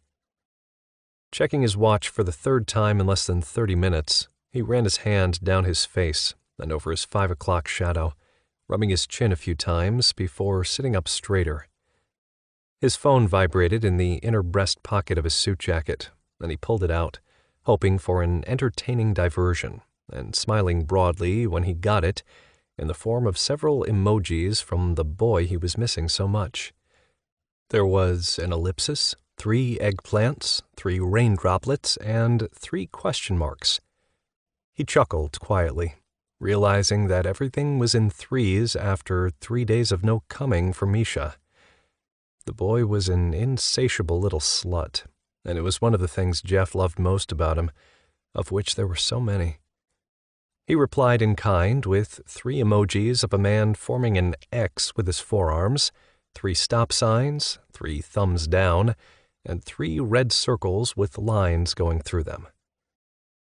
Checking his watch for the third time in less than 30 minutes, he ran his hand down his face and over his 5 o'clock shadow, rubbing his chin a few times before sitting up straighter. His phone vibrated in the inner breast pocket of his suit jacket, and he pulled it out, hoping for an entertaining diversion, and smiling broadly when he got it in the form of several emojis from the boy he was missing so much. There was an ellipsis, 3 eggplants, 3 rain droplets, and 3 question marks. He chuckled quietly, realizing that everything was in threes after 3 days of no coming for Misha. The boy was an insatiable little slut, and it was one of the things Jeff loved most about him, of which there were so many. He replied in kind with 3 emojis of a man forming an X with his forearms, 3 stop signs, 3 thumbs down, and 3 red circles with lines going through them.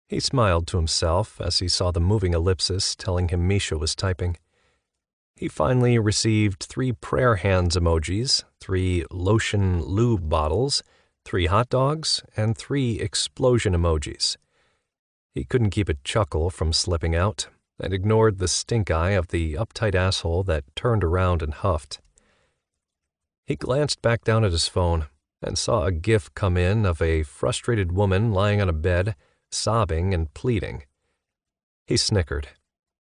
He smiled to himself as he saw the moving ellipsis telling him Misha was typing. He finally received 3 prayer hands emojis, 3 lotion lube bottles, 3 hot dogs, and 3 explosion emojis. He couldn't keep a chuckle from slipping out, and ignored the stink eye of the uptight asshole that turned around and huffed. He glanced back down at his phone and saw a gif come in of a frustrated woman lying on a bed, sobbing and pleading. He snickered,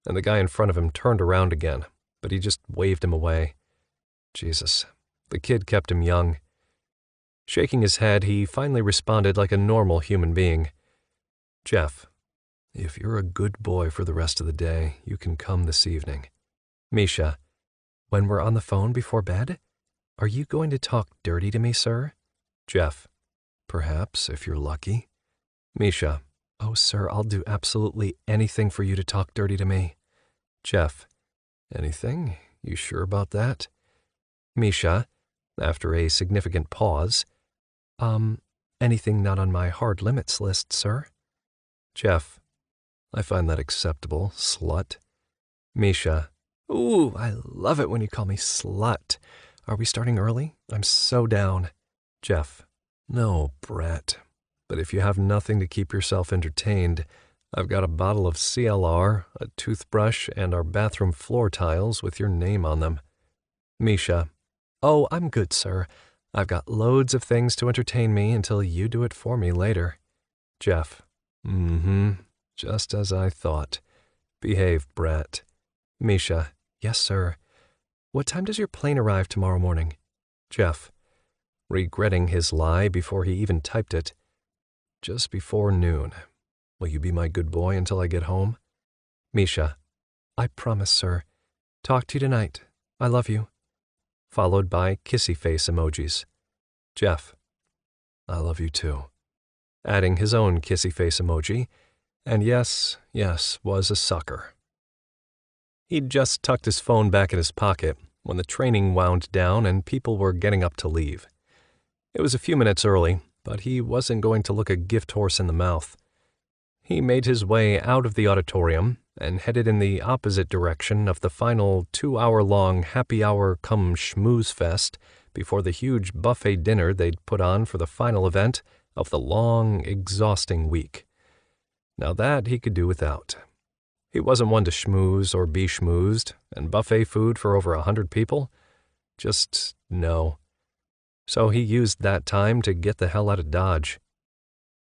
and the guy in front of him turned around again, but he just waved him away. Jesus, the kid kept him young. Shaking his head, he finally responded like a normal human being. Jeff, If you're a good boy for the rest of the day, you can come this evening. Misha, when we're on the phone before bed, are you going to talk dirty to me, sir? Jeff, perhaps, if you're lucky. Misha, oh, sir, I'll do absolutely anything for you to talk dirty to me. Jeff, anything? You sure about that? Misha, after a significant pause, anything not on my hard limits list, sir? Jeff, I find that acceptable, slut. Misha, ooh, I love it when you call me slut. Are we starting early? I'm so down. Jeff, no, brat. But if you have nothing to keep yourself entertained, I've got a bottle of CLR, a toothbrush, and our bathroom floor tiles with your name on them. Misha, oh, I'm good, sir. I've got loads of things to entertain me until you do it for me later. Jeff, just as I thought. Behave, brat. Misha, yes, sir. What time does your plane arrive tomorrow morning? Jeff, regretting his lie before he even typed it. Just before noon. Will you be my good boy until I get home? Misha, I promise, sir. Talk to you tonight. I love you. Followed by kissy face emojis. Jeff, I love you too. Adding his own kissy face emoji, and yes, was a sucker. He'd just tucked his phone back in his pocket when the training wound down and people were getting up to leave. It was a few minutes early, but he wasn't going to look a gift horse in the mouth. He made his way out of the auditorium and headed in the opposite direction of the final 2-hour-long happy hour come schmooze fest before the huge buffet dinner they'd put on for the final event of the long, exhausting week. Now that he could do without. He wasn't one to schmooze or be schmoozed, and buffet food for over 100 people? Just no. So he used that time to get the hell out of Dodge.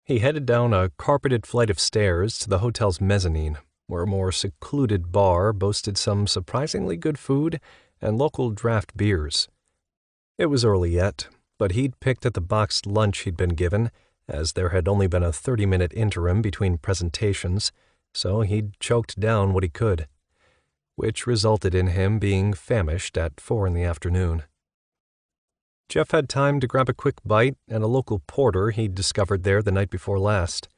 He headed down a carpeted flight of stairs to the hotel's mezzanine, where a more secluded bar boasted some surprisingly good food and local draft beers. It was early yet, but he'd picked at the boxed lunch he'd been given, as there had only been a 30-minute interim between presentations, so he'd choked down what he could, which resulted in him being famished at 4 p.m. Jeff had time to grab a quick bite and a local porter he'd discovered there the night before last.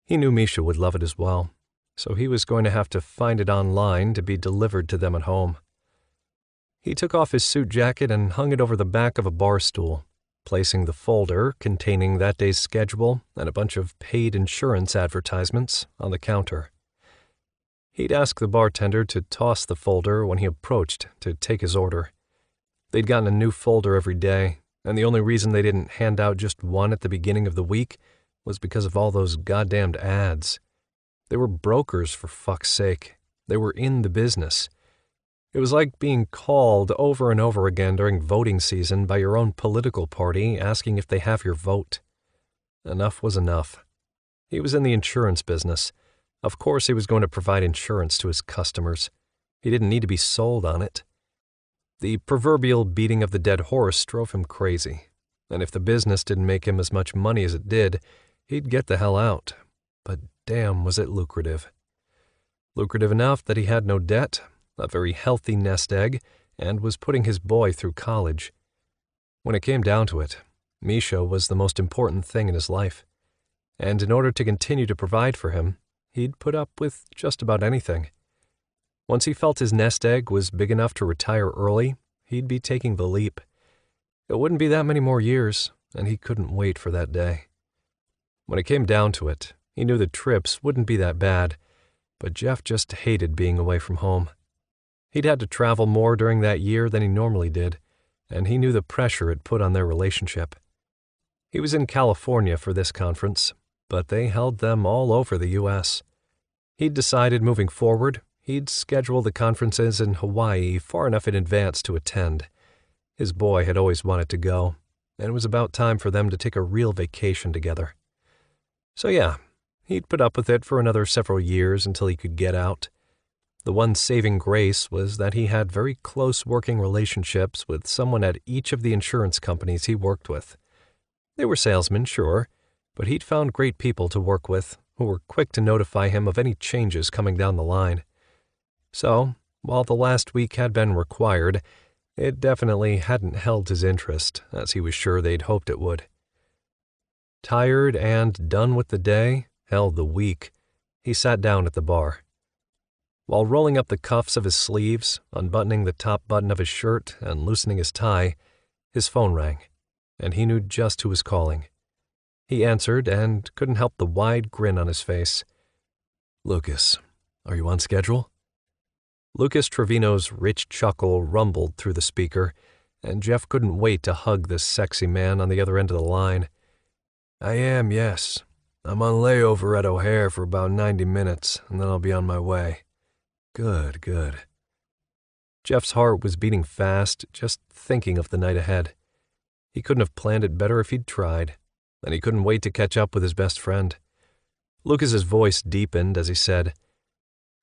He knew Misha would love it as well, so he was going to have to find it online to be delivered to them at home. He took off his suit jacket and hung it over the back of a bar stool, placing the folder containing that day's schedule and a bunch of paid insurance advertisements on the counter. He'd ask the bartender to toss the folder when he approached to take his order. They'd gotten a new folder every day, and the only reason they didn't hand out just one at the beginning of the week was because of all those goddamned ads. They were brokers, for fuck's sake. They were in the business. It was like being called over and over again during voting season by your own political party asking if they have your vote. Enough was enough. He was in the insurance business. Of course he was going to provide insurance to his customers. He didn't need to be sold on it. The proverbial beating of the dead horse drove him crazy, and if the business didn't make him as much money as it did, he'd get the hell out. But damn, was it lucrative. Lucrative enough that he had no debt, a very healthy nest egg, and was putting his boy through college. When it came down to it, Misha was the most important thing in his life, and in order to continue to provide for him, he'd put up with just about anything. Once he felt his nest egg was big enough to retire early, he'd be taking the leap. It wouldn't be that many more years, and he couldn't wait for that day. When it came down to it, he knew the trips wouldn't be that bad, but Jeff just hated being away from home. He'd had to travel more during that year than he normally did, and he knew the pressure it put on their relationship. He was in California for this conference, but they held them all over the U.S. He'd decided moving forward, he'd schedule the conferences in Hawaii far enough in advance to attend. His boy had always wanted to go, and it was about time for them to take a real vacation together. So yeah, he'd put up with it for another several years until he could get out. The one saving grace was that he had very close working relationships with someone at each of the insurance companies he worked with. They were salesmen, sure, but he'd found great people to work with who were quick to notify him of any changes coming down the line. So, while the last week had been required, it definitely hadn't held his interest, as he was sure they'd hoped it would. Tired and done with the day, hell, the week, he sat down at the bar. While rolling up the cuffs of his sleeves, unbuttoning the top button of his shirt, and loosening his tie, his phone rang, and he knew just who was calling. He answered and couldn't help the wide grin on his face. "Lucas, are you on schedule?" Lucas Trevino's rich chuckle rumbled through the speaker, and Jeff couldn't wait to hug this sexy man on the other end of the line. "I am, yes. I'm on layover at O'Hare for about 90 minutes, and then I'll be on my way." "Good, good." Jeff's heart was beating fast, just thinking of the night ahead. He couldn't have planned it better if he'd tried, and he couldn't wait to catch up with his best friend. Lucas's voice deepened as he said,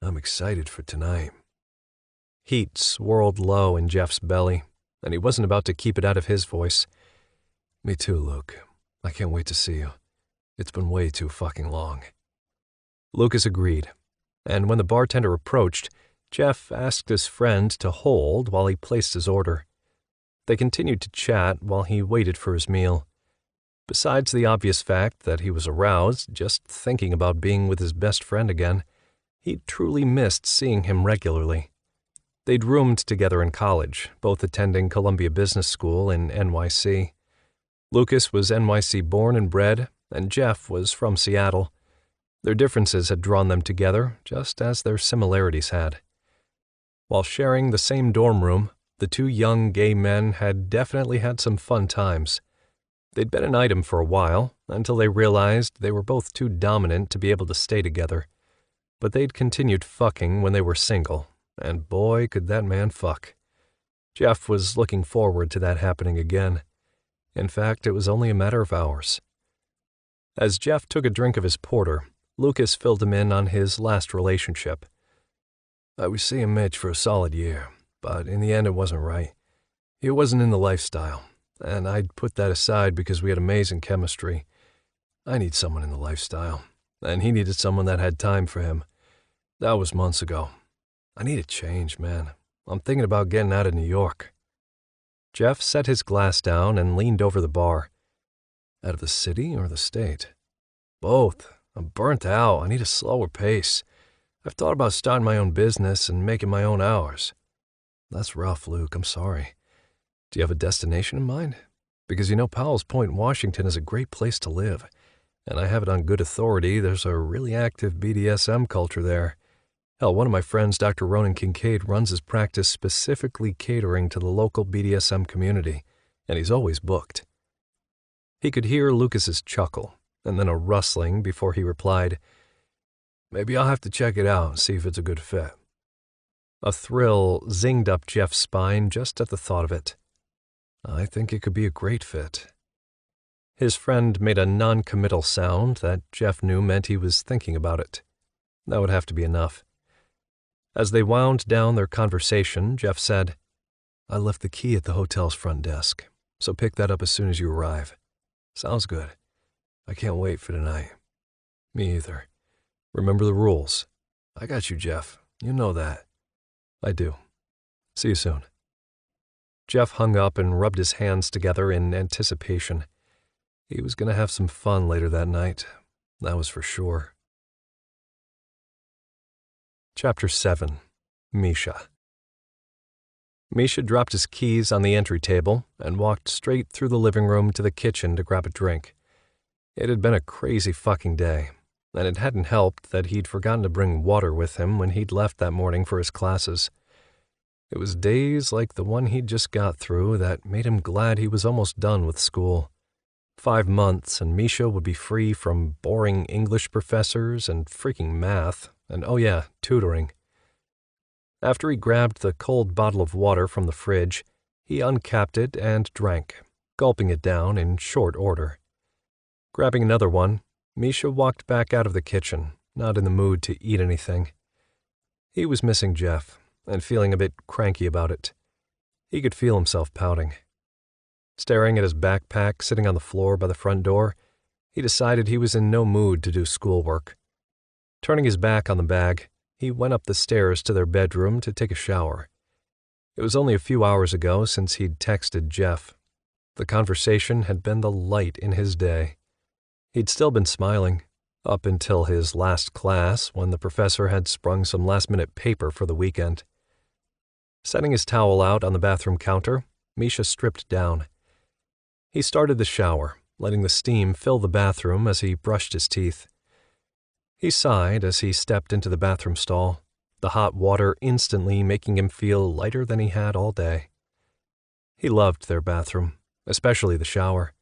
"I'm excited for tonight." Heat swirled low in Jeff's belly, and he wasn't about to keep it out of his voice. "Me too, Luke. I can't wait to see you. It's been way too fucking long." Lucas agreed, and when the bartender approached, Jeff asked his friend to hold while he placed his order. They continued to chat while he waited for his meal. Besides the obvious fact that he was aroused just thinking about being with his best friend again, he truly missed seeing him regularly. They'd roomed together in college, both attending Columbia Business School in NYC. Lucas was NYC born and bred, and Jeff was from Seattle. Their differences had drawn them together, just as their similarities had. While sharing the same dorm room, the two young gay men had definitely had some fun times. They'd been an item for a while, until they realized they were both too dominant to be able to stay together. But they'd continued fucking when they were single, and boy, could that man fuck. Jeff was looking forward to that happening again. In fact, it was only a matter of hours. As Jeff took a drink of his porter, Lucas filled him in on his last relationship. "I was seeing Mitch for a solid year, but in the end it wasn't right. He wasn't in the lifestyle, and I'd put that aside because we had amazing chemistry. I need someone in the lifestyle, and he needed someone that had time for him. That was months ago. I need a change, man. I'm thinking about getting out of New York." Jeff set his glass down and leaned over the bar. "Out of the city or the state?" "Both. I'm burnt out. I need a slower pace. I've thought about starting my own business and making my own hours." "That's rough, Luke. I'm sorry. Do you have a destination in mind? Because Powell's Point, Washington is a great place to live, and I have it on good authority there's a really active BDSM culture there. Hell, one of my friends, Dr. Ronan Kincaid, runs his practice specifically catering to the local BDSM community, and he's always booked." He could hear Lucas's chuckle, and then a rustling before he replied, "Maybe I'll have to check it out and see if it's a good fit." A thrill zinged up Jeff's spine just at the thought of it. "I think it could be a great fit." His friend made a non-committal sound that Jeff knew meant he was thinking about it. That would have to be enough. As they wound down their conversation, Jeff said, "I left the key at the hotel's front desk, so pick that up as soon as you arrive." "Sounds good. I can't wait for tonight." "Me either. Remember the rules." "I got you, Jeff. You know that." "I do. See you soon." Jeff hung up and rubbed his hands together in anticipation. He was going to have some fun later that night, that was for sure. Chapter 7. Misha. Misha dropped his keys on the entry table and walked straight through the living room to the kitchen to grab a drink. It had been a crazy fucking day, and it hadn't helped that he'd forgotten to bring water with him when he'd left that morning for his classes. It was days like the one he'd just got through that made him glad he was almost done with school. 5 months and Misha would be free from boring English professors and freaking math, and oh yeah, tutoring. After he grabbed the cold bottle of water from the fridge, he uncapped it and drank, gulping it down in short order. Grabbing another one, Misha walked back out of the kitchen, not in the mood to eat anything. He was missing Jeff, and feeling a bit cranky about it. He could feel himself pouting. Staring at his backpack sitting on the floor by the front door, he decided he was in no mood to do schoolwork. Turning his back on the bag, he went up the stairs to their bedroom to take a shower. It was only a few hours ago since he'd texted Jeff. The conversation had been the light in his day. He'd still been smiling, up until his last class when the professor had sprung some last-minute paper for the weekend. Setting his towel out on the bathroom counter, Misha stripped down. He started the shower, letting the steam fill the bathroom as he brushed his teeth. He sighed as he stepped into the bathroom stall, the hot water instantly making him feel lighter than he had all day. He loved their bathroom, especially the shower.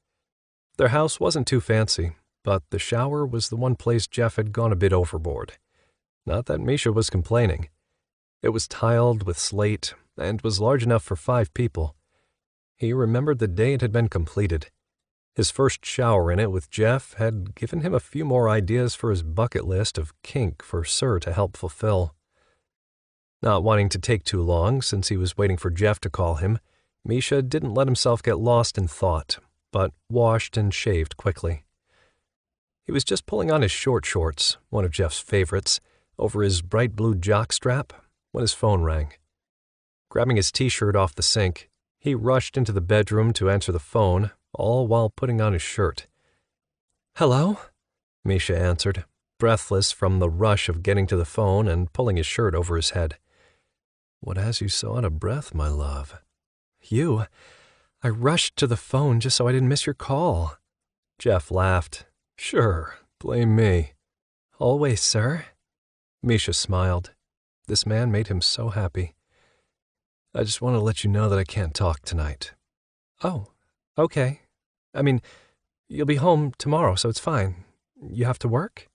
Their house wasn't too fancy, but the shower was the one place Jeff had gone a bit overboard. Not that Misha was complaining. It was tiled with slate and was large enough for 5 people. He remembered the day it had been completed. His first shower in it with Jeff had given him a few more ideas for his bucket list of kink for Sir to help fulfill. Not wanting to take too long since he was waiting for Jeff to call him, Misha didn't let himself get lost in thought, but washed and shaved quickly. He was just pulling on his short shorts, one of Jeff's favorites, over his bright blue jockstrap when his phone rang. Grabbing his t-shirt off the sink, he rushed into the bedroom to answer the phone, all while putting on his shirt. "Hello?" Misha answered, breathless from the rush of getting to the phone and pulling his shirt over his head. "What has you so out of breath, my love?" "You. I rushed to the phone just so I didn't miss your call." Jeff laughed. "Sure, blame me." "Always, sir." Misha smiled. This man made him so happy. "I just want to let you know that I can't talk tonight." "Oh, okay. I mean, you'll be home tomorrow, so it's fine. You have to work?"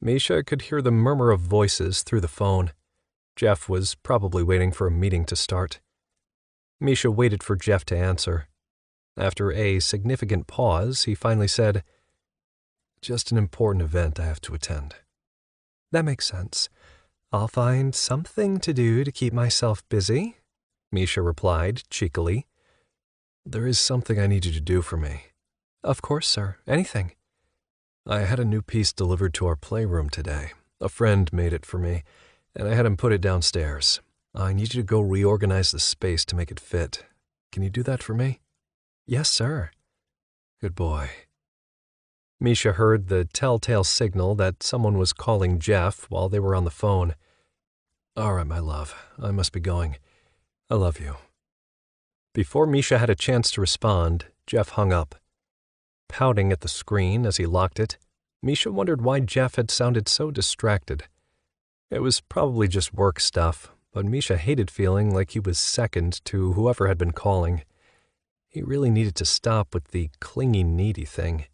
Misha could hear the murmur of voices through the phone. Jeff was probably waiting for a meeting to start. Misha waited for Jeff to answer. After a significant pause, he finally said, "Just an important event I have to attend." "That makes sense. I'll find something to do to keep myself busy," Misha replied cheekily. "There is something I need you to do for me." "Of course, sir. Anything." "I had a new piece delivered to our playroom today. A friend made it for me, and I had him put it downstairs. I need you to go reorganize the space to make it fit. Can you do that for me?" "Yes, sir." "Good boy." Misha heard the telltale signal that someone was calling Jeff while they were on the phone. "All right, my love, I must be going. I love you." Before Misha had a chance to respond, Jeff hung up. Pouting at the screen as he locked it, Misha wondered why Jeff had sounded so distracted. It was probably just work stuff, but Misha hated feeling like he was second to whoever had been calling. He really needed to stop with the clingy needy thing.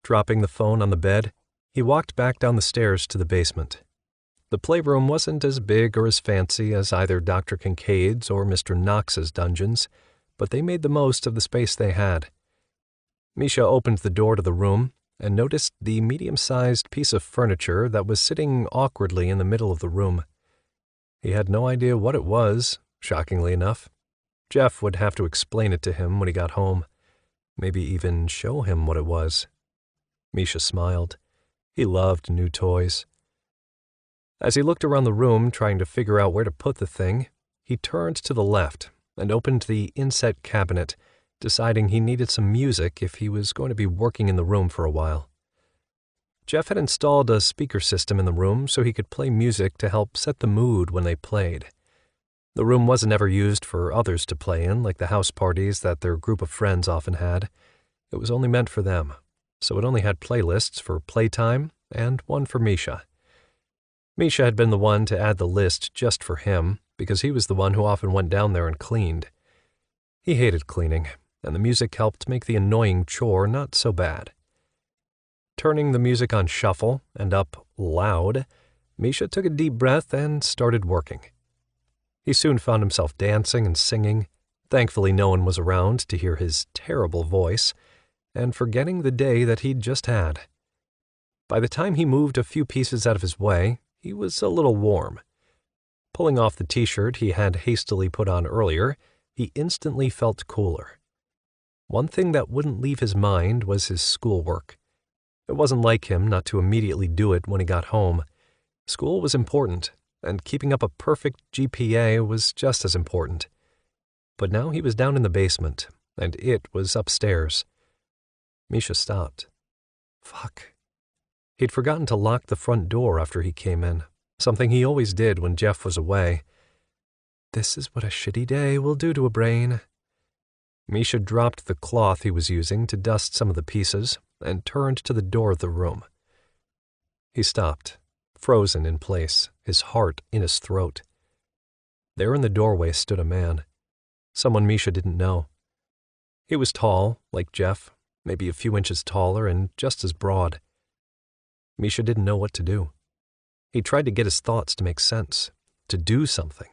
Dropping the phone on the bed, he walked back down the stairs to the basement. The playroom wasn't as big or as fancy as either Dr. Kincaid's or Mr. Knox's dungeons, but they made the most of the space they had. Misha opened the door to the room and noticed the medium-sized piece of furniture that was sitting awkwardly in the middle of the room. He had no idea what it was, shockingly enough. Jeff would have to explain it to him when he got home, maybe even show him what it was. Misha smiled. He loved new toys. As he looked around the room trying to figure out where to put the thing, he turned to the left and opened the inset cabinet, deciding he needed some music if he was going to be working in the room for a while. Jeff had installed a speaker system in the room so he could play music to help set the mood when they played. The room wasn't ever used for others to play in, like the house parties that their group of friends often had. It was only meant for them, so it only had playlists for playtime and one for Misha. Misha had been the one to add the list just for him, because he was the one who often went down there and cleaned. He hated cleaning, and the music helped make the annoying chore not so bad. Turning the music on shuffle and up loud, Misha took a deep breath and started working. He soon found himself dancing and singing. Thankfully, no one was around to hear his terrible voice, and forgetting the day that he'd just had. By the time he moved a few pieces out of his way, he was a little warm. Pulling off the t-shirt he had hastily put on earlier, he instantly felt cooler. One thing that wouldn't leave his mind was his schoolwork. It wasn't like him not to immediately do it when he got home. School was important, and keeping up a perfect GPA was just as important. But now he was down in the basement, and it was upstairs. Misha stopped. Fuck. He'd forgotten to lock the front door after he came in, something he always did when Jeff was away. This is what a shitty day will do to a brain. Misha dropped the cloth he was using to dust some of the pieces and turned to the door of the room. He stopped, frozen in place, his heart in his throat. There in the doorway stood a man, someone Misha didn't know. He was tall, like Jeff, maybe a few inches taller and just as broad. Misha didn't know what to do. He tried to get his thoughts to make sense, to do something.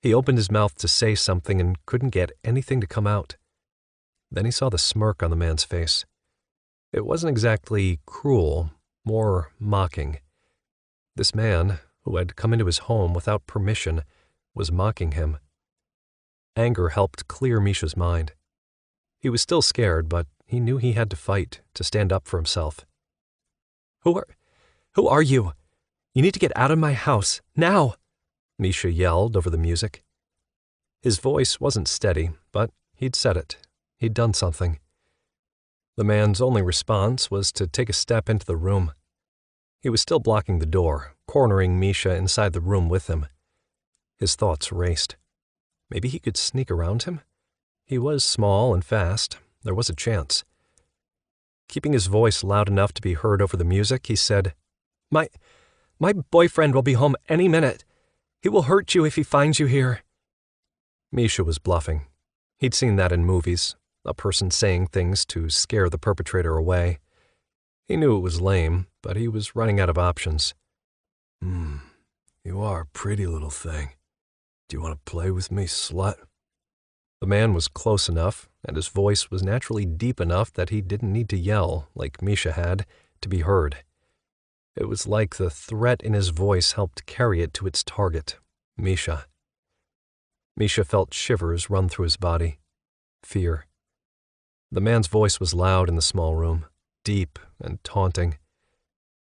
He opened his mouth to say something and couldn't get anything to come out. Then he saw the smirk on the man's face. It wasn't exactly cruel, more mocking. This man, who had come into his home without permission, was mocking him. Anger helped clear Misha's mind. He was still scared, but he knew he had to fight, to stand up for himself. Who are you? You need to get out of my house, now! Misha yelled over the music. His voice wasn't steady, but he'd said it. He'd done something. The man's only response was to take a step into the room. He was still blocking the door, cornering Misha inside the room with him. His thoughts raced. Maybe he could sneak around him? He was small and fast. There was a chance. Keeping his voice loud enough to be heard over the music, he said, My boyfriend will be home any minute. He will hurt you if he finds you here. Misha was bluffing. He'd seen that in movies, a person saying things to scare the perpetrator away. He knew it was lame, but he was running out of options. You are a pretty little thing. Do you want to play with me, slut? The man was close enough, and his voice was naturally deep enough that he didn't need to yell, like Misha had, to be heard. It was like the threat in his voice helped carry it to its target, Misha. Misha felt shivers run through his body. Fear. The man's voice was loud in the small room, deep and taunting.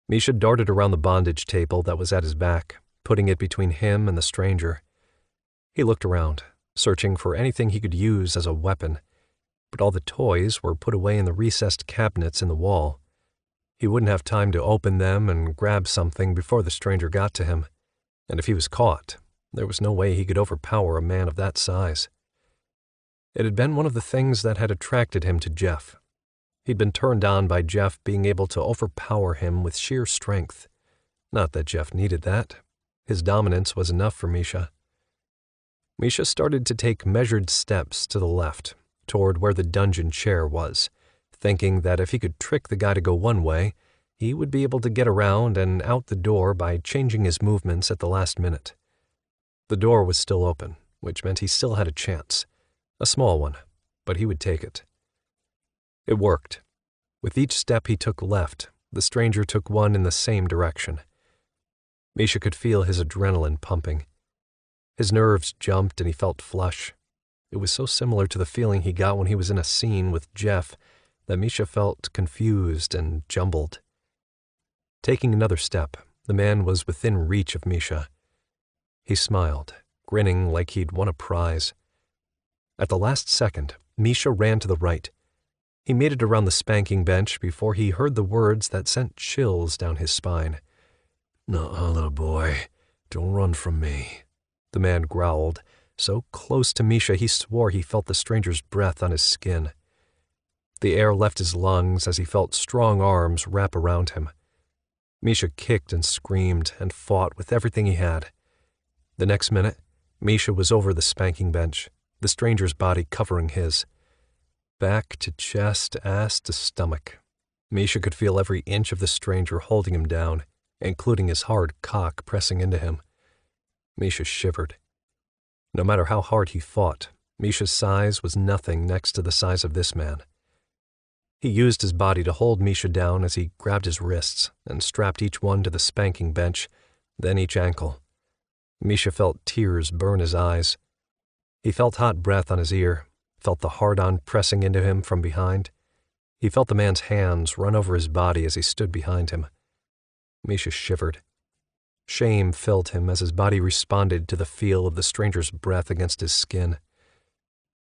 Misha darted around the bondage table that was at his back, putting it between him and the stranger. He looked around, searching for anything he could use as a weapon, but all the toys were put away in the recessed cabinets in the wall. He wouldn't have time to open them and grab something before the stranger got to him, and if he was caught, there was no way he could overpower a man of that size. It had been one of the things that had attracted him to Jeff. He'd been turned on by Jeff being able to overpower him with sheer strength. Not that Jeff needed that. His dominance was enough for Misha. Misha started to take measured steps to the left, toward where the dungeon chair was, thinking that if he could trick the guy to go one way, he would be able to get around and out the door by changing his movements at the last minute. The door was still open, which meant he still had a chance. A small one, but he would take it. It worked. With each step he took left, the stranger took one in the same direction. Misha could feel his adrenaline pumping. His nerves jumped and he felt flush. It was so similar to the feeling he got when he was in a scene with Jeff that Misha felt confused and jumbled. Taking another step, the man was within reach of Misha. He smiled, grinning like he'd won a prize. At the last second, Misha ran to the right. He made it around the spanking bench before he heard the words that sent chills down his spine. "Nuh-uh, little boy. Don't run from me," the man growled, so close to Misha he swore he felt the stranger's breath on his skin. The air left his lungs as he felt strong arms wrap around him. Misha kicked and screamed and fought with everything he had. The next minute, Misha was over the spanking bench, the stranger's body covering his. Back to chest, ass to stomach. Misha could feel every inch of the stranger holding him down, including his hard cock pressing into him. Misha shivered. No matter how hard he fought, Misha's size was nothing next to the size of this man. He used his body to hold Misha down as he grabbed his wrists and strapped each one to the spanking bench, then each ankle. Misha felt tears burn his eyes. He felt hot breath on his ear, felt the hard-on pressing into him from behind. He felt the man's hands run over his body as he stood behind him. Misha shivered. Shame filled him as his body responded to the feel of the stranger's breath against his skin.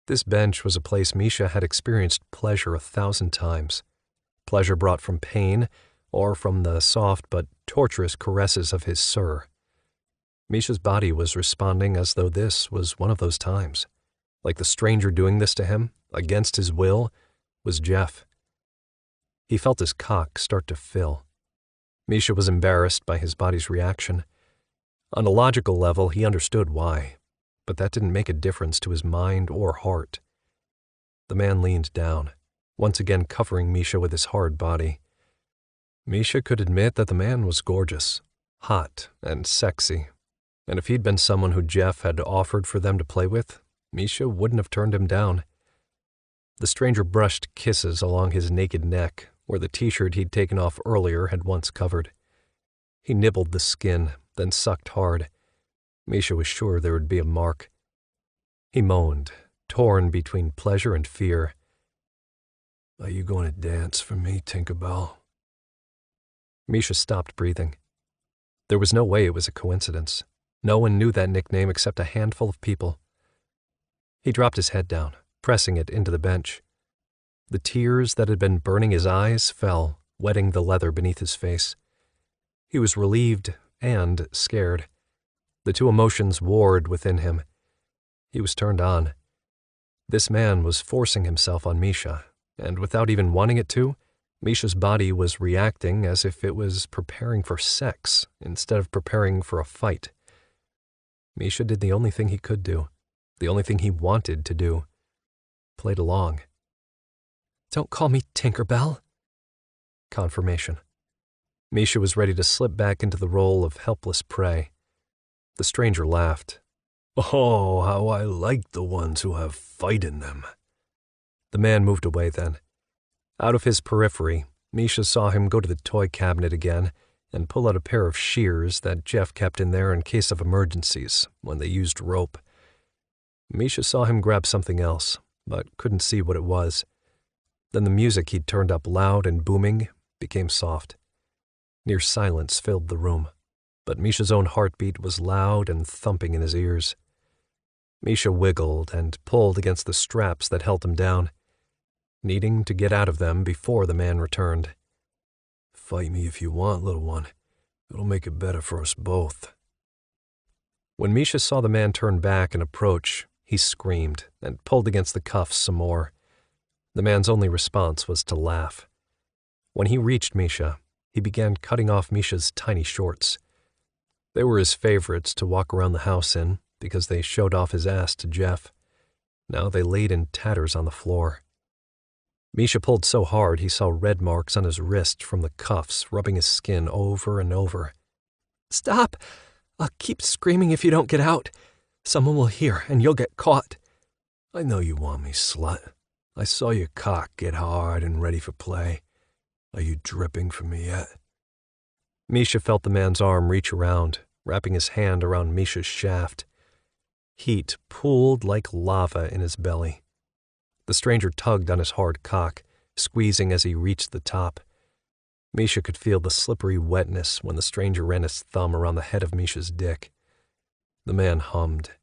This bench was a place Misha had experienced pleasure 1,000 times. Pleasure brought from pain, or from the soft but torturous caresses of his sir. Misha's body was responding as though this was one of those times. Like the stranger doing this to him, against his will, was Jeff. He felt his cock start to fill. Misha was embarrassed by his body's reaction. On a logical level, he understood why, but that didn't make a difference to his mind or heart. The man leaned down, once again covering Misha with his hard body. Misha could admit that the man was gorgeous, hot, and sexy, and if he'd been someone who Jeff had offered for them to play with, Misha wouldn't have turned him down. The stranger brushed kisses along his naked neck, where the t-shirt he'd taken off earlier had once covered. He nibbled the skin, then sucked hard. Misha was sure there would be a mark. He moaned, torn between pleasure and fear. "Are you going to dance for me, Tinkerbell?" Misha stopped breathing. There was no way it was a coincidence. No one knew that nickname except a handful of people. He dropped his head down, pressing it into the bench. The tears that had been burning his eyes fell, wetting the leather beneath his face. He was relieved and scared. The two emotions warred within him. He was turned on. This man was forcing himself on Misha, and without even wanting it to, Misha's body was reacting as if it was preparing for sex instead of preparing for a fight. Misha did the only thing he could do, the only thing he wanted to do. Played along. "Don't call me Tinkerbell." Confirmation. Misha was ready to slip back into the role of helpless prey. The stranger laughed. "Oh, how I like the ones who have fight in them." The man moved away then. Out of his periphery, Misha saw him go to the toy cabinet again and pull out a pair of shears that Jeff kept in there in case of emergencies when they used rope. Misha saw him grab something else, but couldn't see what it was. Then the music he'd turned up loud and booming became soft. Near silence filled the room, but Misha's own heartbeat was loud and thumping in his ears. Misha wiggled and pulled against the straps that held him down, needing to get out of them before the man returned. "Fight me if you want, little one. It'll make it better for us both." When Misha saw the man turn back and approach, he screamed and pulled against the cuffs some more. The man's only response was to laugh. When he reached Misha, he began cutting off Misha's tiny shorts. They were his favorites to walk around the house in because they showed off his ass to Jeff. Now they laid in tatters on the floor. Misha pulled so hard he saw red marks on his wrist from the cuffs rubbing his skin over and over. "Stop! I'll keep screaming if you don't get out. Someone will hear and you'll get caught." "I know you want me, slut. I saw your cock get hard and ready for play. Are you dripping for me yet?" Misha felt the man's arm reach around, wrapping his hand around Misha's shaft. Heat pooled like lava in his belly. The stranger tugged on his hard cock, squeezing as he reached the top. Misha could feel the slippery wetness when the stranger ran his thumb around the head of Misha's dick. The man hummed,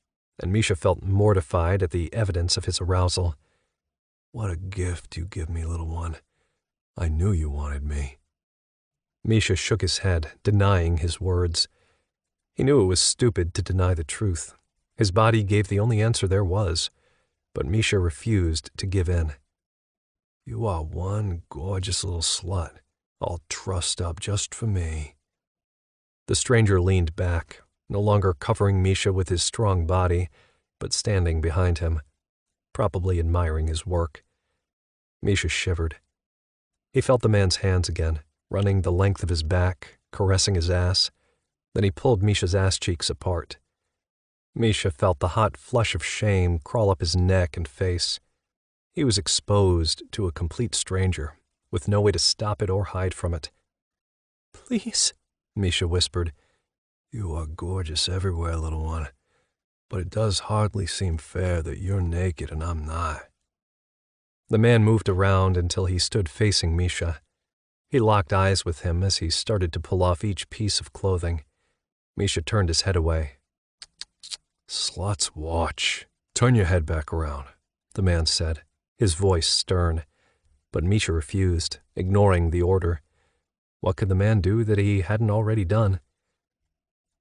and Misha felt mortified at the evidence of his arousal. "What a gift you give me, little one. I knew you wanted me." Misha shook his head, denying his words. He knew it was stupid to deny the truth. His body gave the only answer there was, but Misha refused to give in. "You are one gorgeous little slut, all trussed up just for me." The stranger leaned back, no longer covering Misha with his strong body, but standing behind him, probably admiring his work. Misha shivered. He felt the man's hands again, running the length of his back, caressing his ass. Then he pulled Misha's ass cheeks apart. Misha felt the hot flush of shame crawl up his neck and face. He was exposed to a complete stranger, with no way to stop it or hide from it. "Please," Misha whispered. "You are gorgeous everywhere, little one, but it does hardly seem fair that you're naked and I'm not." The man moved around until he stood facing Misha. He locked eyes with him as he started to pull off each piece of clothing. Misha turned his head away. Slut's watch. Turn your head back around, the man said, his voice stern. But Misha refused, ignoring the order. What could the man do that he hadn't already done?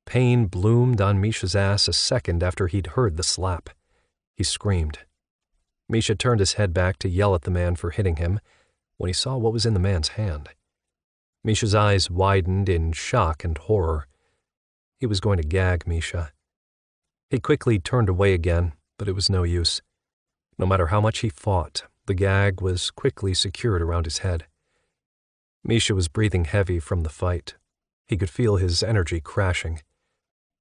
Pain bloomed on Misha's ass a second after he'd heard the slap. He screamed. Misha turned his head back to yell at the man for hitting him when he saw what was in the man's hand. Misha's eyes widened in shock and horror. He was going to gag Misha. He quickly turned away again, but it was no use. No matter how much he fought, the gag was quickly secured around his head. Misha was breathing heavy from the fight. He could feel his energy crashing.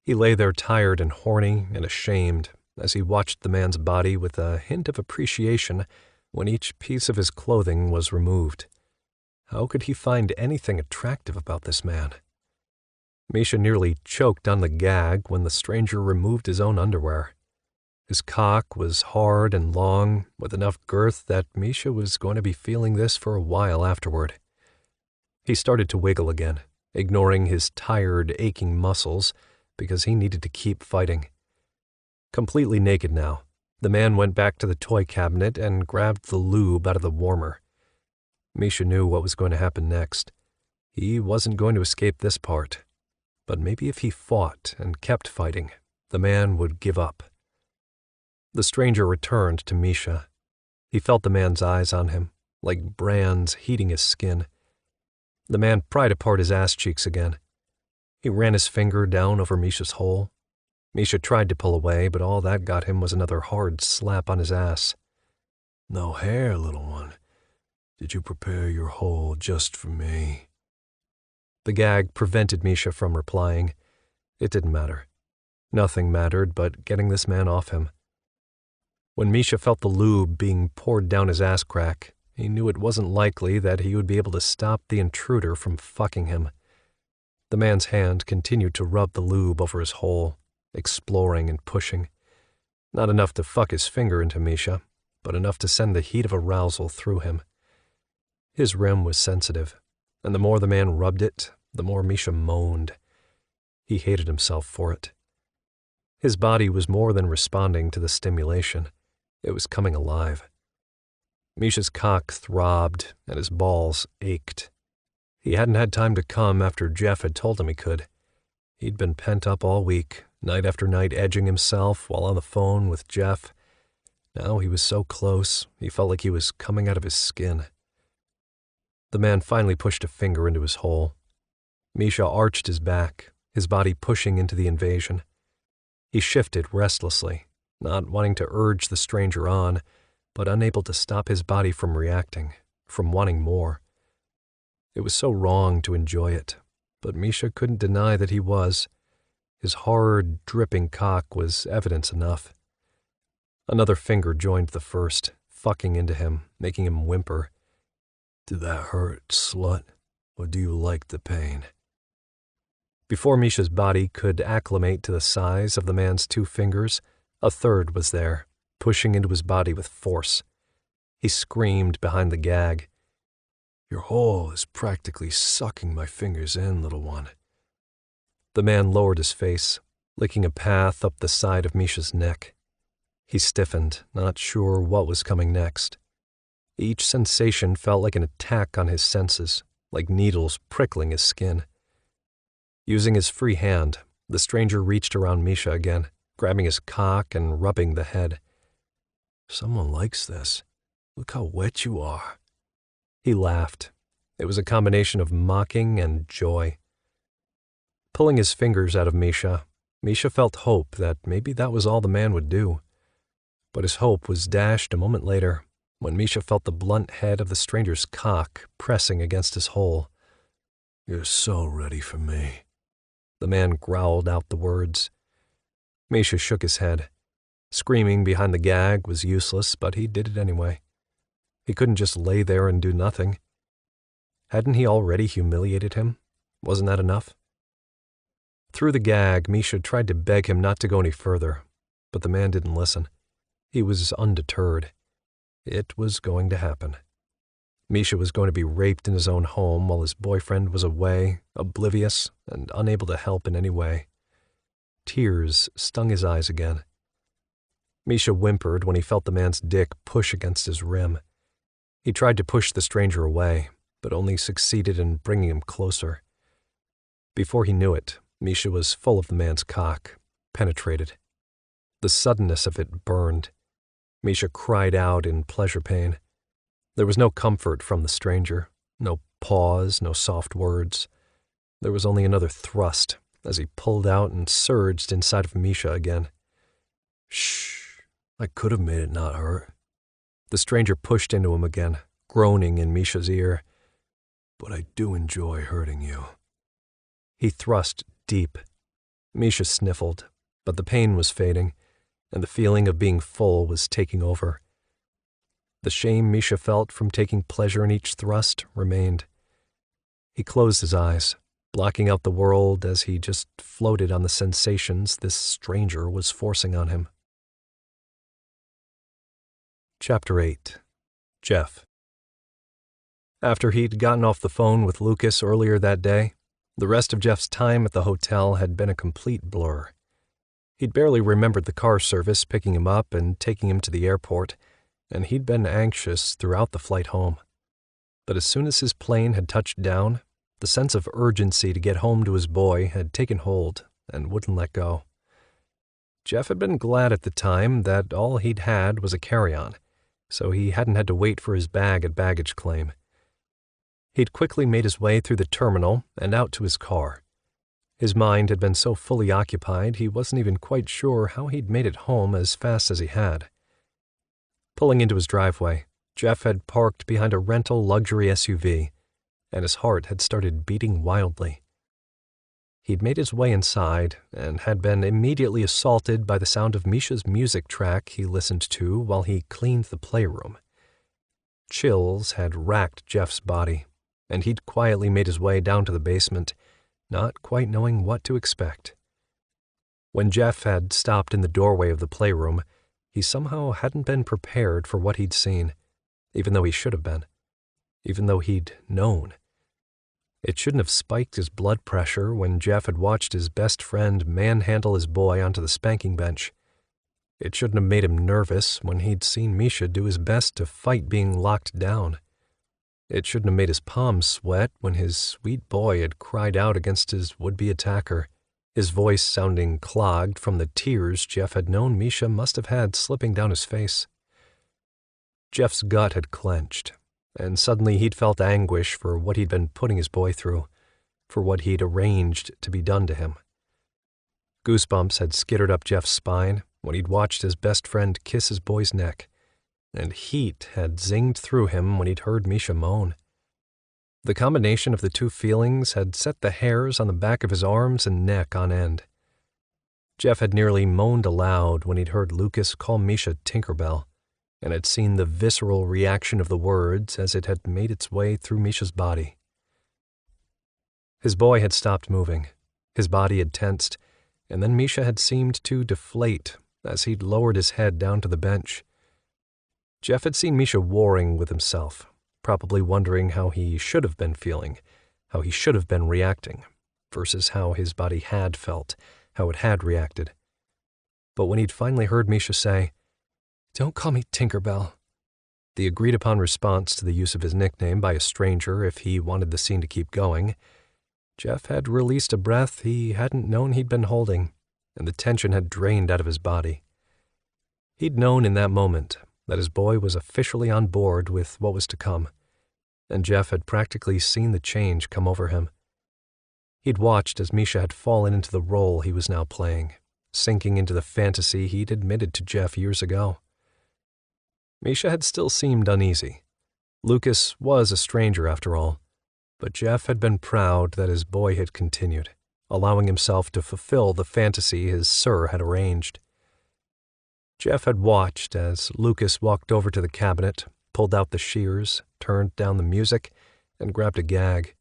He lay there tired and horny and ashamed as he watched the man's body with a hint of appreciation when each piece of his clothing was removed. How could he find anything attractive about this man? Misha nearly choked on the gag when the stranger removed his own underwear. His cock was hard and long, with enough girth that Misha was going to be feeling this for a while afterward. He started to wiggle again, ignoring his tired, aching muscles because he needed to keep fighting. Completely naked now, the man went back to the toy cabinet and grabbed the lube out of the warmer. Misha knew what was going to happen next. He wasn't going to escape this part. But maybe if he fought and kept fighting, the man would give up. The stranger returned to Misha. He felt the man's eyes on him, like brands heating his skin. The man pried apart his ass cheeks again. He ran his finger down over Misha's hole. Misha tried to pull away, but all that got him was another hard slap on his ass. No hair, little one. Did you prepare your hole just for me? The gag prevented Misha from replying. It didn't matter. Nothing mattered but getting this man off him. When Misha felt the lube being poured down his ass crack, he knew it wasn't likely that he would be able to stop the intruder from fucking him. The man's hand continued to rub the lube over his hole, exploring and pushing. Not enough to fuck his finger into Misha, but enough to send the heat of arousal through him. His rim was sensitive, and the more the man rubbed it, the more Misha moaned. He hated himself for it. His body was more than responding to the stimulation. It was coming alive. Misha's cock throbbed, and his balls ached. He hadn't had time to come after Jeff had told him he could. He'd been pent up all week, night after night edging himself while on the phone with Jeff. Now he was so close, he felt like he was coming out of his skin. The man finally pushed a finger into his hole. Misha arched his back, his body pushing into the invasion. He shifted restlessly, not wanting to urge the stranger on, but unable to stop his body from reacting, from wanting more. It was so wrong to enjoy it, but Misha couldn't deny that he was. His hard, dripping cock was evidence enough. Another finger joined the first, fucking into him, making him whimper. Did that hurt, slut, or do you like the pain? Before Misha's body could acclimate to the size of the man's two fingers, a third was there, pushing into his body with force. He screamed behind the gag. Your hole is practically sucking my fingers in, little one. The man lowered his face, licking a path up the side of Misha's neck. He stiffened, not sure what was coming next. Each sensation felt like an attack on his senses, like needles prickling his skin. Using his free hand, the stranger reached around Misha again, grabbing his cock and rubbing the head. Someone likes this. Look how wet you are. He laughed. It was a combination of mocking and joy. Pulling his fingers out of Misha, Misha felt hope that maybe that was all the man would do. But his hope was dashed a moment later, when Misha felt the blunt head of the stranger's cock pressing against his hole. You're so ready for me. The man growled out the words. Misha shook his head. Screaming behind the gag was useless, but he did it anyway. He couldn't just lay there and do nothing. Hadn't he already humiliated him? Wasn't that enough? Through the gag, Misha tried to beg him not to go any further, but the man didn't listen. He was undeterred. It was going to happen. Misha was going to be raped in his own home while his boyfriend was away, oblivious and unable to help in any way. Tears stung his eyes again. Misha whimpered when he felt the man's dick push against his rim. He tried to push the stranger away, but only succeeded in bringing him closer. Before he knew it, Misha was full of the man's cock, penetrated. The suddenness of it burned. Misha cried out in pleasure pain. There was no comfort from the stranger, no pause, no soft words. There was only another thrust as he pulled out and surged inside of Misha again. Shh, I could have made it not hurt. The stranger pushed into him again, groaning in Misha's ear. But I do enjoy hurting you. He thrust deep. Misha sniffled, but the pain was fading, and the feeling of being full was taking over. The shame Misha felt from taking pleasure in each thrust remained. He closed his eyes, blocking out the world as he just floated on the sensations this stranger was forcing on him. Chapter 8. Jeff. After he'd gotten off the phone with Lucas earlier that day, the rest of Jeff's time at the hotel had been a complete blur. He'd barely remembered the car service picking him up and taking him to the airport, and he'd been anxious throughout the flight home. But as soon as his plane had touched down, the sense of urgency to get home to his boy had taken hold and wouldn't let go. Jeff had been glad at the time that all he'd had was a carry-on, so he hadn't had to wait for his bag at baggage claim. He'd quickly made his way through the terminal and out to his car. His mind had been so fully occupied he wasn't even quite sure how he'd made it home as fast as he had. Pulling into his driveway, Jeff had parked behind a rental luxury SUV, and his heart had started beating wildly. He'd made his way inside and had been immediately assaulted by the sound of Misha's music track he listened to while he cleaned the playroom. Chills had racked Jeff's body, and he'd quietly made his way down to the basement, not quite knowing what to expect. When Jeff had stopped in the doorway of the playroom, he somehow hadn't been prepared for what he'd seen, even though he should have been, even though he'd known. It shouldn't have spiked his blood pressure when Jeff had watched his best friend manhandle his boy onto the spanking bench. It shouldn't have made him nervous when he'd seen Misha do his best to fight being locked down. It shouldn't have made his palms sweat when his sweet boy had cried out against his would-be attacker, his voice sounding clogged from the tears Jeff had known Misha must have had slipping down his face. Jeff's gut had clenched, and suddenly he'd felt anguish for what he'd been putting his boy through, for what he'd arranged to be done to him. Goosebumps had skittered up Jeff's spine when he'd watched his best friend kiss his boy's neck, and heat had zinged through him when he'd heard Misha moan. The combination of the two feelings had set the hairs on the back of his arms and neck on end. Jeff had nearly moaned aloud when he'd heard Lucas call Misha Tinkerbell, and had seen the visceral reaction of the words as it had made its way through Misha's body. His boy had stopped moving. His body had tensed, and then Misha had seemed to deflate as he'd lowered his head down to the bench. Jeff had seen Misha warring with himself, probably wondering how he should have been feeling, how he should have been reacting, versus how his body had felt, how it had reacted. But when he'd finally heard Misha say, "Don't call me Tinkerbell," the agreed-upon response to the use of his nickname by a stranger if he wanted the scene to keep going, Jeff had released a breath he hadn't known he'd been holding, and the tension had drained out of his body. He'd known in that moment that his boy was officially on board with what was to come, and Jeff had practically seen the change come over him. He'd watched as Misha had fallen into the role he was now playing, sinking into the fantasy he'd admitted to Jeff years ago. Misha had still seemed uneasy. Lucas was a stranger after all, but Jeff had been proud that his boy had continued, allowing himself to fulfill the fantasy his sir had arranged. Jeff had watched as Lucas walked over to the cabinet, pulled out the shears, turned down the music, and grabbed a gag.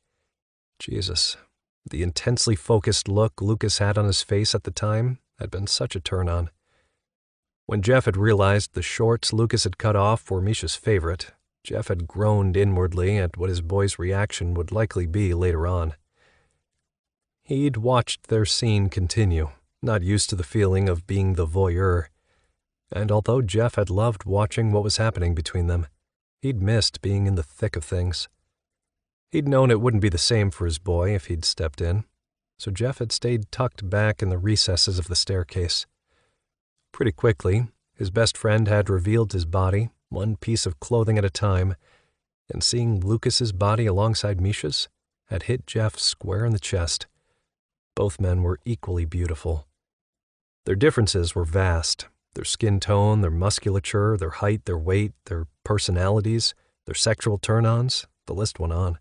Jesus, the intensely focused look Lucas had on his face at the time had been such a turn-on. When Jeff had realized the shorts Lucas had cut off were Misha's favorite, Jeff had groaned inwardly at what his boy's reaction would likely be later on. He'd watched their scene continue, not used to the feeling of being the voyeur. And although Jeff had loved watching what was happening between them, he'd missed being in the thick of things. He'd known it wouldn't be the same for his boy if he'd stepped in, so Jeff had stayed tucked back in the recesses of the staircase. Pretty quickly, his best friend had revealed his body, one piece of clothing at a time, and seeing Lucas's body alongside Misha's had hit Jeff square in the chest. Both men were equally beautiful. Their differences were vast. Their skin tone, their musculature, their height, their weight, their personalities, their sexual turn-ons, the list went on.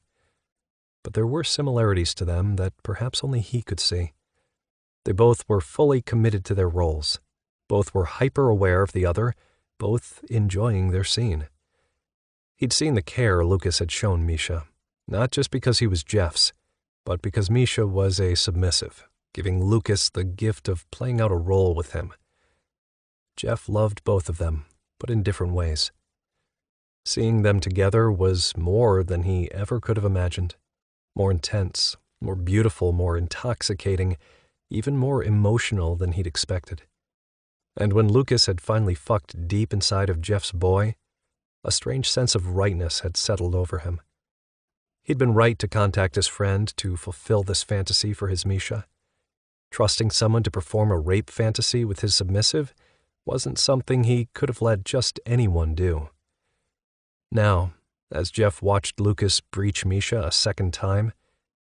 But there were similarities to them that perhaps only he could see. They both were fully committed to their roles. Both were hyper-aware of the other, both enjoying their scene. He'd seen the care Lucas had shown Misha, not just because he was Jeff's, but because Misha was a submissive, giving Lucas the gift of playing out a role with him. Jeff loved both of them, but in different ways. Seeing them together was more than he ever could have imagined. More intense, more beautiful, more intoxicating, even more emotional than he'd expected. And when Lucas had finally fucked deep inside of Jeff's boy, a strange sense of rightness had settled over him. He'd been right to contact his friend to fulfill this fantasy for his Misha. Trusting someone to perform a rape fantasy with his submissive wasn't something he could have let just anyone do. Now, as Jeff watched Lucas breach Misha a second time,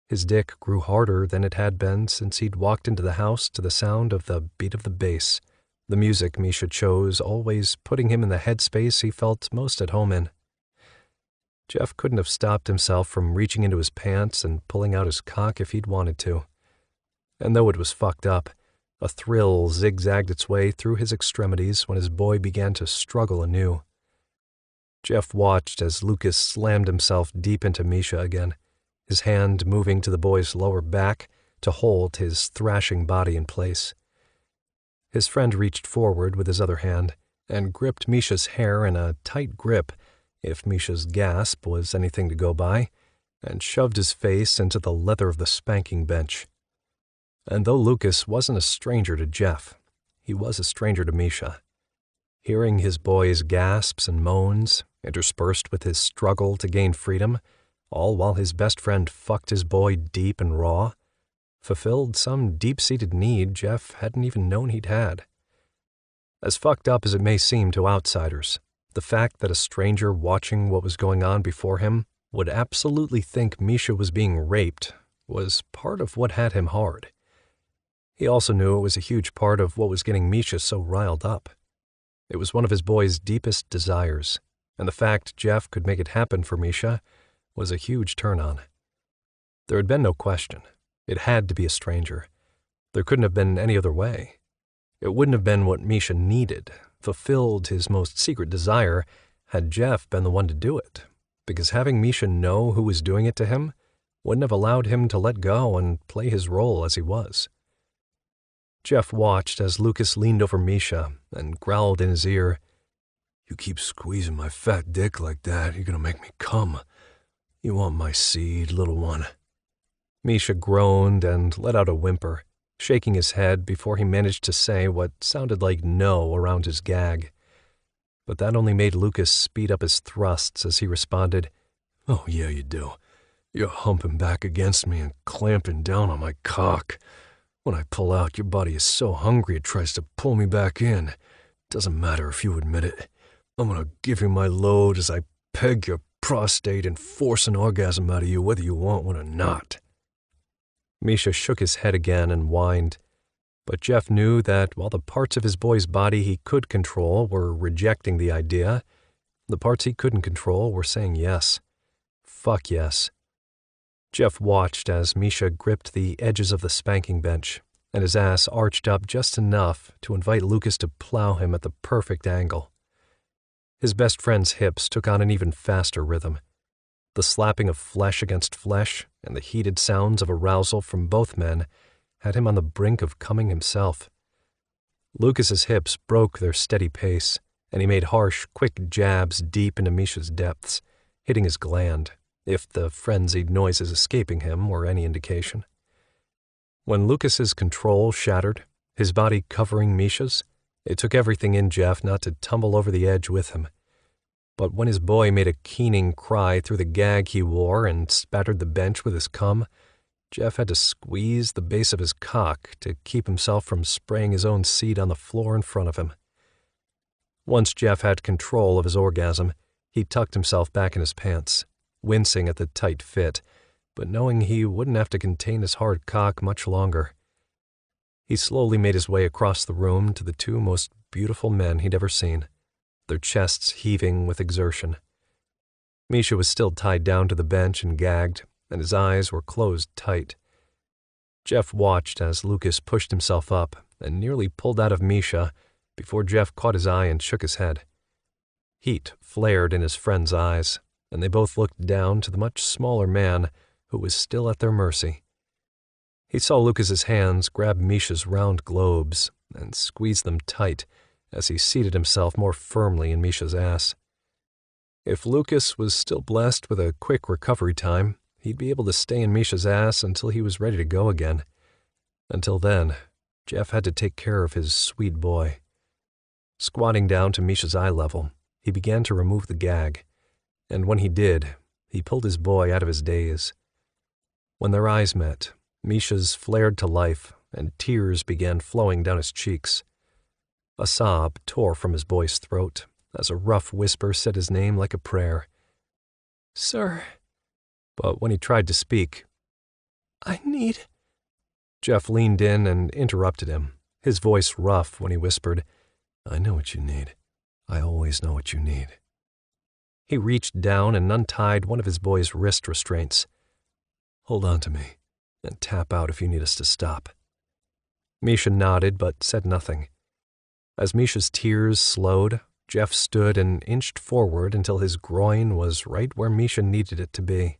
his dick grew harder than it had been since he'd walked into the house to the sound of the beat of the bass, the music Misha chose always putting him in the headspace he felt most at home in. Jeff couldn't have stopped himself from reaching into his pants and pulling out his cock if he'd wanted to. And though it was fucked up, a thrill zigzagged its way through his extremities when his boy began to struggle anew. Jeff watched as Lucas slammed himself deep into Misha again, his hand moving to the boy's lower back to hold his thrashing body in place. His friend reached forward with his other hand and gripped Misha's hair in a tight grip, if Misha's gasp was anything to go by, and shoved his face into the leather of the spanking bench. And though Lucas wasn't a stranger to Jeff, he was a stranger to Misha. Hearing his boy's gasps and moans, interspersed with his struggle to gain freedom, all while his best friend fucked his boy deep and raw, fulfilled some deep-seated need Jeff hadn't even known he'd had. As fucked up as it may seem to outsiders, the fact that a stranger watching what was going on before him would absolutely think Misha was being raped was part of what had him hard. He also knew it was a huge part of what was getting Misha so riled up. It was one of his boy's deepest desires, and the fact Jeff could make it happen for Misha was a huge turn-on. There had been no question. It had to be a stranger. There couldn't have been any other way. It wouldn't have been what Misha needed, fulfilled his most secret desire, had Jeff been the one to do it, because having Misha know who was doing it to him wouldn't have allowed him to let go and play his role as he was. Jeff watched as Lucas leaned over Misha and growled in his ear, "You keep squeezing my fat dick like that, you're gonna make me come. You want my seed, little one?" Misha groaned and let out a whimper, shaking his head before he managed to say what sounded like no around his gag. But that only made Lucas speed up his thrusts as he responded, "Oh yeah, you do. You're humping back against me and clamping down on my cock. When I pull out, your body is so hungry it tries to pull me back in. Doesn't matter if you admit it. I'm gonna give you my load as I peg your prostate and force an orgasm out of you whether you want one or not." Misha shook his head again and whined, but Jeff knew that while the parts of his boy's body he could control were rejecting the idea, the parts he couldn't control were saying yes. Fuck yes. Jeff watched as Misha gripped the edges of the spanking bench, and his ass arched up just enough to invite Lucas to plow him at the perfect angle. His best friend's hips took on an even faster rhythm. The slapping of flesh against flesh and the heated sounds of arousal from both men had him on the brink of coming himself. Lucas's hips broke their steady pace, and he made harsh, quick jabs deep into Misha's depths, hitting his gland, if the frenzied noises escaping him were any indication. When Lucas's control shattered, his body covering Misha's, it took everything in Jeff not to tumble over the edge with him. But when his boy made a keening cry through the gag he wore and spattered the bench with his cum, Jeff had to squeeze the base of his cock to keep himself from spraying his own seed on the floor in front of him. Once Jeff had control of his orgasm, he tucked himself back in his pants, wincing at the tight fit, but knowing he wouldn't have to contain his hard cock much longer. He slowly made his way across the room to the two most beautiful men he'd ever seen, their chests heaving with exertion. Misha was still tied down to the bench and gagged, and his eyes were closed tight. Jeff watched as Lucas pushed himself up and nearly pulled out of Misha before Jeff caught his eye and shook his head. Heat flared in his friend's eyes, and they both looked down to the much smaller man who was still at their mercy. He saw Lucas's hands grab Misha's round globes and squeeze them tight as he seated himself more firmly in Misha's ass. If Lucas was still blessed with a quick recovery time, he'd be able to stay in Misha's ass until he was ready to go again. Until then, Jeff had to take care of his sweet boy. Squatting down to Misha's eye level, he began to remove the gag, and when he did, he pulled his boy out of his daze. When their eyes met, Misha's flared to life, and tears began flowing down his cheeks. A sob tore from his boy's throat as a rough whisper said his name like a prayer. "Sir." But when he tried to speak, "I need—" Jeff leaned in and interrupted him, his voice rough when he whispered, "I know what you need. I always know what you need." He reached down and untied one of his boy's wrist restraints. "Hold on to me, and tap out if you need us to stop." Misha nodded but said nothing. As Misha's tears slowed, Jeff stood and inched forward until his groin was right where Misha needed it to be.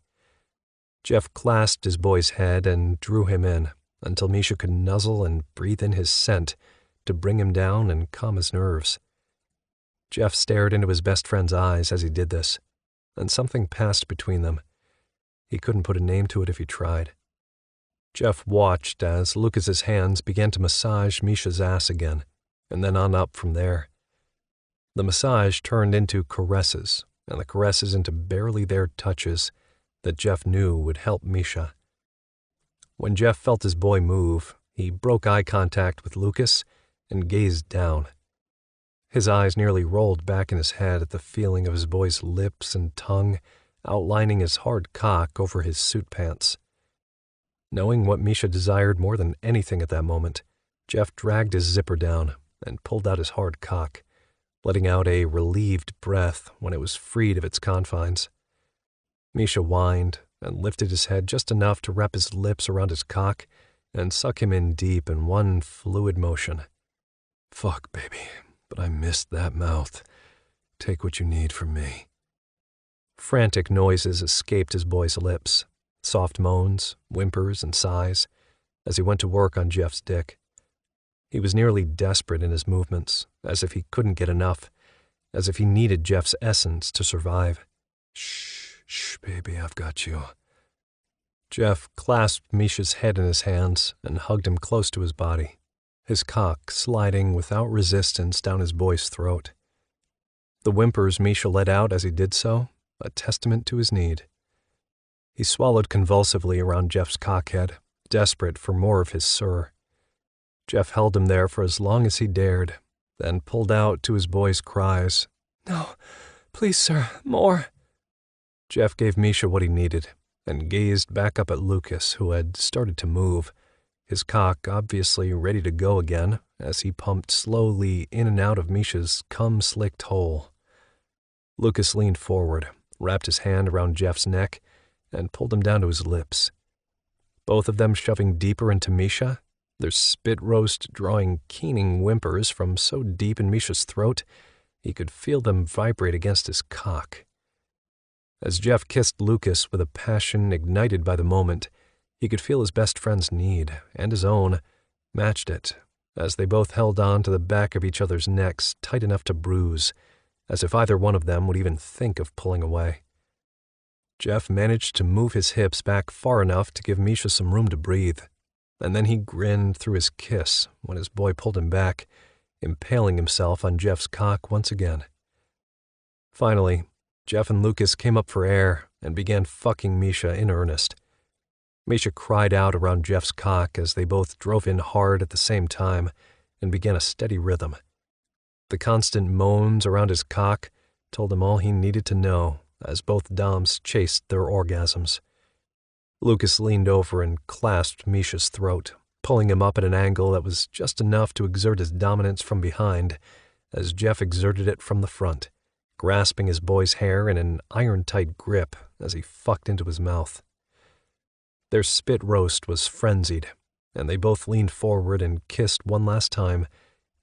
Jeff clasped his boy's head and drew him in until Misha could nuzzle and breathe in his scent to bring him down and calm his nerves. Jeff stared into his best friend's eyes as he did this, and something passed between them. He couldn't put a name to it if he tried. Jeff watched as Lucas's hands began to massage Misha's ass again, and then on up from there. The massage turned into caresses, and the caresses into barely there touches that Jeff knew would help Misha. When Jeff felt his boy move, he broke eye contact with Lucas and gazed down. His eyes nearly rolled back in his head at the feeling of his boy's lips and tongue outlining his hard cock over his suit pants. Knowing what Misha desired more than anything at that moment, Jeff dragged his zipper down and pulled out his hard cock, letting out a relieved breath when it was freed of its confines. Misha whined and lifted his head just enough to wrap his lips around his cock and suck him in deep in one fluid motion. "Fuck, baby, but I missed that mouth. Take what you need from me." Frantic noises escaped his boy's lips, soft moans, whimpers, and sighs, as he went to work on Jeff's dick. He was nearly desperate in his movements, as if he couldn't get enough, as if he needed Jeff's essence to survive. Shh, baby, I've got you." Jeff clasped Misha's head in his hands and hugged him close to his body, his cock sliding without resistance down his boy's throat. The whimpers Misha let out as he did so, a testament to his need. He swallowed convulsively around Jeff's cockhead, desperate for more of his sir. Jeff held him there for as long as he dared, then pulled out to his boy's cries. "No, please, sir, more." Jeff gave Misha what he needed and gazed back up at Lucas, who had started to move, his cock obviously ready to go again as he pumped slowly in and out of Misha's cum-slicked hole. Lucas leaned forward, wrapped his hand around Jeff's neck, and pulled him down to his lips. Both of them shoving deeper into Misha, their spit roast drawing keening whimpers from so deep in Misha's throat he could feel them vibrate against his cock. As Jeff kissed Lucas with a passion ignited by the moment, he could feel his best friend's need, and his own, matched it, as they both held on to the back of each other's necks tight enough to bruise, as if either one of them would even think of pulling away. Jeff managed to move his hips back far enough to give Misha some room to breathe, and then he grinned through his kiss when his boy pulled him back, impaling himself on Jeff's cock once again. Finally, Jeff and Lucas came up for air and began fucking Misha in earnest. Misha cried out around Jeff's cock as they both drove in hard at the same time and began a steady rhythm. The constant moans around his cock told him all he needed to know as both doms chased their orgasms. Lucas leaned over and clasped Misha's throat, pulling him up at an angle that was just enough to exert his dominance from behind as Jeff exerted it from the front, grasping his boy's hair in an iron-tight grip as he fucked into his mouth. Their spit roast was frenzied, and they both leaned forward and kissed one last time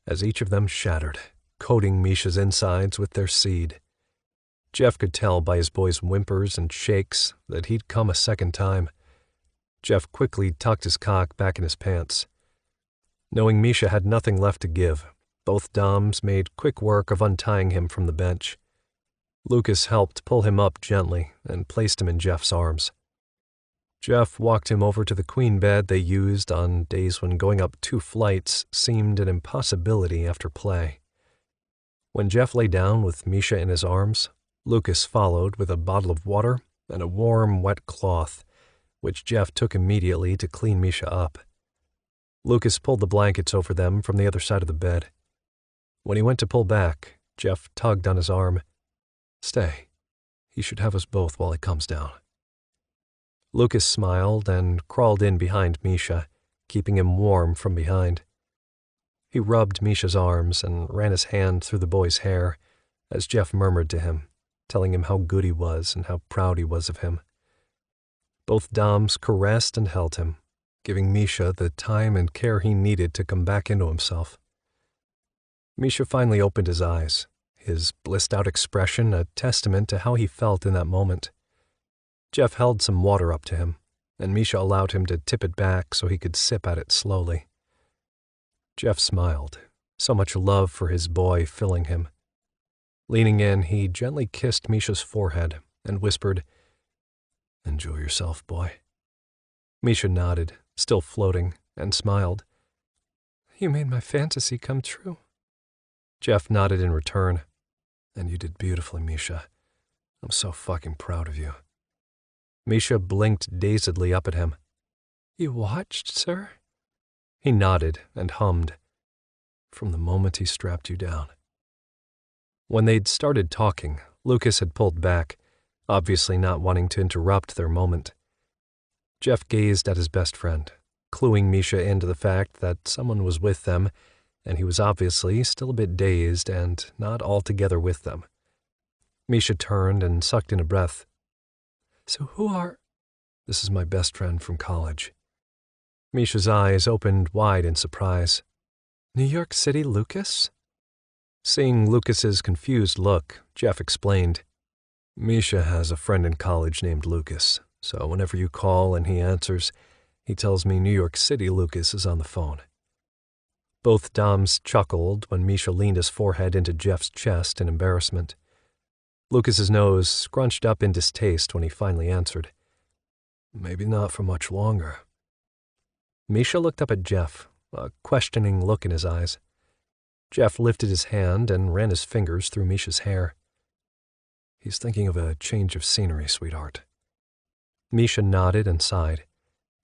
as each of them shattered, coating Misha's insides with their seed. Jeff could tell by his boy's whimpers and shakes that he'd come a second time. Jeff quickly tucked his cock back in his pants. Knowing Misha had nothing left to give, both doms made quick work of untying him from the bench. Lucas helped pull him up gently and placed him in Jeff's arms. Jeff walked him over to the queen bed they used on days when going up 2 flights seemed an impossibility after play. When Jeff lay down with Misha in his arms, Lucas followed with a bottle of water and a warm, wet cloth, which Jeff took immediately to clean Misha up. Lucas pulled the blankets over them from the other side of the bed. When he went to pull back, Jeff tugged on his arm. "Stay. He should have us both while he comes down." Lucas smiled and crawled in behind Misha, keeping him warm from behind. He rubbed Misha's arms and ran his hand through the boy's hair as Jeff murmured to him, telling him how good he was and how proud he was of him. Both doms caressed and held him, giving Misha the time and care he needed to come back into himself. Misha finally opened his eyes, his blissed-out expression a testament to how he felt in that moment. Jeff held some water up to him, and Misha allowed him to tip it back so he could sip at it slowly. Jeff smiled, so much love for his boy filling him. Leaning in, he gently kissed Misha's forehead and whispered, "Enjoy yourself, boy." Misha nodded, still floating, and smiled. "You made my fantasy come true." Jeff nodded in return. "And you did beautifully, Misha. I'm so fucking proud of you." Misha blinked dazedly up at him. "You watched, sir?" He nodded and hummed. "From the moment he strapped you down." When they'd started talking, Lucas had pulled back, obviously not wanting to interrupt their moment. Jeff gazed at his best friend, cluing Misha into the fact that someone was with them, and he was obviously still a bit dazed and not altogether with them. Misha turned and sucked in a breath. "So who are—" "This is my best friend from college." Misha's eyes opened wide in surprise. "New York City Lucas?" Seeing Lucas's confused look, Jeff explained, "Misha has a friend in college named Lucas, so whenever you call and he answers, he tells me New York City Lucas is on the phone." Both doms chuckled when Misha leaned his forehead into Jeff's chest in embarrassment. Lucas's nose scrunched up in distaste when he finally answered, "Maybe not for much longer." Misha looked up at Jeff, a questioning look in his eyes. Jeff lifted his hand and ran his fingers through Misha's hair. "He's thinking of a change of scenery, sweetheart." Misha nodded and sighed,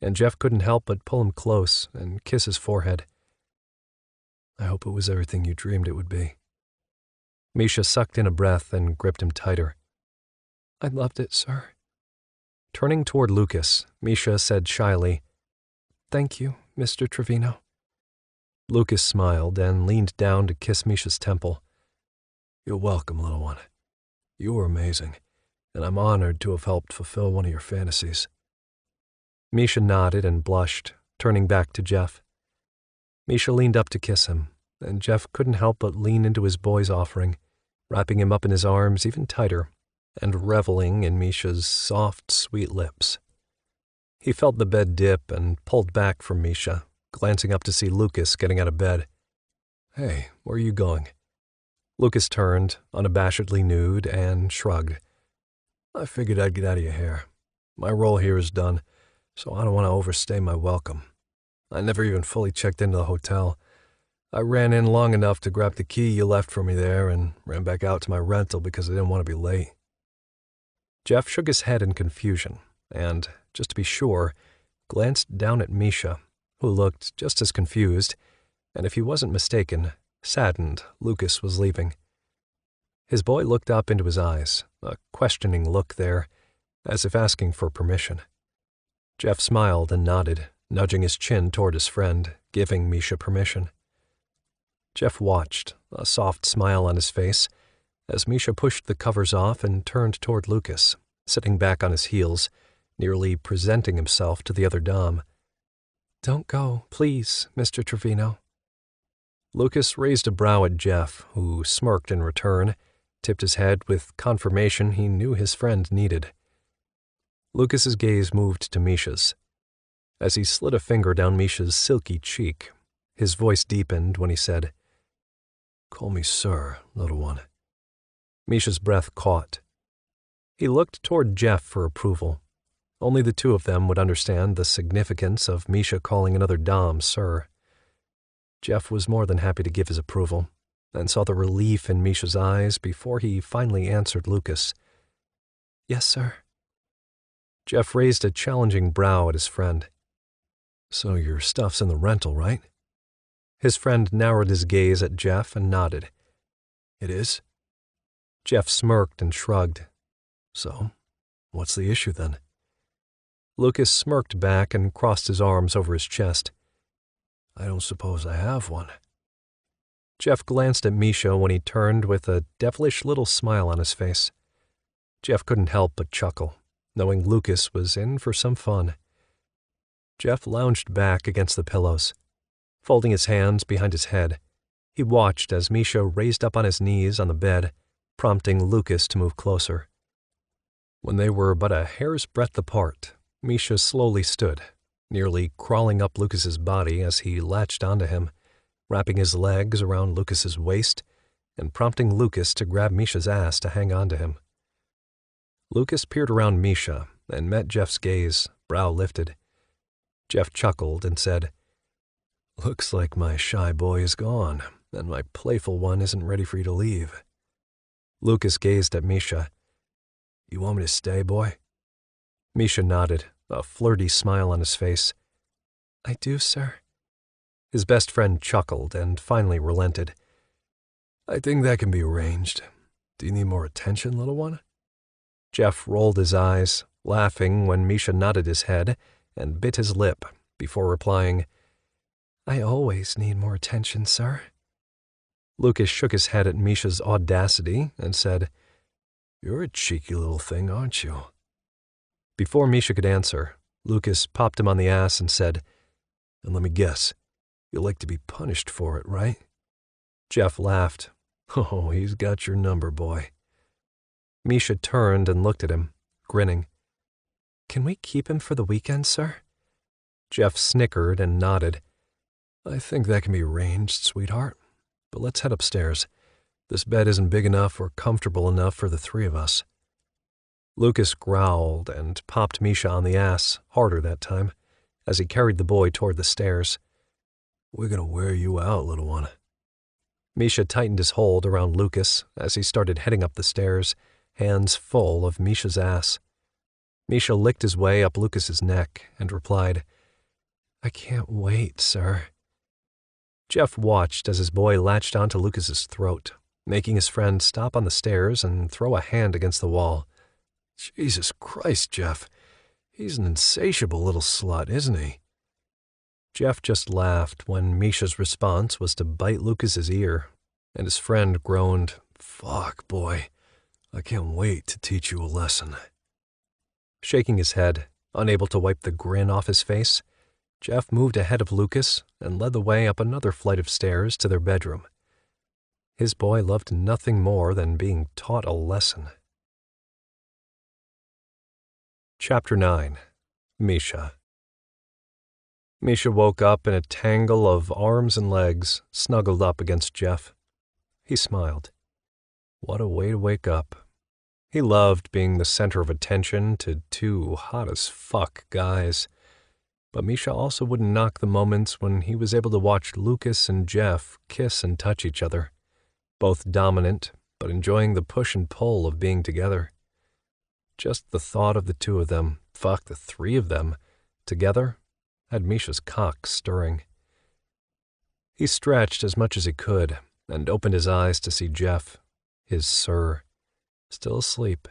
and Jeff couldn't help but pull him close and kiss his forehead. "I hope it was everything you dreamed it would be." Misha sucked in a breath and gripped him tighter. "I loved it, sir." Turning toward Lucas, Misha said shyly, "Thank you, Mr. Trevino." Lucas smiled and leaned down to kiss Misha's temple. "You're welcome, little one. You were amazing, and I'm honored to have helped fulfill one of your fantasies." Misha nodded and blushed, turning back to Jeff. Misha leaned up to kiss him, and Jeff couldn't help but lean into his boy's offering, wrapping him up in his arms even tighter, and reveling in Misha's soft, sweet lips. He felt the bed dip and pulled back from Misha, glancing up to see Lucas getting out of bed. "Hey, where are you going?" Lucas turned, unabashedly nude, and shrugged. "I figured I'd get out of your hair. My role here is done, so I don't want to overstay my welcome. I never even fully checked into the hotel. I ran in long enough to grab the key you left for me there and ran back out to my rental because I didn't want to be late." Jeff shook his head in confusion and, just to be sure, glanced down at Misha, who looked just as confused, and if he wasn't mistaken, saddened Lucas was leaving. His boy looked up into his eyes, a questioning look there, as if asking for permission. Jeff smiled and nodded, nudging his chin toward his friend, giving Misha permission. Jeff watched, a soft smile on his face, as Misha pushed the covers off and turned toward Lucas, sitting back on his heels, nearly presenting himself to the other dom. "Don't go, please, Mr. Trevino." Lucas raised a brow at Jeff, who smirked in return, tipped his head with confirmation he knew his friend needed. Lucas's gaze moved to Misha's. As he slid a finger down Misha's silky cheek, his voice deepened when he said, "Call me sir, little one." Misha's breath caught. He looked toward Jeff for approval. Only the two of them would understand the significance of Misha calling another dom sir. Jeff was more than happy to give his approval, and saw the relief in Misha's eyes before he finally answered Lucas. "Yes, sir." Jeff raised a challenging brow at his friend. "So your stuff's in the rental, right?" His friend narrowed his gaze at Jeff and nodded. "It is?" Jeff smirked and shrugged. "So, what's the issue then?" Lucas smirked back and crossed his arms over his chest. "I don't suppose I have one." Jeff glanced at Misha when he turned with a devilish little smile on his face. Jeff couldn't help but chuckle, knowing Lucas was in for some fun. Jeff lounged back against the pillows. Folding his hands behind his head, he watched as Misha raised up on his knees on the bed, prompting Lucas to move closer. When they were but a hair's breadth apart, Misha slowly stood, nearly crawling up Lucas's body as he latched onto him, wrapping his legs around Lucas's waist and prompting Lucas to grab Misha's ass to hang on to him. Lucas peered around Misha and met Jeff's gaze, brow lifted. Jeff chuckled and said, "Looks like my shy boy is gone, and my playful one isn't ready for you to leave." Lucas gazed at Misha. "You want me to stay, boy?" Misha nodded, a flirty smile on his face. "I do, sir." His best friend chuckled and finally relented. "I think that can be arranged. Do you need more attention, little one?" Jeff rolled his eyes, laughing when Misha nodded his head and bit his lip before replying, "I always need more attention, sir." Lucas shook his head at Misha's audacity and said, "You're a cheeky little thing, aren't you?" Before Misha could answer, Lucas popped him on the ass and said, "And let me guess, you'll like to be punished for it, right?" Jeff laughed. "Oh, he's got your number, boy." Misha turned and looked at him, grinning. "Can we keep him for the weekend, sir?" Jeff snickered and nodded. "I think that can be arranged, sweetheart. But let's head upstairs. This bed isn't big enough or comfortable enough for the three of us." Lucas growled and popped Misha on the ass, harder that time, as he carried the boy toward the stairs. "We're gonna wear you out, little one." Misha tightened his hold around Lucas as he started heading up the stairs, hands full of Misha's ass. Misha licked his way up Lucas's neck and replied, "I can't wait, sir." Jeff watched as his boy latched onto Lucas's throat, making his friend stop on the stairs and throw a hand against the wall. "Jesus Christ, Jeff. He's an insatiable little slut, isn't he?" Jeff just laughed when Misha's response was to bite Lucas's ear, and his friend groaned, "Fuck, boy. I can't wait to teach you a lesson." Shaking his head, unable to wipe the grin off his face, Jeff moved ahead of Lucas and led the way up another flight of stairs to their bedroom. His boy loved nothing more than being taught a lesson. Chapter 9. Misha. Misha woke up in a tangle of arms and legs, snuggled up against Jeff. He smiled. What a way to wake up. He loved being the center of attention to two hot-as-fuck guys. But Misha also wouldn't knock the moments when he was able to watch Lucas and Jeff kiss and touch each other, both dominant, but enjoying the push and pull of being together. Just the thought of the two of them, fuck, the three of them, together, had Misha's cock stirring. He stretched as much as he could and opened his eyes to see Jeff, his sir, still asleep,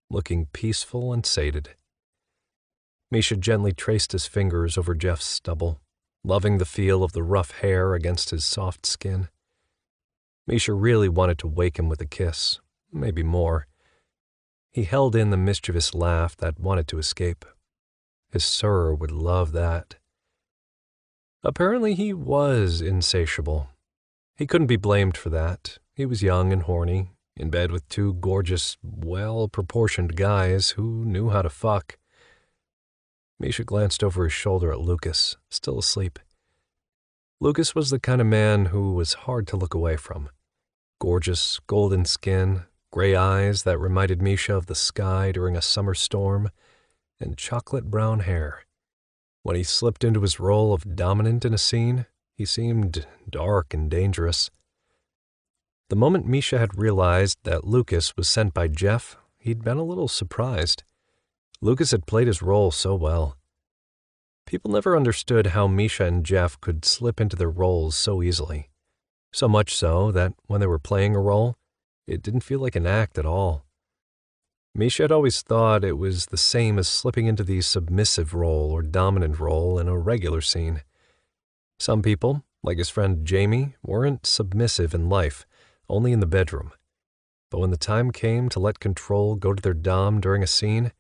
looking peaceful and sated. Misha gently traced his fingers over Jeff's stubble, loving the feel of the rough hair against his soft skin. Misha really wanted to wake him with a kiss, maybe more. He held in the mischievous laugh that wanted to escape. His sir would love that. Apparently he was insatiable. He couldn't be blamed for that. He was young and horny, in bed with two gorgeous, well-proportioned guys who knew how to fuck. Misha glanced over his shoulder at Lucas, still asleep. Lucas was the kind of man who was hard to look away from. Gorgeous, golden skin, gray eyes that reminded Misha of the sky during a summer storm, and chocolate brown hair. When he slipped into his role of dominant in a scene, he seemed dark and dangerous. The moment Misha had realized that Lucas was sent by Jeff, he'd been a little surprised. Lucas had played his role so well. People never understood how Misha and Jeff could slip into their roles so easily. So much so that when they were playing a role, it didn't feel like an act at all. Misha had always thought it was the same as slipping into the submissive role or dominant role in a regular scene. Some people, like his friend Jamie, weren't submissive in life, only in the bedroom. But when the time came to let control go to their dom during a scene,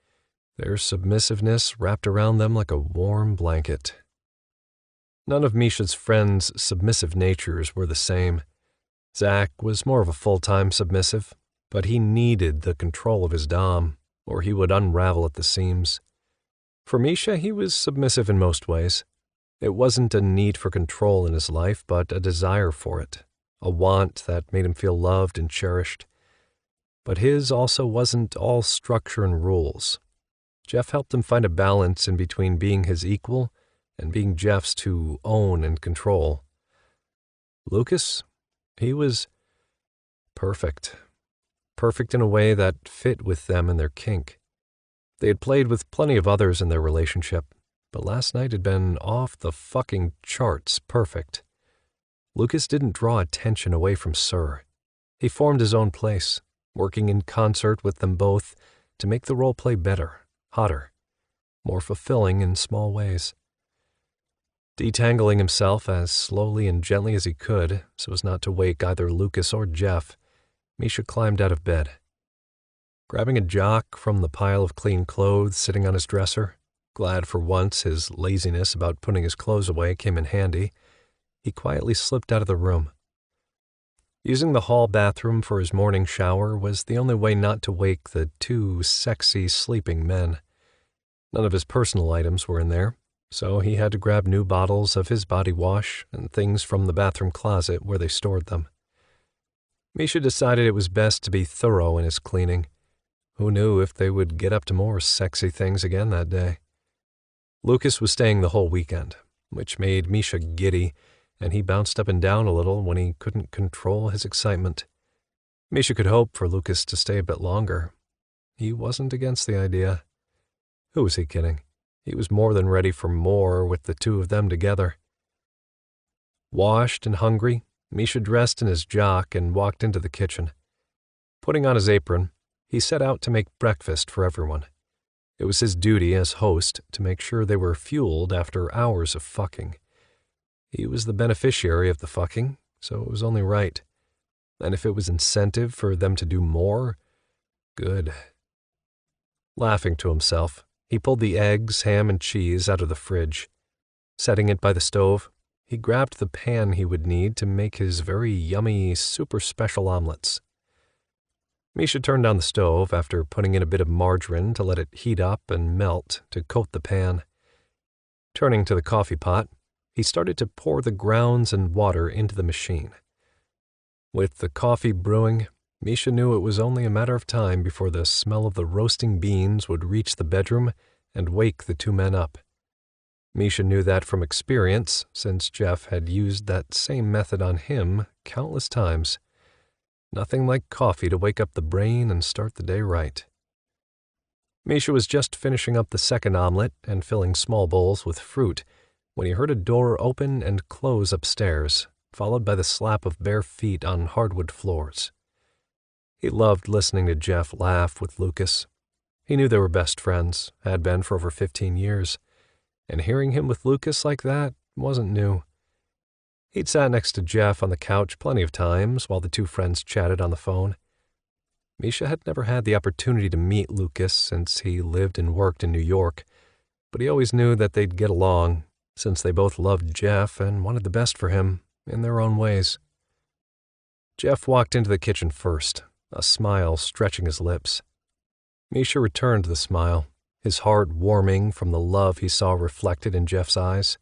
their submissiveness wrapped around them like a warm blanket. None of Misha's friends' submissive natures were the same. Zach was more of a full-time submissive, but he needed the control of his dom, or he would unravel at the seams. For Misha, he was submissive in most ways. It wasn't a need for control in his life, but a desire for it, a want that made him feel loved and cherished. But his also wasn't all structure and rules. Jeff helped him find a balance in between being his equal and being Jeff's to own and control. Lucas, he was perfect. Perfect in a way that fit with them and their kink. They had played with plenty of others in their relationship, but last night had been off the fucking charts perfect. Lucas didn't draw attention away from Sir. He formed his own place, working in concert with them both to make the role play better, hotter, more fulfilling in small ways. Detangling himself as slowly and gently as he could, so as not to wake either Lucas or Jeff, Misha climbed out of bed. Grabbing a jock from the pile of clean clothes sitting on his dresser, glad for once his laziness about putting his clothes away came in handy, he quietly slipped out of the room. Using the hall bathroom for his morning shower was the only way not to wake the two sexy sleeping men. None of his personal items were in there, so he had to grab new bottles of his body wash and things from the bathroom closet where they stored them. Misha decided it was best to be thorough in his cleaning. Who knew if they would get up to more sexy things again that day? Lucas was staying the whole weekend, which made Misha giddy, and he bounced up and down a little when he couldn't control his excitement. Misha could hope for Lucas to stay a bit longer. He wasn't against the idea. Who was he kidding? He was more than ready for more with the two of them together. Washed and hungry, Misha dressed in his jock and walked into the kitchen. Putting on his apron, he set out to make breakfast for everyone. It was his duty as host to make sure they were fueled after hours of fucking. He was the beneficiary of the fucking, so it was only right. And if it was incentive for them to do more, good. Laughing to himself, he pulled the eggs, ham, and cheese out of the fridge. Setting it by the stove, he grabbed the pan he would need to make his very yummy, super special omelets. Misha turned on the stove after putting in a bit of margarine to let it heat up and melt to coat the pan. Turning to the coffee pot, he started to pour the grounds and water into the machine. With the coffee brewing, Misha knew it was only a matter of time before the smell of the roasting beans would reach the bedroom and wake the two men up. Misha knew that from experience, since Jeff had used that same method on him countless times. Nothing like coffee to wake up the brain and start the day right. Misha was just finishing up the second omelet and filling small bowls with fruit when he heard a door open and close upstairs, followed by the slap of bare feet on hardwood floors. He loved listening to Jeff laugh with Lucas. He knew they were best friends, had been for over 15 years, and hearing him with Lucas like that wasn't new. He'd sat next to Jeff on the couch plenty of times while the two friends chatted on the phone. Misha had never had the opportunity to meet Lucas since he lived and worked in New York, but he always knew that they'd get along, since they both loved Jeff and wanted the best for him in their own ways. Jeff walked into the kitchen first, a smile stretching his lips. Misha returned the smile, his heart warming from the love he saw reflected in Jeff's eyes.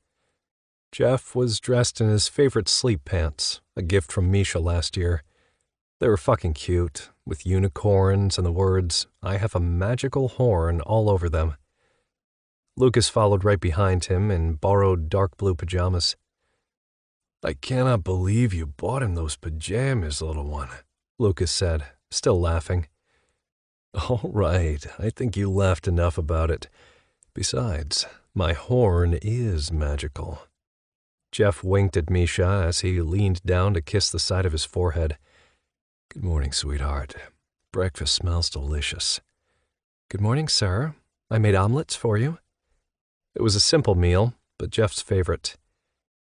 Jeff was dressed in his favorite sleep pants, a gift from Misha last year. They were fucking cute, with unicorns and the words, "I have a magical horn," all over them. Lucas followed right behind him in borrowed dark blue pajamas. "I cannot believe you bought him those pajamas, little one," Lucas said, still laughing. "All right, I think you laughed enough about it. Besides, my horn is magical." Jeff winked at Misha as he leaned down to kiss the side of his forehead. "Good morning, sweetheart. Breakfast smells delicious." "Good morning, sir. I made omelets for you." It was a simple meal, but Jeff's favorite.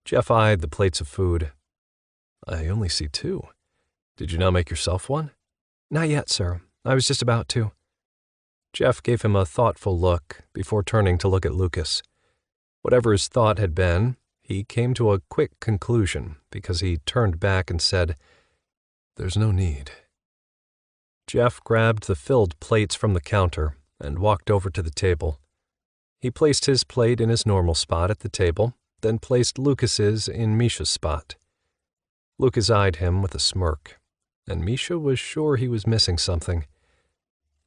Jeff eyed the plates of food. "I only see two. Did you not make yourself one?" "Not yet, sir. I was just about to." Jeff gave him a thoughtful look before turning to look at Lucas. Whatever his thought had been, he came to a quick conclusion because he turned back and said, "There's no need." Jeff grabbed the filled plates from the counter and walked over to the table. He placed his plate in his normal spot at the table, then placed Lucas's in Misha's spot. Lucas eyed him with a smirk, and Misha was sure he was missing something.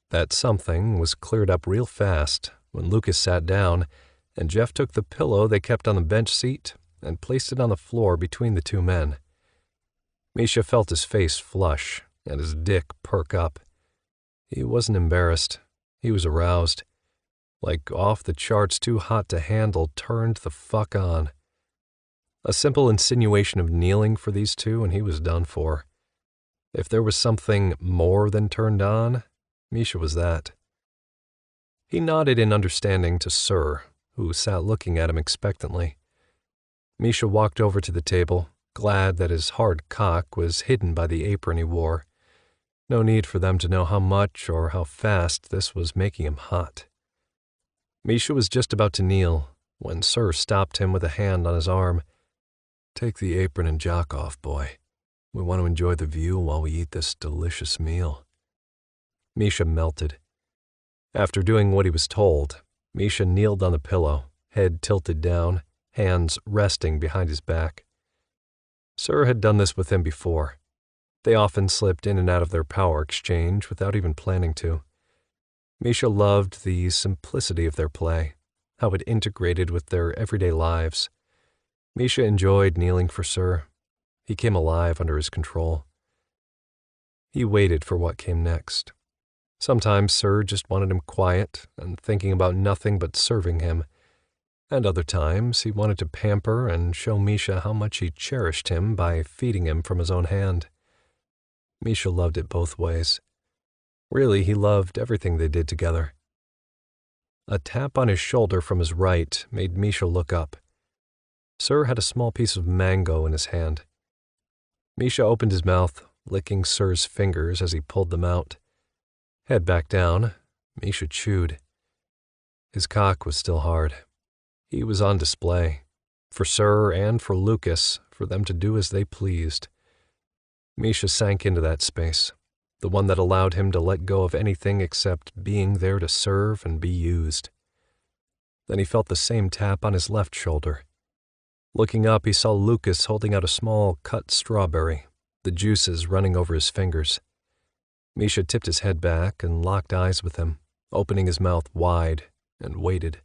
That something was cleared up real fast when Lucas sat down and Jeff took the pillow they kept on the bench seat and placed it on the floor between the two men. Misha felt his face flush and his dick perk up. He wasn't embarrassed. He was aroused. Like off the charts too hot to handle turned the fuck on. A simple insinuation of kneeling for these two and he was done for. If there was something more than turned on, Misha was that. He nodded in understanding to Sir, who sat looking at him expectantly. Misha walked over to the table, glad that his hard cock was hidden by the apron he wore. No need for them to know how much or how fast this was making him hot. Misha was just about to kneel when Sir stopped him with a hand on his arm. "Take the apron and jock off, boy. We want to enjoy the view while we eat this delicious meal." Misha melted. After doing what he was told, Misha kneeled on the pillow, head tilted down, hands resting behind his back. Sir had done this with him before. They often slipped in and out of their power exchange without even planning to. Misha loved the simplicity of their play, how it integrated with their everyday lives. Misha enjoyed kneeling for Sir. He came alive under his control. He waited for what came next. Sometimes Sir just wanted him quiet and thinking about nothing but serving him, and other times he wanted to pamper and show Misha how much he cherished him by feeding him from his own hand. Misha loved it both ways. Really, he loved everything they did together. A tap on his shoulder from his right made Misha look up. Sir had a small piece of mango in his hand. Misha opened his mouth, licking Sir's fingers as he pulled them out. Head back down, Misha chewed. His cock was still hard. He was on display, for Sir and for Lucas, for them to do as they pleased. Misha sank into that space, the one that allowed him to let go of anything except being there to serve and be used. Then he felt the same tap on his left shoulder. Looking up, he saw Lucas holding out a small, cut strawberry, the juices running over his fingers. Misha tipped his head back and locked eyes with him, opening his mouth wide, and waited.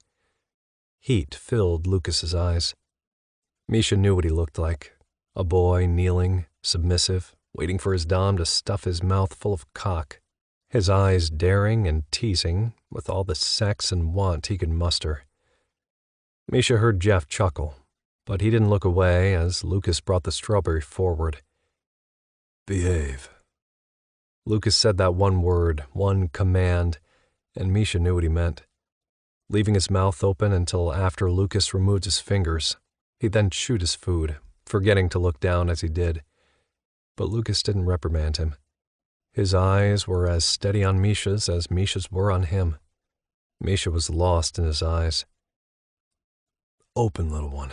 Heat filled Lucas's eyes. Misha knew what he looked like, a boy kneeling, submissive, waiting for his dom to stuff his mouth full of cock, his eyes daring and teasing with all the sex and want he could muster. Misha heard Jeff chuckle, but he didn't look away as Lucas brought the strawberry forward. Behave. Lucas said that one word, one command, and Misha knew what he meant. Leaving his mouth open until after Lucas removed his fingers, he then chewed his food, forgetting to look down as he did. But Lucas didn't reprimand him. His eyes were as steady on Misha's as Misha's were on him. Misha was lost in his eyes. Open, little one.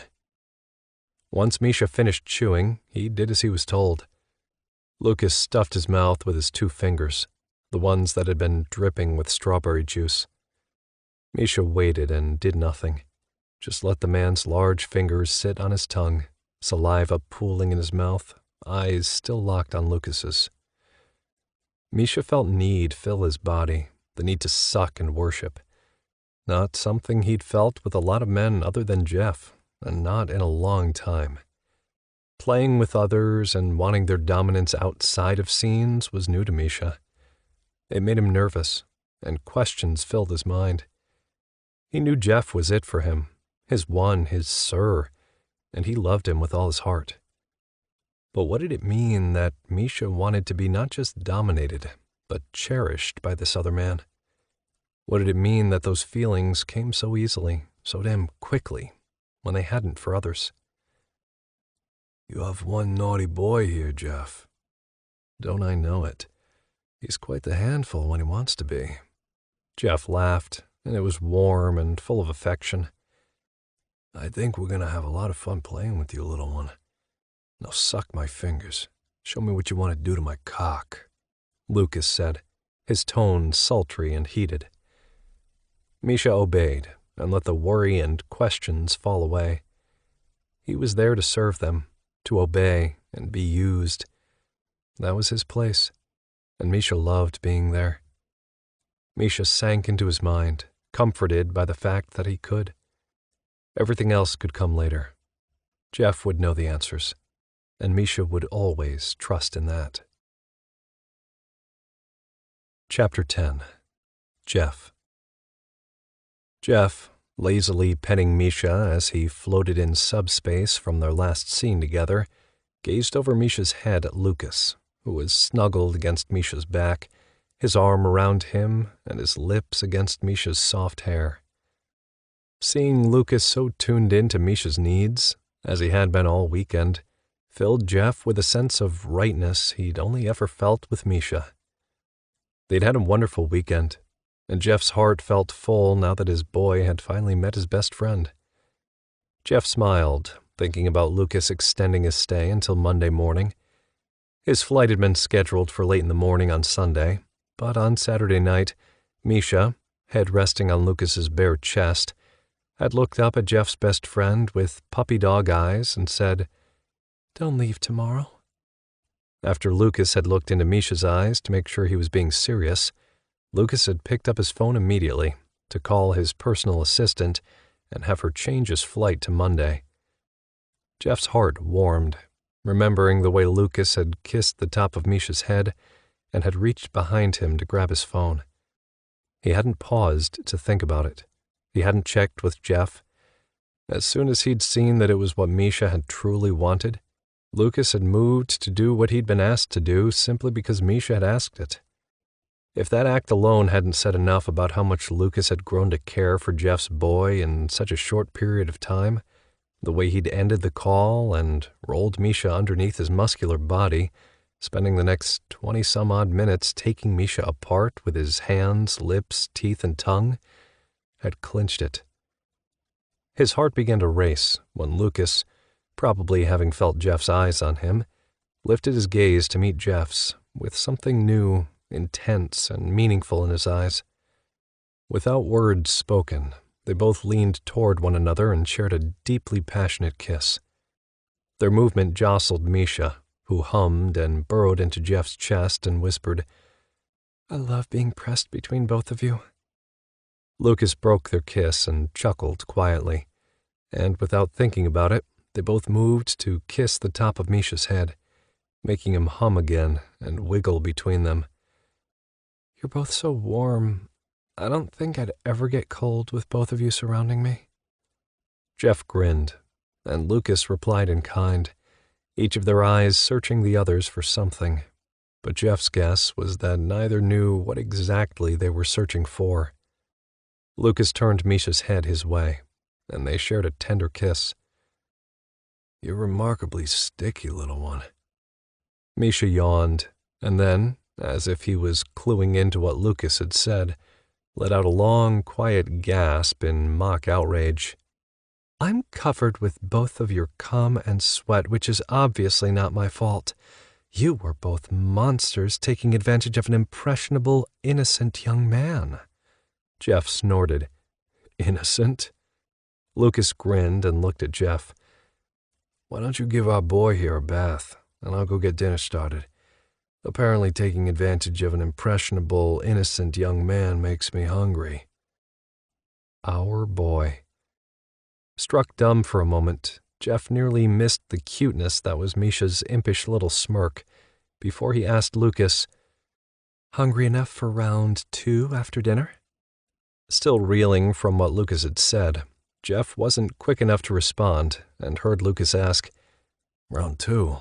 Once Misha finished chewing, he did as he was told. Lucas stuffed his mouth with his 2 fingers, the ones that had been dripping with strawberry juice. Misha waited and did nothing. Just let the man's large fingers sit on his tongue, saliva pooling in his mouth, eyes still locked on Lucas's. Misha felt need fill his body, the need to suck and worship. Not something he'd felt with a lot of men other than Jeff, and not in a long time. Playing with others and wanting their dominance outside of scenes was new to Misha. It made him nervous, and questions filled his mind. He knew Jeff was it for him, his one, his sir, and he loved him with all his heart. But what did it mean that Misha wanted to be not just dominated, but cherished by this other man? What did it mean that those feelings came so easily, so damn quickly, when they hadn't for others? You have one naughty boy here, Jeff. Don't I know it? He's quite the handful when he wants to be. Jeff laughed, and it was warm and full of affection. I think we're going to have a lot of fun playing with you, little one. Now suck my fingers. Show me what you want to do to my cock, Lucas said, his tone sultry and heated. Misha obeyed and let the worry and questions fall away. He was there to serve them, to obey and be used. That was his place, and Misha loved being there. Misha sank into his mind, comforted by the fact that he could. Everything else could come later. Jeff would know the answers, and Misha would always trust in that. Chapter 10. Jeff. Jeff, lazily petting Misha as he floated in subspace from their last scene together, gazed over Misha's head at Lucas, who was snuggled against Misha's back, his arm around him and his lips against Misha's soft hair. Seeing Lucas so tuned in to Misha's needs, as he had been all weekend, filled Jeff with a sense of rightness he'd only ever felt with Misha. They'd had a wonderful weekend, and Jeff's heart felt full now that his boy had finally met his best friend. Jeff smiled, thinking about Lucas extending his stay until Monday morning. His flight had been scheduled for late in the morning on Sunday, but on Saturday night, Misha, head resting on Lucas's bare chest, had looked up at Jeff's best friend with puppy dog eyes and said, "Don't leave tomorrow." After Lucas had looked into Misha's eyes to make sure he was being serious, Lucas had picked up his phone immediately to call his personal assistant and have her change his flight to Monday. Jeff's heart warmed, remembering the way Lucas had kissed the top of Misha's head and had reached behind him to grab his phone. He hadn't paused to think about it. He hadn't checked with Jeff. As soon as he'd seen that it was what Misha had truly wanted, Lucas had moved to do what he'd been asked to do simply because Misha had asked it. If that act alone hadn't said enough about how much Lucas had grown to care for Jeff's boy in such a short period of time, the way he'd ended the call and rolled Misha underneath his muscular body, spending the next 20-some-odd minutes taking Misha apart with his hands, lips, teeth, and tongue, had clinched it. His heart began to race when Lucas, probably having felt Jeff's eyes on him, lifted his gaze to meet Jeff's with something new, intense, and meaningful in his eyes. Without words spoken, they both leaned toward one another and shared a deeply passionate kiss. Their movement jostled Misha, who hummed and burrowed into Jeff's chest and whispered, "I love being pressed between both of you." Lucas broke their kiss and chuckled quietly, and without thinking about it, they both moved to kiss the top of Misha's head, making him hum again and wiggle between them. "You're both so warm. I don't think I'd ever get cold with both of you surrounding me." Jeff grinned, and Lucas replied in kind, each of their eyes searching the others for something. But Jeff's guess was that neither knew what exactly they were searching for. Lucas turned Misha's head his way, and they shared a tender kiss. "You're remarkably sticky, little one." Misha yawned, and then, as if he was cluing into what Lucas had said, let out a long, quiet gasp in mock outrage. "I'm covered with both of your cum and sweat, which is obviously not my fault. You were both monsters taking advantage of an impressionable, innocent young man." Jeff snorted. "Innocent?" Lucas grinned and looked at Jeff. "Why don't you give our boy here a bath, and I'll go get dinner started. Apparently taking advantage of an impressionable, innocent young man makes me hungry." Our boy. Struck dumb for a moment, Jeff nearly missed the cuteness that was Misha's impish little smirk before he asked Lucas, "Hungry enough for round 2 after dinner?" Still reeling from what Lucas had said, Jeff wasn't quick enough to respond and heard Lucas ask, "Round 2?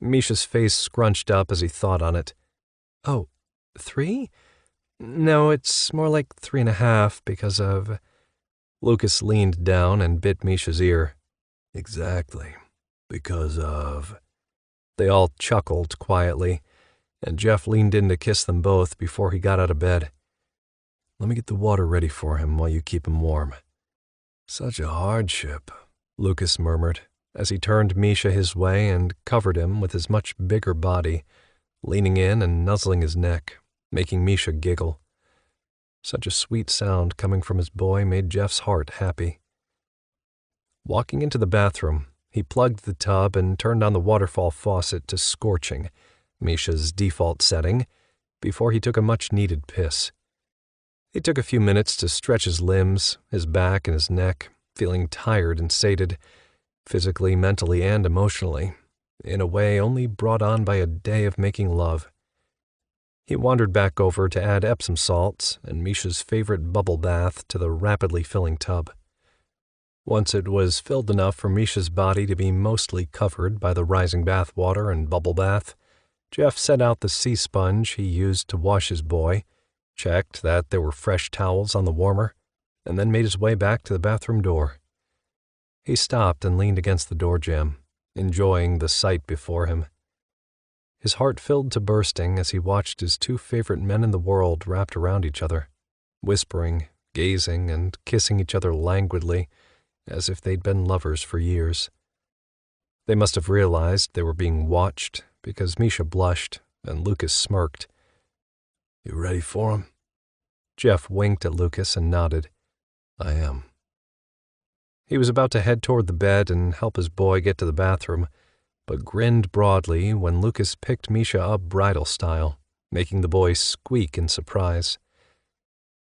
Misha's face scrunched up as he thought on it. "Oh, 3? No, it's more like 3.5 because of..." Lucas leaned down and bit Misha's ear. "Exactly. Because of..." They all chuckled quietly, and Jeff leaned in to kiss them both before he got out of bed. "Let me get the water ready for him while you keep him warm." "Such a hardship," Lucas murmured, as he turned Misha his way and covered him with his much bigger body, leaning in and nuzzling his neck, making Misha giggle. Such a sweet sound coming from his boy made Jeff's heart happy. Walking into the bathroom, he plugged the tub and turned on the waterfall faucet to scorching, Misha's default setting, before he took a much-needed piss. He took a few minutes to stretch his limbs, his back, and his neck, feeling tired and sated, physically, mentally, and emotionally, in a way only brought on by a day of making love. He wandered back over to add Epsom salts and Misha's favorite bubble bath to the rapidly filling tub. Once it was filled enough for Misha's body to be mostly covered by the rising bath water and bubble bath, Jeff set out the sea sponge he used to wash his boy, checked that there were fresh towels on the warmer, and then made his way back to the bathroom door. He stopped and leaned against the door jamb, enjoying the sight before him. His heart filled to bursting as he watched his 2 favorite men in the world wrapped around each other, whispering, gazing, and kissing each other languidly, as if they'd been lovers for years. They must have realized they were being watched, because Misha blushed and Lucas smirked. "You ready for him?" Jeff winked at Lucas and nodded. "I am." He was about to head toward the bed and help his boy get to the bathroom, but grinned broadly when Lucas picked Misha up bridal style, making the boy squeak in surprise.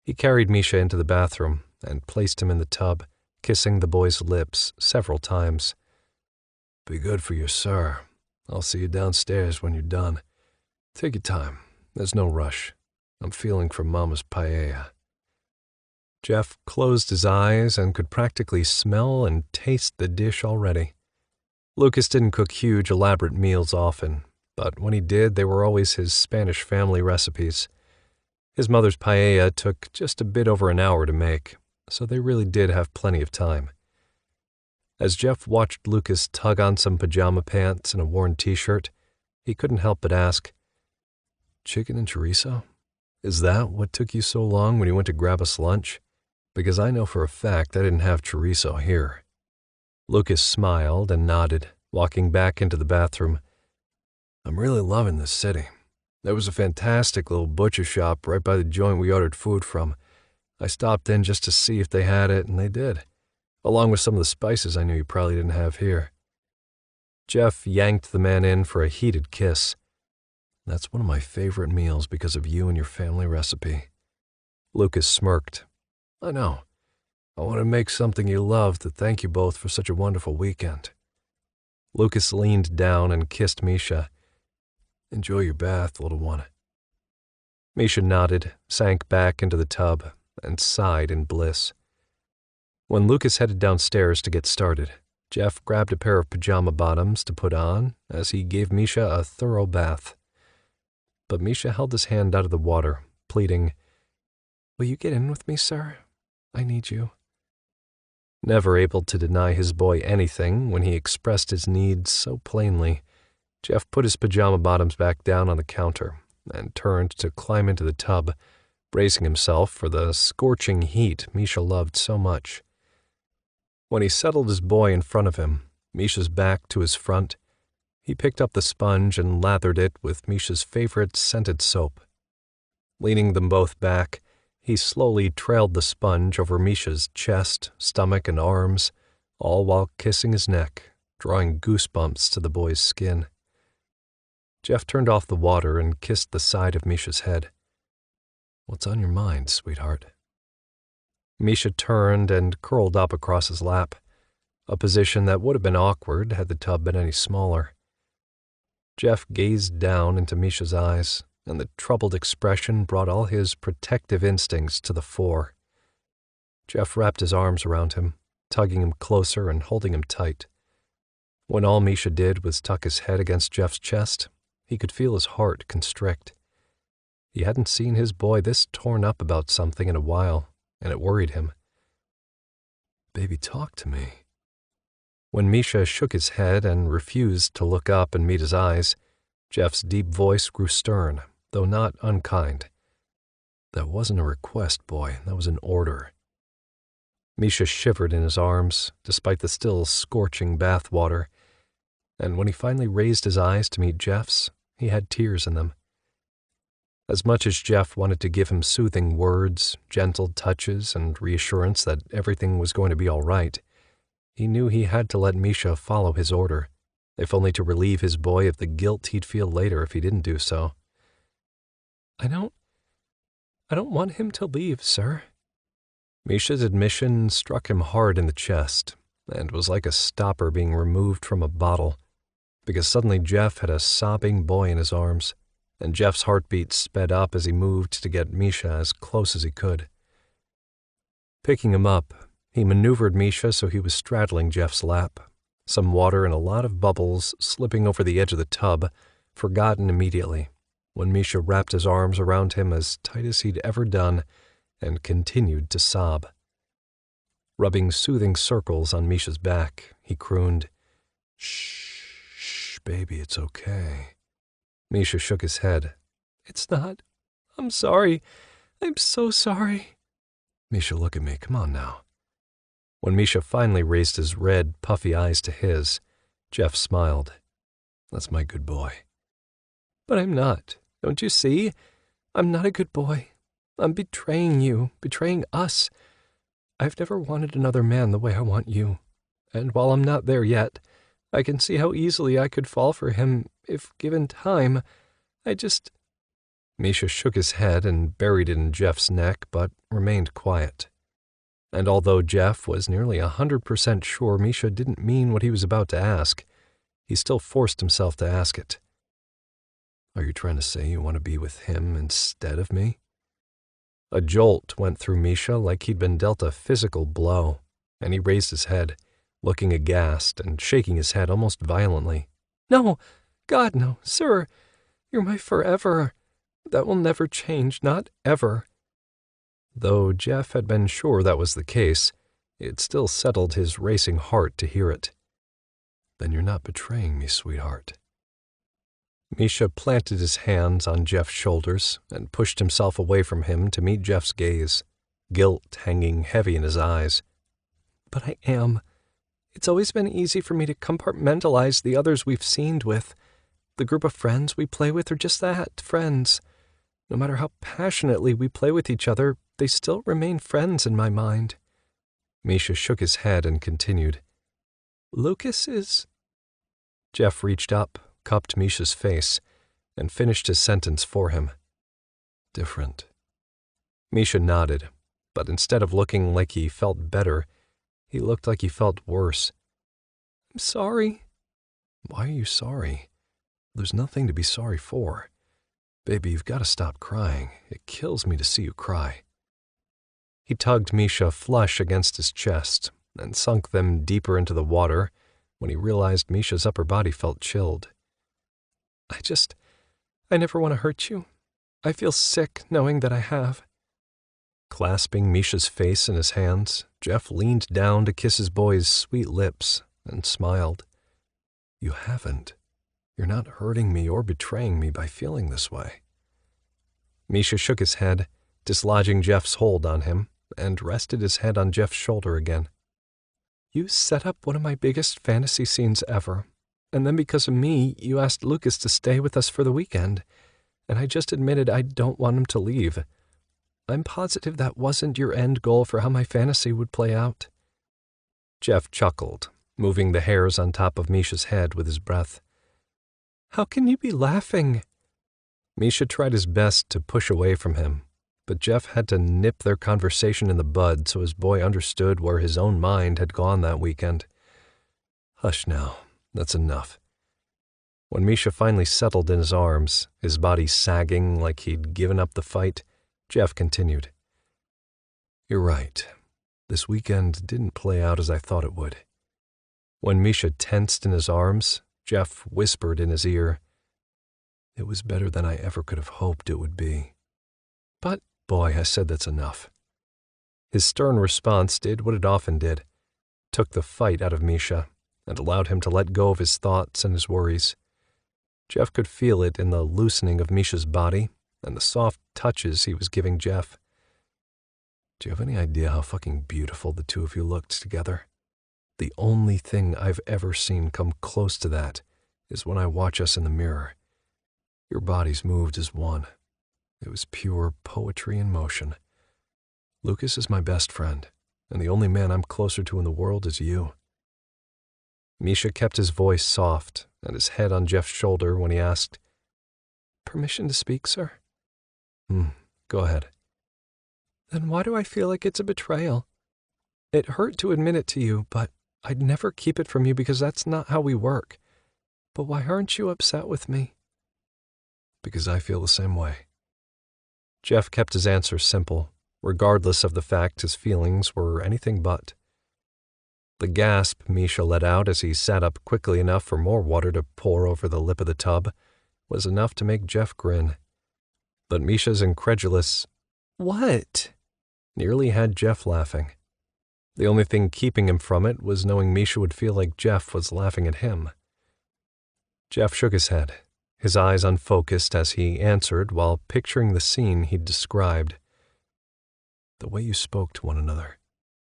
He carried Misha into the bathroom and placed him in the tub, kissing the boy's lips several times. "Be good for your sir. I'll see you downstairs when you're done. Take your time. There's no rush. I'm feeling for Mama's paella." Jeff closed his eyes and could practically smell and taste the dish already. Lucas didn't cook huge, elaborate meals often, but when he did, they were always his Spanish family recipes. His mother's paella took just a bit over an hour to make, so they really did have plenty of time. As Jeff watched Lucas tug on some pajama pants and a worn t-shirt, he couldn't help but ask, "Chicken and chorizo? Is that what took you so long when you went to grab us lunch? Because I know for a fact I didn't have chorizo here." Lucas smiled and nodded, walking back into the bathroom. "I'm really loving this city. There was a fantastic little butcher shop right by the joint we ordered food from. I stopped in just to see if they had it, and they did, along with some of the spices I knew you probably didn't have here." Jeff yanked the man in for a heated kiss. "That's one of my favorite meals because of you and your family recipe." Lucas smirked. "I know. I want to make something you love to thank you both for such a wonderful weekend." Lucas leaned down and kissed Misha. "Enjoy your bath, little one." Misha nodded, sank back into the tub, and sighed in bliss. When Lucas headed downstairs to get started, Jeff grabbed a pair of pajama bottoms to put on as he gave Misha a thorough bath. But Misha held his hand out of the water, pleading, "Will you get in with me, sir? I need you." Never able to deny his boy anything when he expressed his needs so plainly, Jeff put his pajama bottoms back down on the counter and turned to climb into the tub, bracing himself for the scorching heat Misha loved so much. When he settled his boy in front of him, Misha's back to his front, he picked up the sponge and lathered it with Misha's favorite scented soap. Leaning them both back, he slowly trailed the sponge over Misha's chest, stomach, and arms, all while kissing his neck, drawing goosebumps to the boy's skin. Jeff turned off the water and kissed the side of Misha's head. "What's on your mind, sweetheart?" Misha turned and curled up across his lap, a position that would have been awkward had the tub been any smaller. Jeff gazed down into Misha's eyes, and the troubled expression brought all his protective instincts to the fore. Jeff wrapped his arms around him, tugging him closer and holding him tight. When all Misha did was tuck his head against Jeff's chest, he could feel his heart constrict. He hadn't seen his boy this torn up about something in a while, and it worried him. "Baby, talk to me." When Misha shook his head and refused to look up and meet his eyes, Jeff's deep voice grew stern, though not unkind. "That wasn't a request, boy. That was an order." Misha shivered in his arms, despite the still scorching bath water, and when he finally raised his eyes to meet Jeff's, he had tears in them. As much as Jeff wanted to give him soothing words, gentle touches, and reassurance that everything was going to be all right, he knew he had to let Misha follow his order, if only to relieve his boy of the guilt he'd feel later if he didn't do so. I don't want him to leave, sir." Misha's admission struck him hard in the chest, and was like a stopper being removed from a bottle, because suddenly Jeff had a sobbing boy in his arms, and Jeff's heartbeat sped up as he moved to get Misha as close as he could. Picking him up, he maneuvered Misha so he was straddling Jeff's lap, some water and a lot of bubbles slipping over the edge of the tub, forgotten immediately, when Misha wrapped his arms around him as tight as he'd ever done and continued to sob. Rubbing soothing circles on Misha's back, he crooned, Shh, baby, it's okay." Misha shook his head. "It's not. I'm sorry. I'm so sorry." "Misha, look at me. Come on now." When Misha finally raised his red, puffy eyes to his, Jeff smiled. "That's my good boy." "But I'm not. Don't you see? I'm not a good boy. I'm betraying you, betraying us. I've never wanted another man the way I want you. And while I'm not there yet, I can see how easily I could fall for him if given time. Misha shook his head and buried it in Jeff's neck, but remained quiet. And although Jeff was nearly 100% sure Misha didn't mean what he was about to ask, he still forced himself to ask it. "Are you trying to say you want to be with him instead of me?" A jolt went through Misha like he'd been dealt a physical blow, and he raised his head, looking aghast and shaking his head almost violently. "No, God, no, sir. You're my forever. That will never change, not ever." Though Jeff had been sure that was the case, it still settled his racing heart to hear it. "Then you're not betraying me, sweetheart." Misha planted his hands on Jeff's shoulders and pushed himself away from him to meet Jeff's gaze, guilt hanging heavy in his eyes. "But I am. It's always been easy for me to compartmentalize the others we've scened with. The group of friends we play with are just that, friends. No matter how passionately we play with each other, they still remain friends in my mind. Misha shook his head and continued. Lucas is... Jeff reached up, cupped Misha's face, and finished his sentence for him. Different. Misha nodded, but instead of looking like he felt better, he looked like he felt worse. I'm sorry. Why are you sorry? There's nothing to be sorry for. Baby, you've got to stop crying. It kills me to see you cry. He tugged Misha flush against his chest and sunk them deeper into the water when he realized Misha's upper body felt chilled. I never want to hurt you. I feel sick knowing that I have. Clasping Misha's face in his hands, Jeff leaned down to kiss his boy's sweet lips and smiled. You haven't. You're not hurting me or betraying me by feeling this way. Misha shook his head, dislodging Jeff's hold on him, and rested his head on Jeff's shoulder again. You set up one of my biggest fantasy scenes ever, and then because of me, you asked Lucas to stay with us for the weekend, and I just admitted I don't want him to leave. I'm positive that wasn't your end goal for how my fantasy would play out. Jeff chuckled, moving the hairs on top of Misha's head with his breath. How can you be laughing? Misha tried his best to push away from him, but Jeff had to nip their conversation in the bud so his boy understood where his own mind had gone that weekend. Hush now, that's enough. When Misha finally settled in his arms, his body sagging like he'd given up the fight, Jeff continued. You're right. This weekend didn't play out as I thought it would. When Misha tensed in his arms, Jeff whispered in his ear, It was better than I ever could have hoped it would be. But, boy, I said that's enough. His stern response did what it often did, took the fight out of Misha, and allowed him to let go of his thoughts and his worries. Jeff could feel it in the loosening of Misha's body and the soft touches he was giving Jeff. Do you have any idea how fucking beautiful the two of you looked together? The only thing I've ever seen come close to that is when I watch us in the mirror. Your bodies moved as one. It was pure poetry in motion. Lucas is my best friend, and the only man I'm closer to in the world is you. Misha kept his voice soft and his head on Jeff's shoulder when he asked, Permission to speak, sir? Go ahead. Then why do I feel like it's a betrayal? It hurt to admit it to you, but I'd never keep it from you because that's not how we work. But why aren't you upset with me? Because I feel the same way. Jeff kept his answer simple, regardless of the fact his feelings were anything but. The gasp Misha let out as he sat up quickly enough for more water to pour over the lip of the tub was enough to make Jeff grin. But Misha's incredulous, What? nearly had Jeff laughing. The only thing keeping him from it was knowing Misha would feel like Jeff was laughing at him. Jeff shook his head, his eyes unfocused as he answered while picturing the scene he'd described. The way you spoke to one another,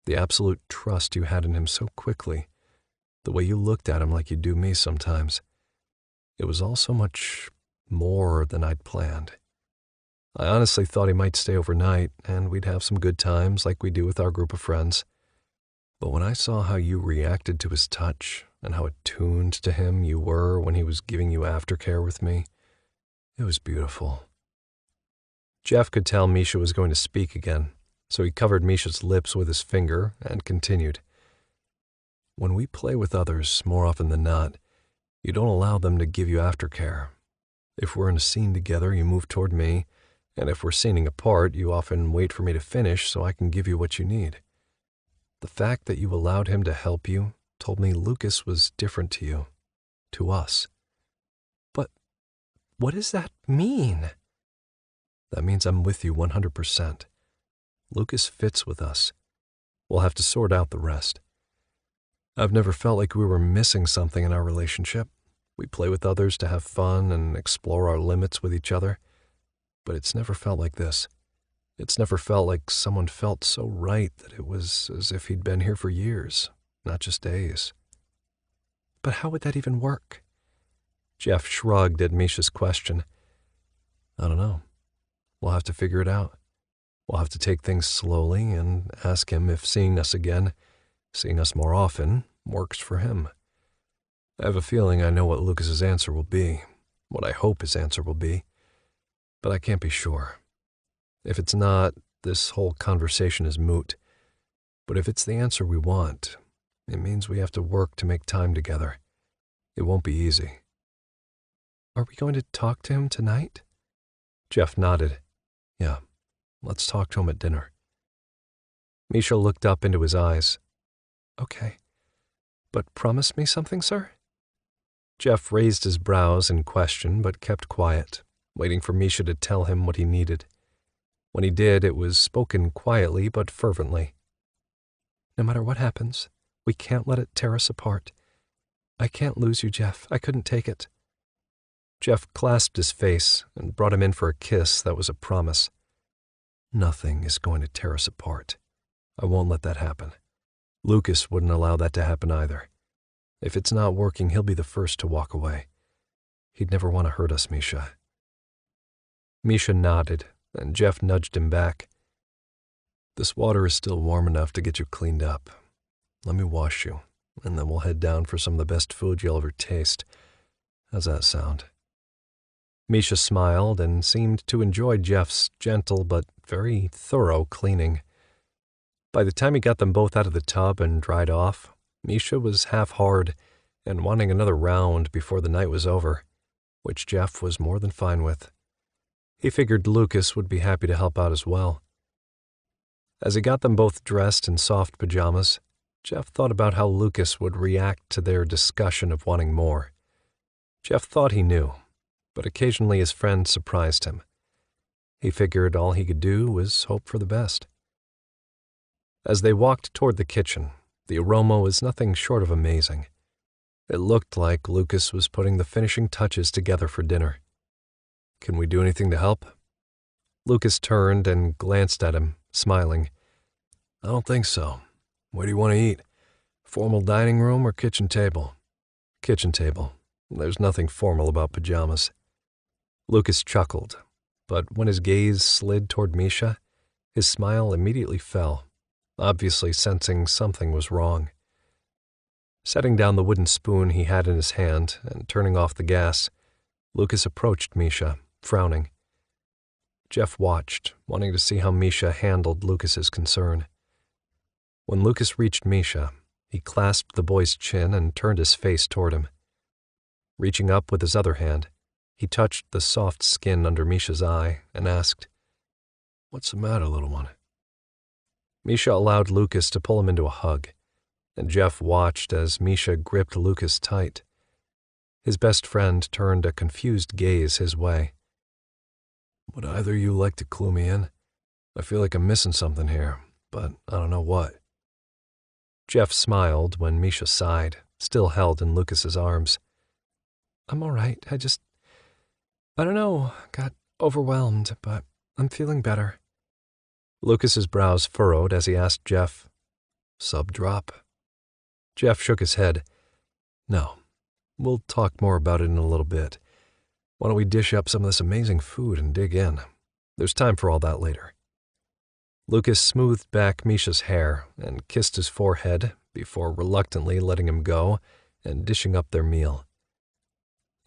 the absolute trust you had in him so quickly, the way you looked at him like you do me sometimes, it was all so much more than I'd planned. I honestly thought he might stay overnight and we'd have some good times like we do with our group of friends. But when I saw how you reacted to his touch and how attuned to him you were when he was giving you aftercare with me, it was beautiful. Jeff could tell Misha was going to speak again, so he covered Misha's lips with his finger and continued. When we play with others, more often than not, you don't allow them to give you aftercare. If we're in a scene together, you move toward me, and if we're scening apart, you often wait for me to finish so I can give you what you need. The fact that you allowed him to help you told me Lucas was different to you, to us. But what does that mean? That means I'm with you 100%. Lucas fits with us. We'll have to sort out the rest. I've never felt like we were missing something in our relationship. We play with others to have fun and explore our limits with each other. But it's never felt like this. It's never felt like someone felt so right that it was as if he'd been here for years, not just days. But how would that even work? Jeff shrugged at Misha's question. I don't know. We'll have to figure it out. We'll have to take things slowly and ask him if seeing us again, seeing us more often, works for him. I have a feeling I know what Lucas's answer will be, what I hope his answer will be, but I can't be sure. If it's not, this whole conversation is moot. But if it's the answer we want, it means we have to work to make time together. It won't be easy. Are we going to talk to him tonight? Jeff nodded. Yeah, let's talk to him at dinner. Misha looked up into his eyes. Okay. But promise me something, sir? Jeff raised his brows in question but kept quiet, waiting for Misha to tell him what he needed. When he did, it was spoken quietly but fervently. No matter what happens, we can't let it tear us apart. I can't lose you, Jeff. I couldn't take it. Jeff clasped his face and brought him in for a kiss that was a promise. Nothing is going to tear us apart. I won't let that happen. Lucas wouldn't allow that to happen either. If it's not working, he'll be the first to walk away. He'd never want to hurt us, Misha. Misha nodded, and Jeff nudged him back. This water is still warm enough to get you cleaned up. Let me wash you, and then we'll head down for some of the best food you'll ever taste. How's that sound? Misha smiled and seemed to enjoy Jeff's gentle but very thorough cleaning. By the time he got them both out of the tub and dried off, Misha was half-hard and wanting another round before the night was over, which Jeff was more than fine with. He figured Lucas would be happy to help out as well. As he got them both dressed in soft pajamas, Jeff thought about how Lucas would react to their discussion of wanting more. Jeff thought he knew, but occasionally his friend surprised him. He figured all he could do was hope for the best. As they walked toward the kitchen, the aroma was nothing short of amazing. It looked like Lucas was putting the finishing touches together for dinner. Can we do anything to help? Lucas turned and glanced at him, smiling. I don't think so. Where do you want to eat? Formal dining room or kitchen table? Kitchen table. There's nothing formal about pajamas. Lucas chuckled, but when his gaze slid toward Misha, his smile immediately fell, obviously sensing something was wrong. Setting down the wooden spoon he had in his hand and turning off the gas, Lucas approached Misha, frowning. Jeff watched, wanting to see how Misha handled Lucas's concern. When Lucas reached Misha, he clasped the boy's chin and turned his face toward him. Reaching up with his other hand, he touched the soft skin under Misha's eye and asked, What's the matter, little one? Misha allowed Lucas to pull him into a hug, and Jeff watched as Misha gripped Lucas tight. His best friend turned a confused gaze his way. Would either of you like to clue me in? I feel like I'm missing something here, but I don't know what. Jeff smiled when Misha sighed, still held in Lucas's arms. I'm all right. I don't know, got overwhelmed, but I'm feeling better. Lucas's brows furrowed as he asked Jeff, Sub-drop? Jeff shook his head. No, we'll talk more about it in a little bit. Why don't we dish up some of this amazing food and dig in? There's time for all that later. Lucas smoothed back Misha's hair and kissed his forehead before reluctantly letting him go and dishing up their meal.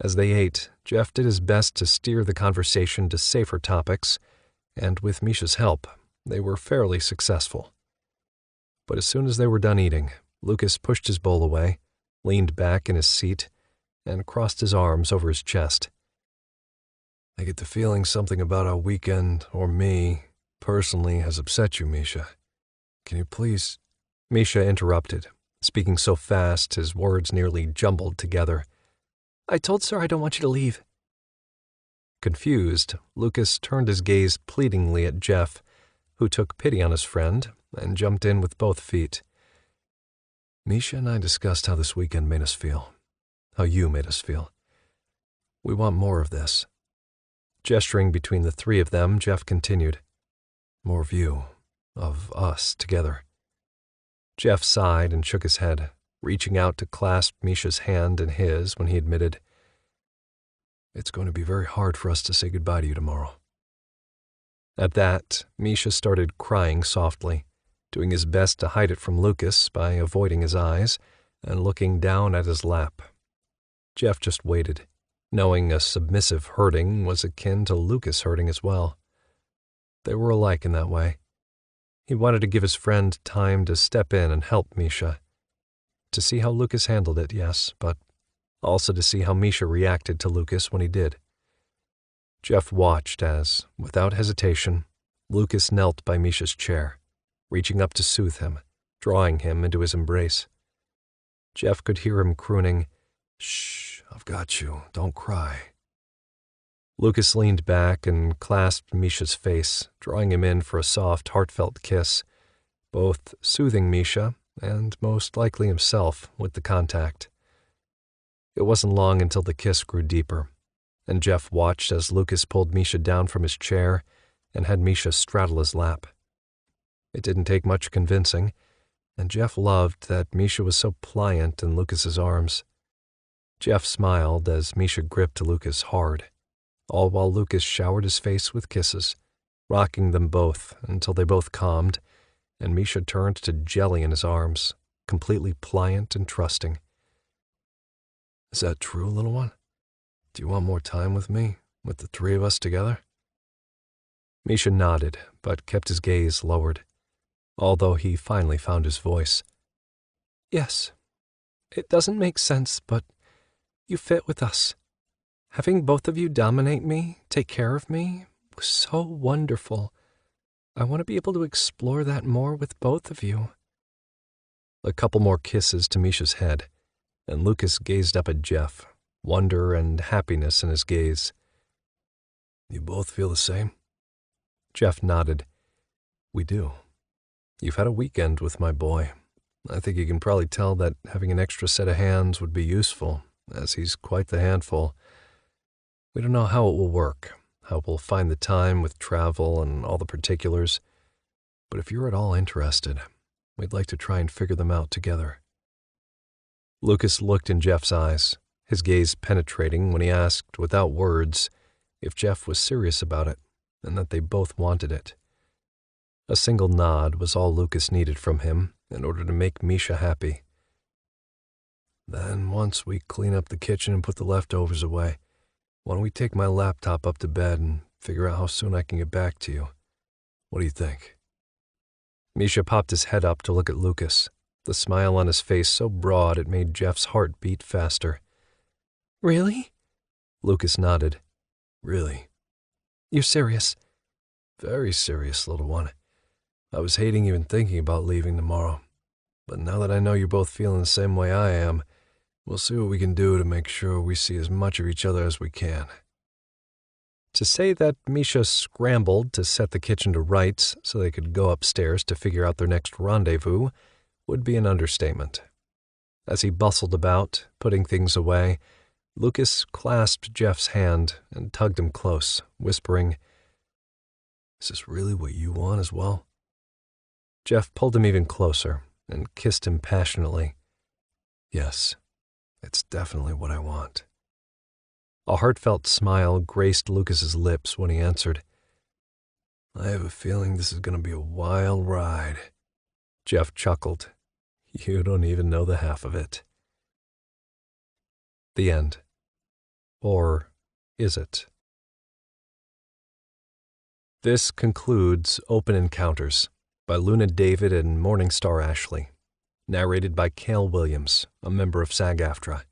As they ate, Jeff did his best to steer the conversation to safer topics, and with Misha's help, they were fairly successful. But as soon as they were done eating, Lucas pushed his bowl away, leaned back in his seat, and crossed his arms over his chest. I get the feeling something about our weekend, or me, personally, has upset you, Misha. Can you please? Misha interrupted, speaking so fast his words nearly jumbled together. I told sir I don't want you to leave. Confused, Lucas turned his gaze pleadingly at Jeff, who took pity on his friend and jumped in with both feet. Misha and I discussed how this weekend made us feel, how you made us feel. We want more of this. Gesturing between the three of them, Jeff continued, More of you, of us together. Jeff sighed and shook his head, reaching out to clasp Misha's hand in his when he admitted, It's going to be very hard for us to say goodbye to you tomorrow. At that, Misha started crying softly, doing his best to hide it from Lucas by avoiding his eyes and looking down at his lap. Jeff just waited, knowing a submissive hurting was akin to Lucas hurting as well. They were alike in that way. He wanted to give his friend time to step in and help Misha. To see how Lucas handled it, yes, but also to see how Misha reacted to Lucas when he did. Jeff watched as, without hesitation, Lucas knelt by Misha's chair, reaching up to soothe him, drawing him into his embrace. Jeff could hear him crooning, "Shh, I've got you, don't cry." Lucas leaned back and clasped Misha's face, drawing him in for a soft, heartfelt kiss, both soothing Misha and most likely himself with the contact. It wasn't long until the kiss grew deeper, and Jeff watched as Lucas pulled Misha down from his chair and had Misha straddle his lap. It didn't take much convincing, and Jeff loved that Misha was so pliant in Lucas's arms. Jeff smiled as Misha gripped Lucas hard, all while Lucas showered his face with kisses, rocking them both until they both calmed, and Misha turned to jelly in his arms, completely pliant and trusting. "Is that true, little one? Do you want more time with me, with the three of us together?" Misha nodded, but kept his gaze lowered, although he finally found his voice. "Yes. It doesn't make sense, but you fit with us. Having both of you dominate me, take care of me, was so wonderful. I want to be able to explore that more with both of you." A couple more kisses to Misha's head, and Lucas gazed up at Jeff, wonder and happiness in his gaze. "You both feel the same?" Jeff nodded. "We do. You've had a weekend with my boy. I think you can probably tell that having an extra set of hands would be useful, as he's quite the handful. We don't know how it will work, how we'll find the time with travel and all the particulars, but if you're at all interested, we'd like to try and figure them out together." Lucas looked in Jeff's eyes, his gaze penetrating when he asked, without words, if Jeff was serious about it and that they both wanted it. A single nod was all Lucas needed from him in order to make Misha happy. "Then once we clean up the kitchen and put the leftovers away, why don't we take my laptop up to bed and figure out how soon I can get back to you? What do you think?" Misha popped his head up to look at Lucas, the smile on his face so broad it made Jeff's heart beat faster. "Really?" Lucas nodded. "Really." "You're serious?" "Very serious, little one. I was hating even thinking about leaving tomorrow, but now that I know you're both feeling the same way I am, we'll see what we can do to make sure we see as much of each other as we can." To say that Misha scrambled to set the kitchen to rights so they could go upstairs to figure out their next rendezvous would be an understatement. As he bustled about, putting things away, Lucas clasped Jeff's hand and tugged him close, whispering, "Is this really what you want as well?" Jeff pulled him even closer and kissed him passionately. "Yes, it's definitely what I want." A heartfelt smile graced Lucas's lips when he answered. "I have a feeling this is going to be a wild ride." Jeff chuckled. "You don't even know the half of it." The end. Or is it? This concludes Open Encounters by Luna David and Morningstar Ashley, narrated by Cale Williams, a member of SAG-AFTRA.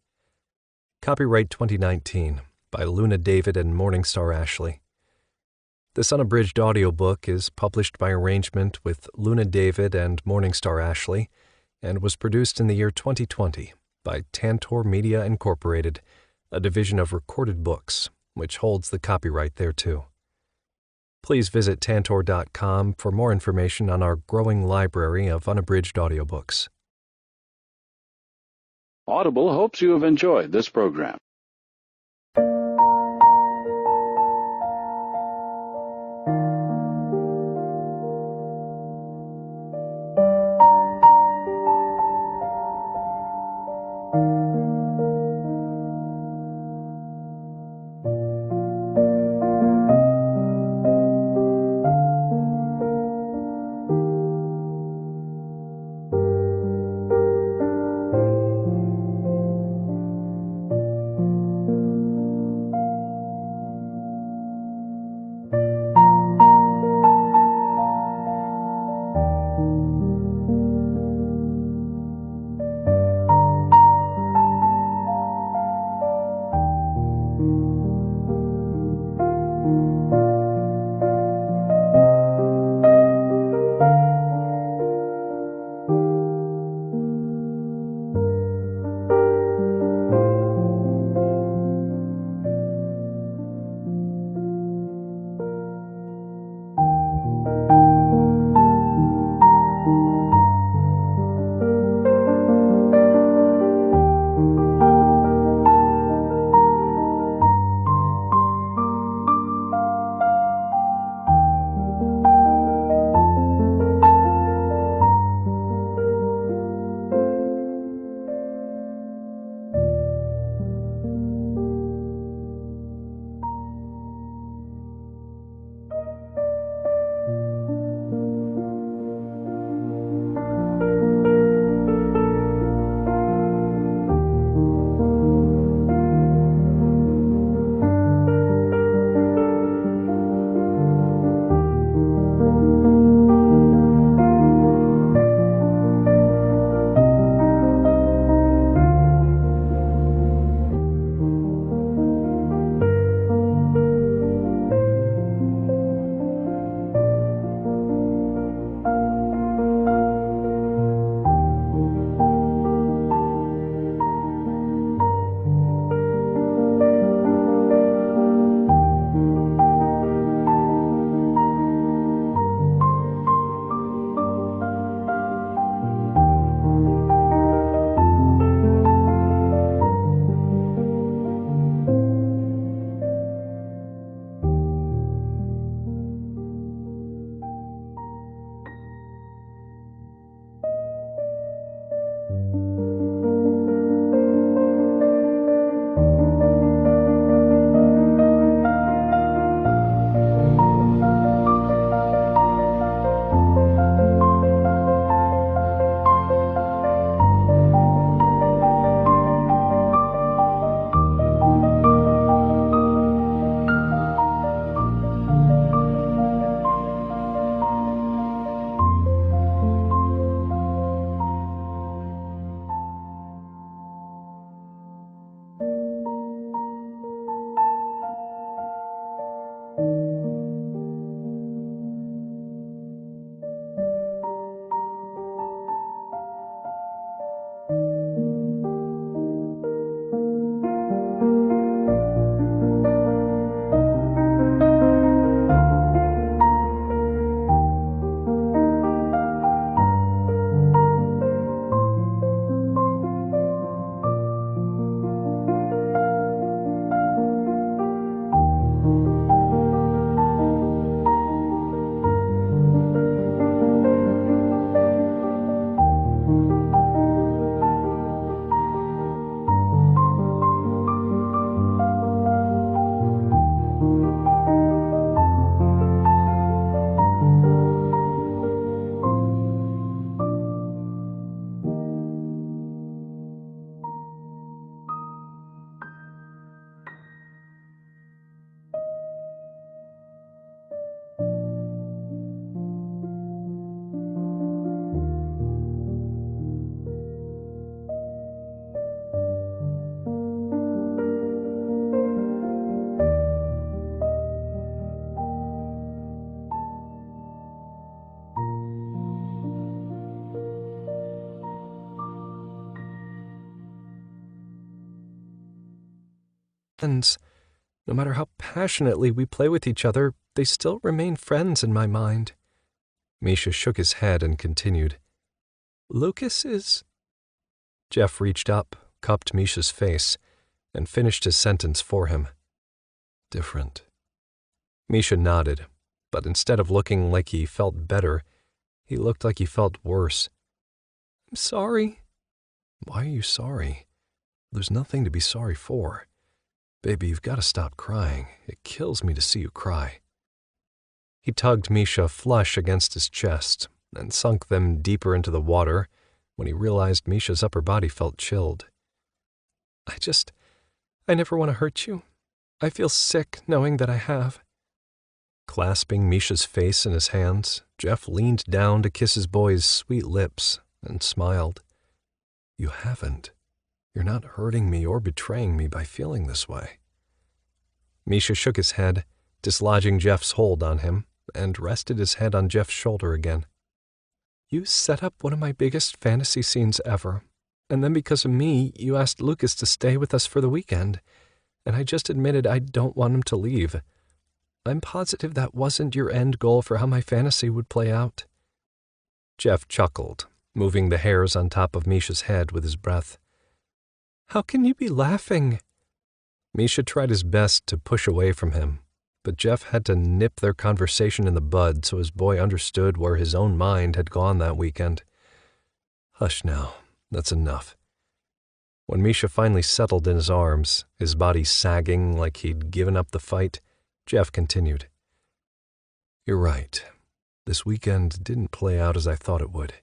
Copyright 2019 by Luna David and Morningstar Ashley. This unabridged audiobook is published by arrangement with Luna David and Morningstar Ashley and was produced in the year 2020 by Tantor Media Incorporated, a division of Recorded Books, which holds the copyright thereto. Please visit tantor.com for more information on our growing library of unabridged audiobooks. Audible hopes you have enjoyed this program. friends. No matter how passionately we play with each other, they still remain friends in my mind. Misha shook his head and continued. Lucas is... Jeff reached up, cupped Misha's face, and finished his sentence for him. Different. Misha nodded, but instead of looking like he felt better, he looked like he felt worse. I'm sorry. Why are you sorry? There's nothing to be sorry for. Baby, you've got to stop crying. It kills me to see you cry. He tugged Misha flush against his chest and sunk them deeper into the water when he realized Misha's upper body felt chilled. I never want to hurt you. I feel sick knowing that I have. Clasping Misha's face in his hands, Jeff leaned down to kiss his boy's sweet lips and smiled. You haven't. You're not hurting me or betraying me by feeling this way. Misha shook his head, dislodging Jeff's hold on him, and rested his head on Jeff's shoulder again. You set up one of my biggest fantasy scenes ever, and then because of me, you asked Lucas to stay with us for the weekend, and I just admitted I don't want him to leave. I'm positive that wasn't your end goal for how my fantasy would play out. Jeff chuckled, moving the hairs on top of Misha's head with his breath. How can you be laughing? Misha tried his best to push away from him, but Jeff had to nip their conversation in the bud so his boy understood where his own mind had gone that weekend. Hush now, that's enough. When Misha finally settled in his arms, his body sagging like he'd given up the fight, Jeff continued. You're right. This weekend didn't play out as I thought it would.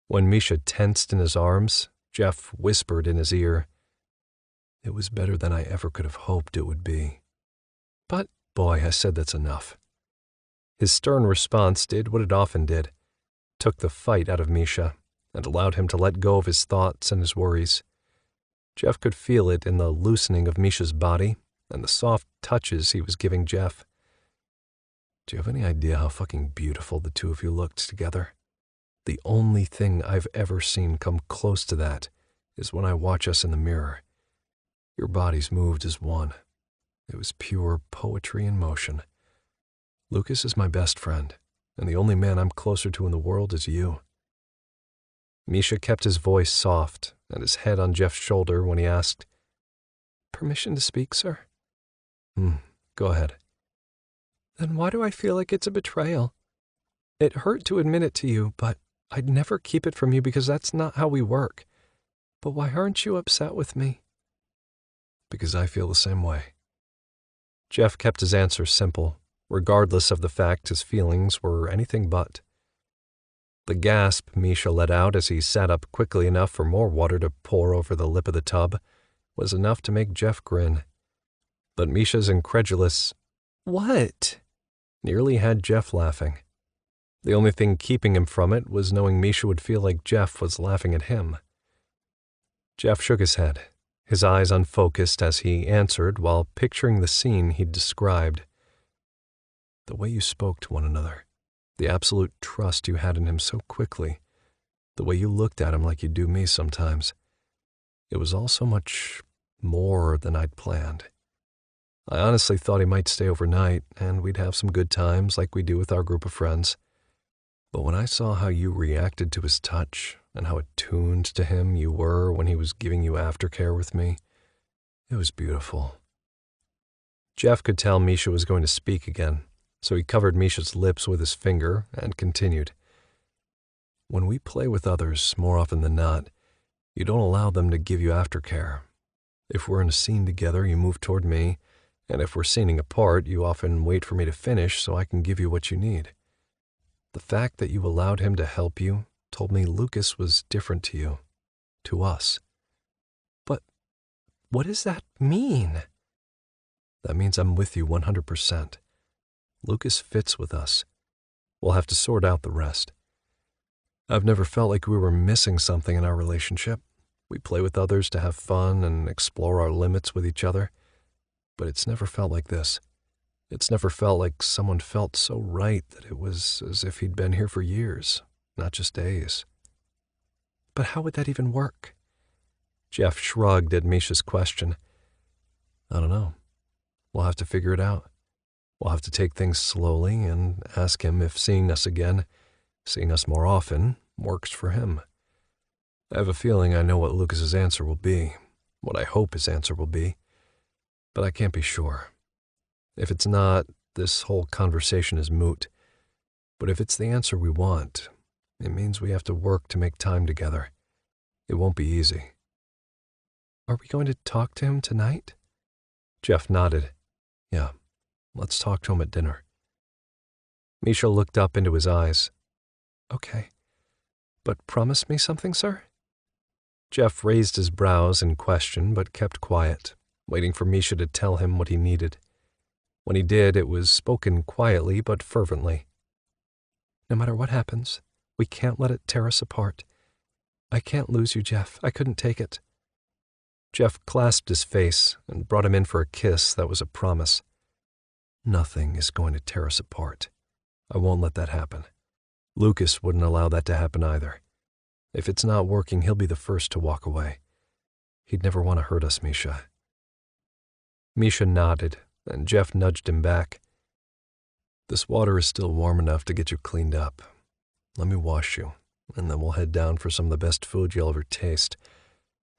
When Misha tensed in his arms, Jeff whispered in his ear, It was better than I ever could have hoped it would be. But, boy, I said that's enough. His stern response did what it often did, took the fight out of Misha, and allowed him to let go of his thoughts and his worries. Jeff could feel it in the loosening of Misha's body and the soft touches he was giving Jeff. Do you have any idea how fucking beautiful the two of you looked together? The only thing I've ever seen come close to that is when I watch us in the mirror. Your bodies moved as one. It was pure poetry in motion. Lucas is my best friend, and the only man I'm closer to in the world is you. Misha kept his voice soft and his head on Jeff's shoulder when he asked, Permission to speak, sir? Go ahead. Then why do I feel like it's a betrayal? It hurt to admit it to you, but I'd never keep it from you because that's not how we work. But why aren't you upset with me? Because I feel the same way. Jeff kept his answer simple, regardless of the fact his feelings were anything but. The gasp Misha let out as he sat up quickly enough for more water to pour over the lip of the tub was enough to make Jeff grin. But Misha's incredulous, What? nearly had Jeff laughing. The only thing keeping him from it was knowing Misha would feel like Jeff was laughing at him. Jeff shook his head, his eyes unfocused as he answered while picturing the scene he'd described. The way you spoke to one another, the absolute trust you had in him so quickly, the way you looked at him like you do me sometimes, it was all so much more than I'd planned. I honestly thought he might stay overnight and we'd have some good times like we do with our group of friends. But when I saw how you reacted to his touch and how attuned to him you were when he was giving you aftercare with me, it was beautiful. Jeff could tell Misha was going to speak again, so he covered Misha's lips with his finger and continued. When we play with others, more often than not, you don't allow them to give you aftercare. If we're in a scene together, you move toward me, and if we're scening apart, you often wait for me to finish so I can give you what you need. The fact that you allowed him to help you told me Lucas was different to you, to us. But what does that mean? That means I'm with you 100%. Lucas fits with us. We'll have to sort out the rest. I've never felt like we were missing something in our relationship. We play with others to have fun and explore our limits with each other. But it's never felt like this. It's never felt like someone felt so right that it was as if he'd been here for years, not just days. But how would that even work? Jeff shrugged at Misha's question. I don't know. We'll have to figure it out. We'll have to take things slowly and ask him if seeing us again, seeing us more often, works for him. I have a feeling I know what Lucas's answer will be, what I hope his answer will be, but I can't be sure. If it's not, this whole conversation is moot. But if it's the answer we want, it means we have to work to make time together. It won't be easy. Are we going to talk to him tonight? Jeff nodded. Yeah, let's talk to him at dinner. Misha looked up into his eyes. Okay. But promise me something, sir? Jeff raised his brows in question but kept quiet, waiting for Misha to tell him what he needed. When he did, it was spoken quietly but fervently. No matter what happens, we can't let it tear us apart. I can't lose you, Jeff. I couldn't take it. Jeff clasped his face and brought him in for a kiss that was a promise. Nothing is going to tear us apart. I won't let that happen. Lucas wouldn't allow that to happen either. If it's not working, he'll be the first to walk away. He'd never want to hurt us, Misha. Misha nodded, and Jeff nudged him back. This water is still warm enough to get you cleaned up. Let me wash you, and then we'll head down for some of the best food you'll ever taste.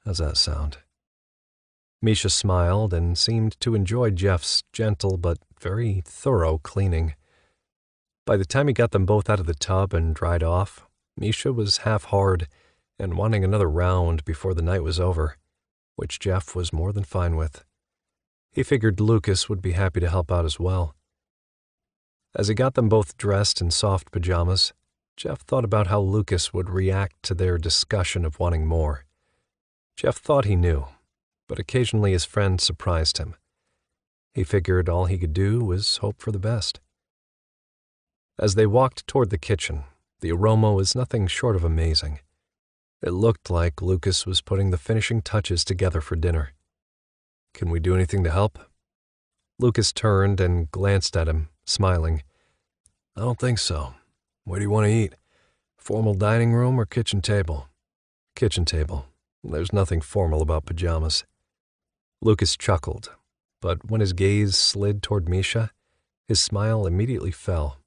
How's that sound? Misha smiled and seemed to enjoy Jeff's gentle but very thorough cleaning. By the time he got them both out of the tub and dried off, Misha was half-hard and wanting another round before the night was over, which Jeff was more than fine with. He figured Lucas would be happy to help out as well. As he got them both dressed in soft pajamas, Jeff thought about how Lucas would react to their discussion of wanting more. Jeff thought he knew, but occasionally his friend surprised him. He figured all he could do was hope for the best. As they walked toward the kitchen, the aroma was nothing short of amazing. It looked like Lucas was putting the finishing touches together for dinner. Can we do anything to help? Lucas turned and glanced at him, smiling. I don't think so. Where do you want to eat? Formal dining room or kitchen table? Kitchen table. There's nothing formal about pajamas. Lucas chuckled, but when his gaze slid toward Misha, his smile immediately fell,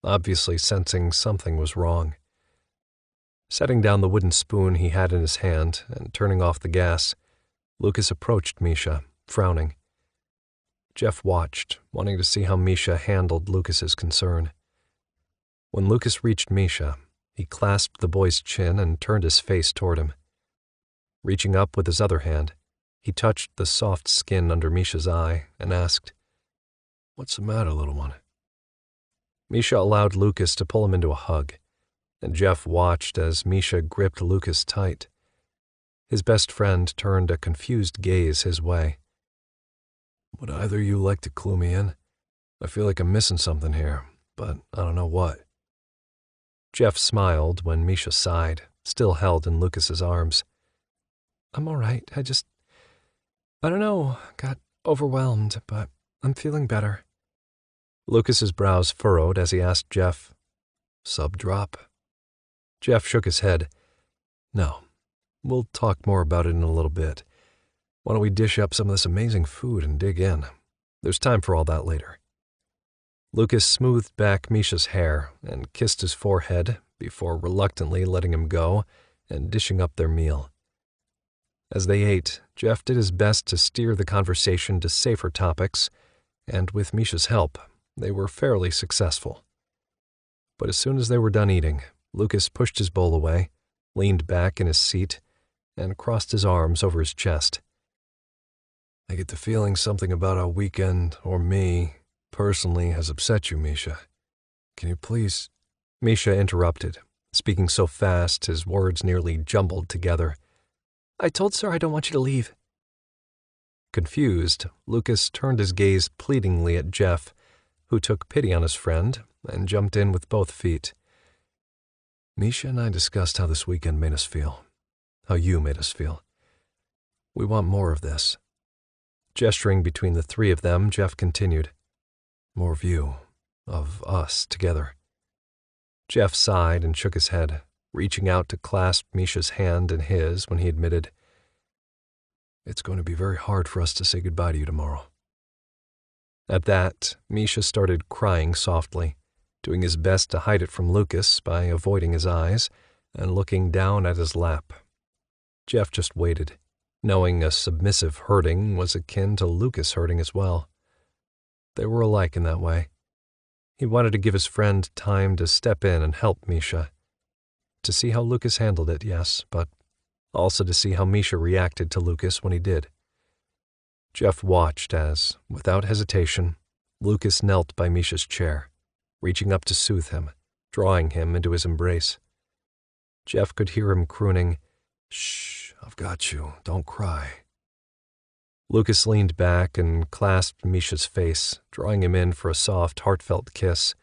obviously sensing something was wrong. Setting down the wooden spoon he had in his hand and turning off the gas, Lucas approached Misha, frowning. Jeff watched, wanting to see how Misha handled Lucas's concern. When Lucas reached Misha, he clasped the boy's chin and turned his face toward him. Reaching up with his other hand, he touched the soft skin under Misha's eye and asked, What's the matter, little one? Misha allowed Lucas to pull him into a hug, and Jeff watched as Misha gripped Lucas tight. His best friend turned a confused gaze his way. Would either of you like to clue me in? I feel like I'm missing something here, but I don't know what. Jeff smiled when Misha sighed, still held in Lucas's arms. I'm all right. I don't know, got overwhelmed, but I'm feeling better. Lucas's brows furrowed as he asked Jeff, Sub-drop? Jeff shook his head. No, we'll talk more about it in a little bit. Why don't we dish up some of this amazing food and dig in? There's time for all that later. Lucas smoothed back Misha's hair and kissed his forehead before reluctantly letting him go and dishing up their meal. As they ate, Jeff did his best to steer the conversation to safer topics, and with Misha's help, they were fairly successful. But as soon as they were done eating, Lucas pushed his bowl away, leaned back in his seat, and crossed his arms over his chest. I get the feeling something about our weekend, or me, personally, has upset you, Misha. Can you please? Misha interrupted, speaking so fast his words nearly jumbled together. I told Sir I don't want you to leave. Confused, Lucas turned his gaze pleadingly at Jeff, who took pity on his friend and jumped in with both feet. Misha and I discussed how this weekend made us feel, how you made us feel. We want more of this. Gesturing between the three of them, Jeff continued, More of you, of us together. Jeff sighed and shook his head, reaching out to clasp Misha's hand in his when he admitted, It's going to be very hard for us to say goodbye to you tomorrow. At that, Misha started crying softly, doing his best to hide it from Lucas by avoiding his eyes and looking down at his lap. Jeff just waited, knowing a submissive hurting was akin to Lucas hurting as well. They were alike in that way. He wanted to give his friend time to step in and help Misha. To see how Lucas handled it, yes, but also to see how Misha reacted to Lucas when he did. Jeff watched as, without hesitation, Lucas knelt by Misha's chair, reaching up to soothe him, drawing him into his embrace. Jeff could hear him crooning, "Shh, I've got you. Don't cry." Lucas leaned back and clasped Misha's face, drawing him in for a soft, heartfelt kiss,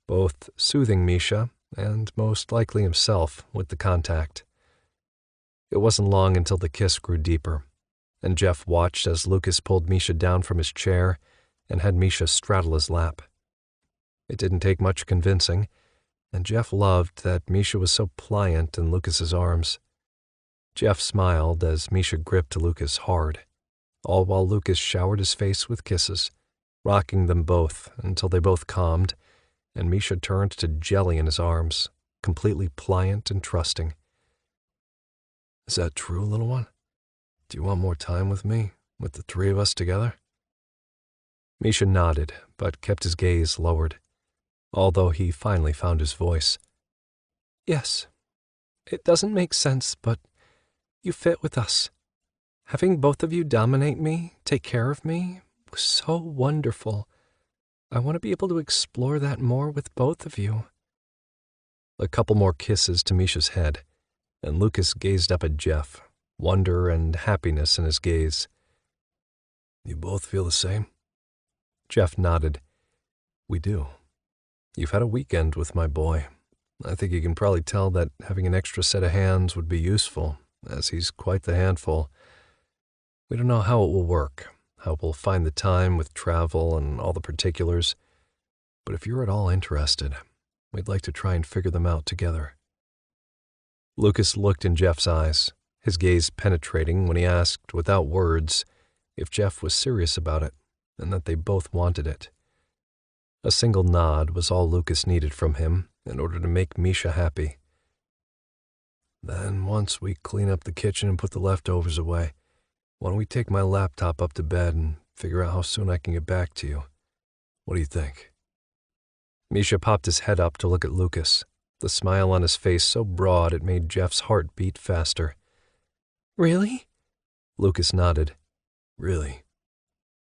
both soothing Misha and most likely himself with the contact. It wasn't long until the kiss grew deeper, and Jeff watched as Lucas pulled Misha down from his chair and had Misha straddle his lap. It didn't take much convincing, and Jeff loved that Misha was so pliant in Lucas's arms. Jeff smiled as Misha gripped Lucas hard, all while Lucas showered his face with kisses, rocking them both until they both calmed, and Misha turned to jelly in his arms, completely pliant and trusting. "Is that true, little one? Do you want more time with me, with the three of us together?" Misha nodded, but kept his gaze lowered, although he finally found his voice. Yes. It doesn't make sense, but you fit with us. Having both of you dominate me, take care of me, was so wonderful. I want to be able to explore that more with both of you." A couple more kisses to Misha's head, and Lucas gazed up at Jeff, wonder and happiness in his gaze. "You both feel the same?" Jeff nodded. "We do. You've had a weekend with my boy. I think you can probably tell that having an extra set of hands would be useful, as he's quite the handful. We don't know how it will work, how we'll find the time with travel and all the particulars, but if you're at all interested, we'd like to try and figure them out together." Lucas looked in Jeff's eyes, his gaze penetrating when he asked, without words, if Jeff was serious about it and that they both wanted it. A single nod was all Lucas needed from him in order to make Misha happy. "Then once we clean up the kitchen and put the leftovers away, why don't we take my laptop up to bed and figure out how soon I can get back to you? What do you think?" Misha popped his head up to look at Lucas, the smile on his face so broad it made Jeff's heart beat faster. "Really?" Lucas nodded. "Really."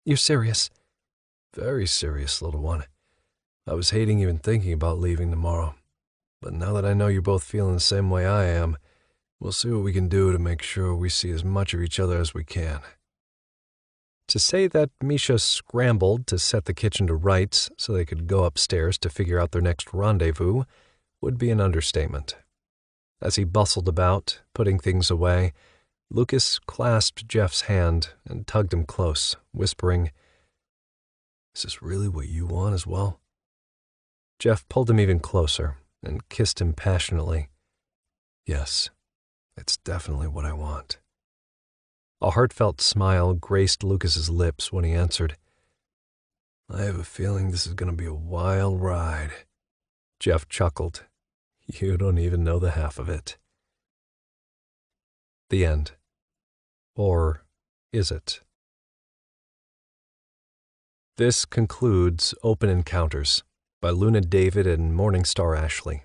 "You're serious?" "Very serious, little one. I was hating even thinking about leaving tomorrow, but now that I know you're both feeling the same way I am, we'll see what we can do to make sure we see as much of each other as we can." To say that Misha scrambled to set the kitchen to rights so they could go upstairs to figure out their next rendezvous would be an understatement. As he bustled about, putting things away, Lucas clasped Jeff's hand and tugged him close, whispering, "Is this really what you want as well?" Jeff pulled him even closer and kissed him passionately. "Yes, it's definitely what I want." A heartfelt smile graced Lucas's lips when he answered. "I have a feeling this is going to be a wild ride." Jeff chuckled. "You don't even know the half of it." The end. Or is it? This concludes Open Encounters by Luna David and Morningstar Ashley,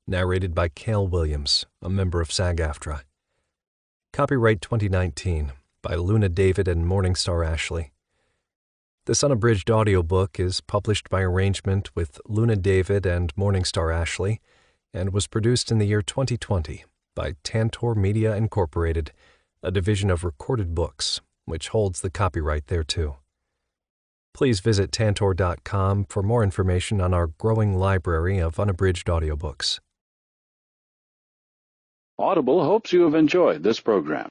narrated by Cale Williams, a member of SAG-AFTRA. Copyright 2019 by Luna David and Morningstar Ashley. This unabridged audiobook is published by arrangement with Luna David and Morningstar Ashley and was produced in the year 2020 by Tantor Media Incorporated, a division of Recorded Books, which holds the copyright thereto. Please visit tantor.com for more information on our growing library of unabridged audiobooks. Audible hopes you have enjoyed this program.